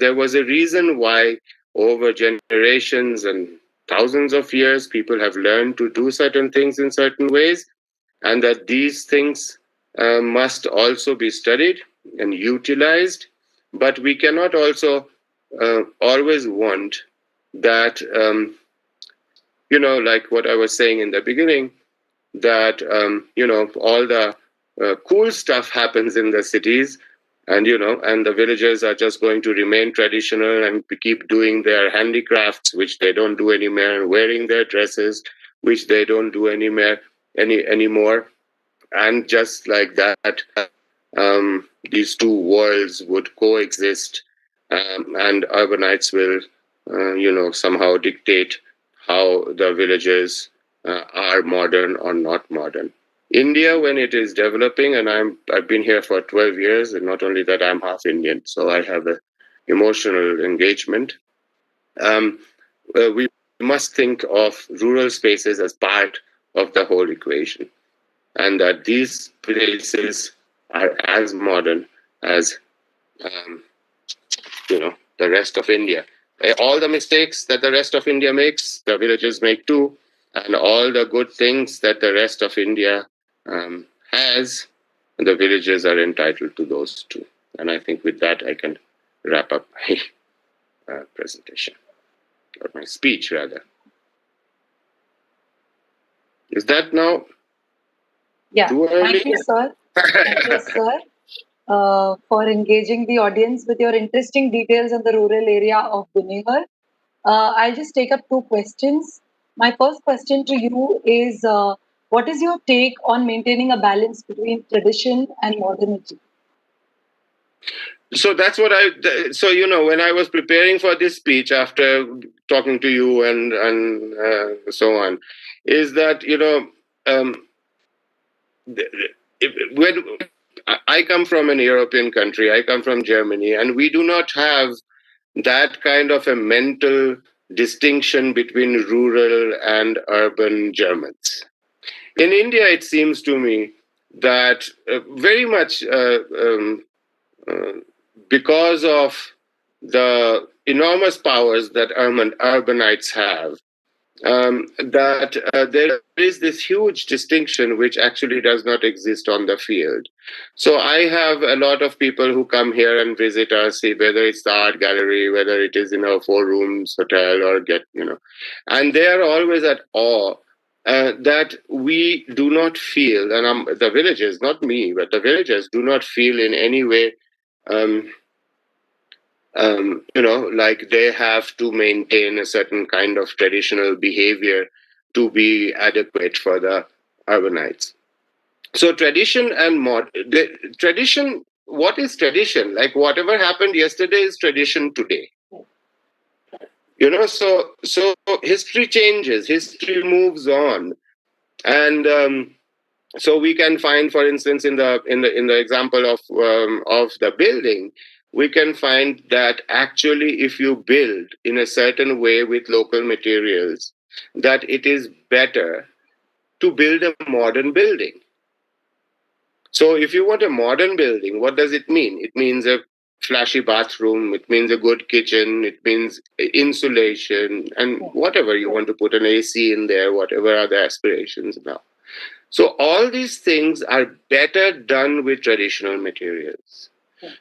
there was a reason why over generations and thousands of years people have learned to do certain things in certain ways, and that these things must also be studied and utilized. But we cannot also always want that, like what I was saying in the beginning, that all the cool stuff happens in the cities, and and the villagers are just going to remain traditional and keep doing their handicrafts, which they don't do anymore, wearing their dresses, which they don't do anymore. And just like that, these two worlds would coexist, and urbanites will somehow dictate how the villages are modern or not modern. India, when it is developing, and I've been here for 12 years, and not only that, I'm half Indian, so I have a emotional engagement. We must think of rural spaces as part of the whole equation, and that these places are as modern as the rest of India. All the mistakes that the rest of India makes, the villages make too, and all the good things that the rest of India has, the villages are entitled to those too. And I think with that I can wrap up my presentation. or my speech rather. Is that now Yeah. too early? Thank you, sir. Thank you, sir, for engaging the audience with your interesting details on the rural area of Gunehar. I'll just take up two questions. My first question to you is what is your take on maintaining a balance between tradition and modernity? So that's what so when I was preparing for this speech after talking to you and so on, is that when I come from an European country, I come from Germany, and we do not have that kind of a mental distinction between rural and urban Germans. In India, it seems to me that very much because of the enormous powers that urbanites have, that there is this huge distinction which actually does not exist on the field. So I have a lot of people who come here and visit us, whether it's the art gallery, whether it is in a 4 rooms hotel or and they are always at awe that we do not feel, and the villagers, not me, but the villagers do not feel in any way like they have to maintain a certain kind of traditional behavior to be adequate for the urbanites. So tradition and tradition, what is tradition? Like whatever happened yesterday is tradition today. So history changes, history moves on, and so we can find, for instance, in the example of the building, we can find that actually if you build in a certain way with local materials, that it is better to build a modern building. So if you want a modern building, what does it mean? It means a flashy bathroom, it means a good kitchen, it means insulation, and whatever you want to put an AC in there, whatever are the aspirations now. So all these things are better done with traditional materials.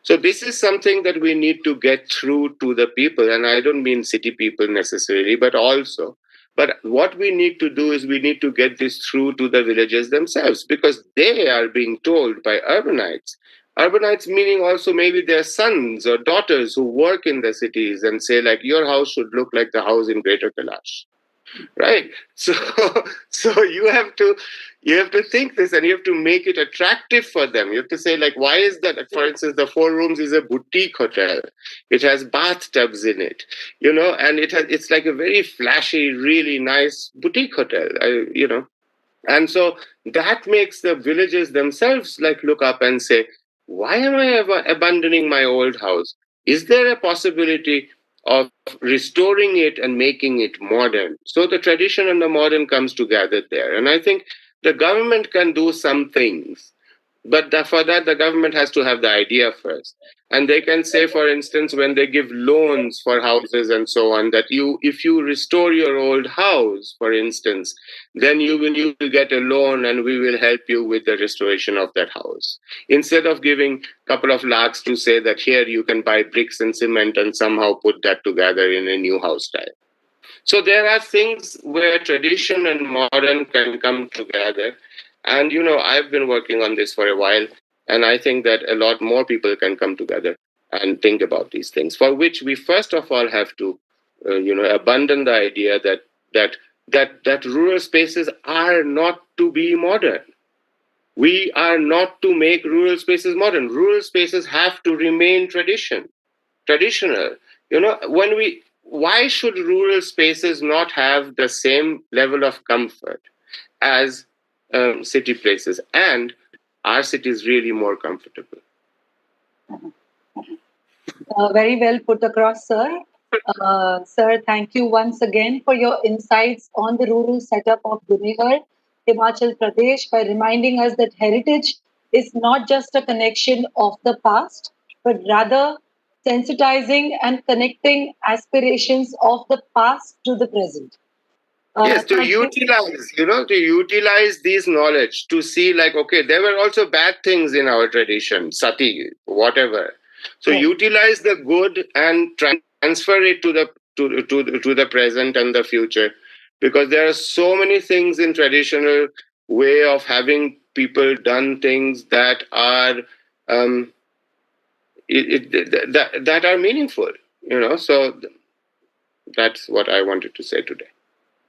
So this is something that we need to get through to the people, and I don't mean city people necessarily, but also. But what we need to do is we need to get this through to the villagers themselves, because they are being told by urbanites. Urbanites meaning also maybe their sons or daughters who work in the cities and say like, your house should look like the house in Greater Kailash. Right. So you have to think this, and you have to make it attractive for them. You have to say like, why is that? For instance, the 4 rooms is a boutique hotel. It has bathtubs in it, and it's like a very flashy, really nice boutique hotel. And so that makes the villagers themselves like look up and say, why am I ever abandoning my old house? Is there a possibility of restoring it and making it modern? So the tradition and the modern comes together there. And I think the government can do some things, but for that, the government has to have the idea first. And they can say, for instance, when they give loans for houses and so on, that if you restore your old house, for instance, then you will get a loan and we will help you with the restoration of that house. Instead of giving a couple of lakhs to say that here you can buy bricks and cement and somehow put that together in a new house style. So there are things where tradition and modern can come together. And, I've been working on this for a while. And I think that a lot more people can come together and think about these things, for which we first of all have to, abandon the idea that rural spaces are not to be modern. We are not to make rural spaces modern. Rural spaces have to remain traditional. Why should rural spaces not have the same level of comfort as city places? And our city is really more comfortable. Very well put across, sir. Sir, thank you once again for your insights on the rural setup of Gunehar, Himachal Pradesh, by reminding us that heritage is not just a connection of the past, but rather sensitizing and connecting aspirations of the past to the present. Yes, to utilize these knowledge, to see like, okay, there were also bad things in our tradition, sati, whatever. So utilize the good and transfer it to the to the present and the future, because there are so many things in traditional way of having people done things that are that are meaningful, so that's what I wanted to say today.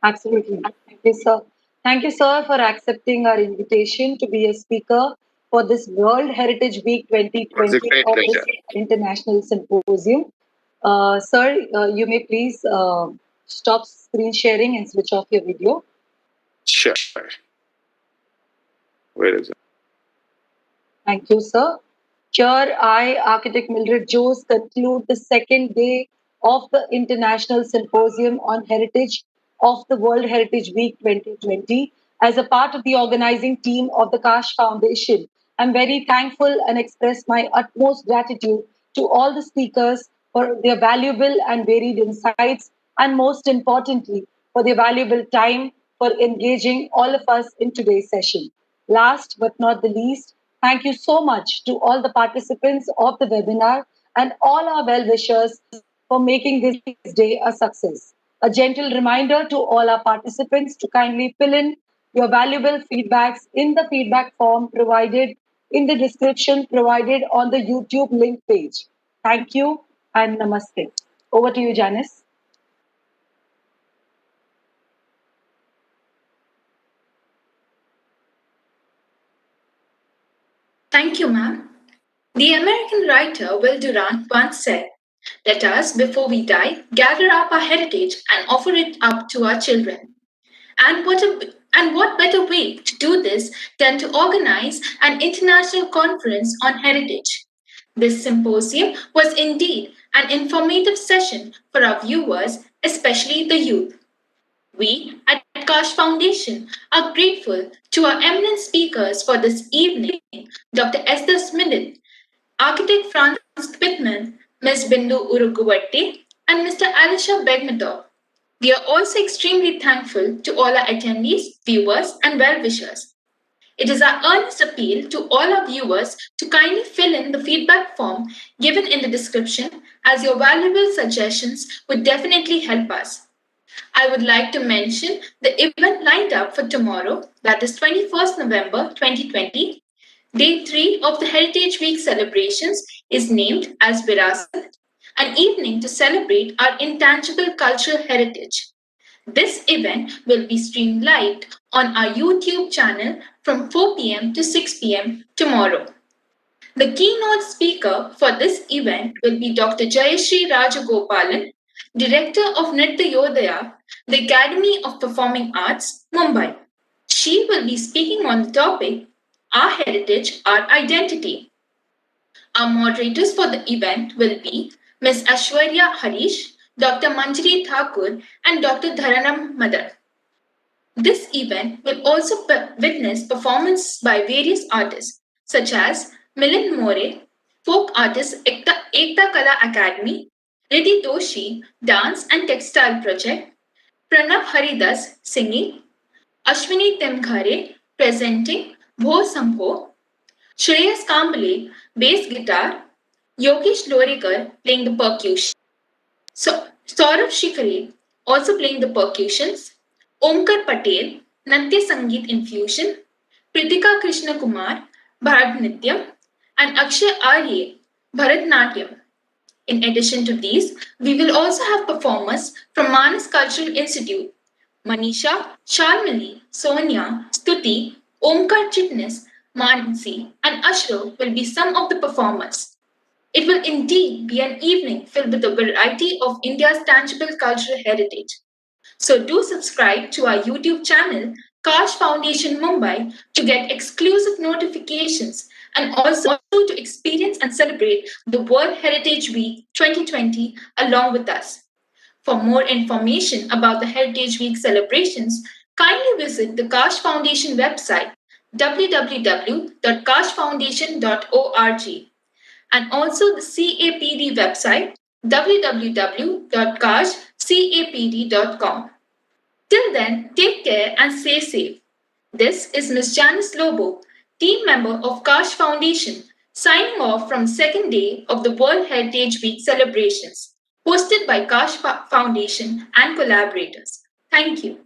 Absolutely. Thank you, sir. Thank you, sir, for accepting our invitation to be a speaker for this World Heritage Week It was a 2020 great of this pleasure. international symposium. Sir, you may please stop screen sharing and switch off your video. Sure. Where is it? Thank you, sir. Here, I, Architect Mildred Jose, conclude the second day of the International Symposium on Heritage of the World Heritage Week 2020 as a part of the organizing team of the Kaash Foundation. I'm very thankful and express my utmost gratitude to all the speakers for their valuable and varied insights, and most importantly, for their valuable time for engaging all of us in today's session. Last but not the least, thank you so much to all the participants of the webinar and all our well-wishers for making this day a success. A gentle reminder to all our participants to kindly fill in your valuable feedbacks in the feedback form provided in the description provided on the YouTube link page. Thank you and namaste. Over to you, Janice. Thank you, ma'am. The American writer Will Durant once said, "Let us, before we die, gather up our heritage and offer it up to our children." And what better way to do this than to organize an international conference on heritage? This symposium was indeed an informative session for our viewers, especially the youth. We at Kaash Foundation are grateful to our eminent speakers for this evening, Dr. Esther Smith, Architect Franz Pittman, Ms. Bindu Uruguvatte, and Mr. Alisha Begmatov. We are also extremely thankful to all our attendees, viewers, and well-wishers. It is our earnest appeal to all our viewers to kindly fill in the feedback form given in the description, as your valuable suggestions would definitely help us. I would like to mention the event lined up for tomorrow, that is 21st November 2020. Day 3 of the Heritage Week celebrations is named as Virasat, an evening to celebrate our intangible cultural heritage. This event will be streamed live on our YouTube channel from 4 p.m. to 6 p.m. tomorrow. The keynote speaker for this event will be Dr. Jayashree Rajagopalan, Director of Nritya Yodaya, the Academy of Performing Arts, Mumbai. She will be speaking on the topic, Our Heritage, Our Identity. Our moderators for the event will be Ms. Ashwarya Harish, Dr. Manjari Thakur, and Dr. Dharanam Madar. This event will also witness performances by various artists such as Milind More, folk artist Ekta Kala Academy, Riddhi Doshi, Dance and Textile Project, Pranav Haridas, singing, Ashwini Temghare, presenting Bho Sambho, Shreyas Kambale, bass guitar, Yogesh Lorikar playing the percussion, Saurav Shikhare also playing the percussions, Omkar Patel, Natya Sangeet Infusion, Pritika Krishna Kumar, Bharatanatyam, and Akshay Arye, Bharatnatyam. In addition to these, we will also have performers from Manas Cultural Institute. Manisha, Sharmili, Sonia, Stuti, Omkar Chitnis, Mansi, and Ashro will be some of the performers. It will indeed be an evening filled with a variety of India's tangible cultural heritage. So do subscribe to our YouTube channel, Kaash Foundation Mumbai, to get exclusive notifications and also to experience and celebrate the World Heritage Week 2020 along with us. For more information about the Heritage Week celebrations, kindly visit the Kaash Foundation website www.kashfoundation.org and also the CAPD website www.kashcapd.com. Till then, take care and stay safe. This is Ms. Janice Lobo, team member of Kaash Foundation, signing off from the second day of the World Heritage Week celebrations. hosted by Kaash Foundation and collaborators. Thank you.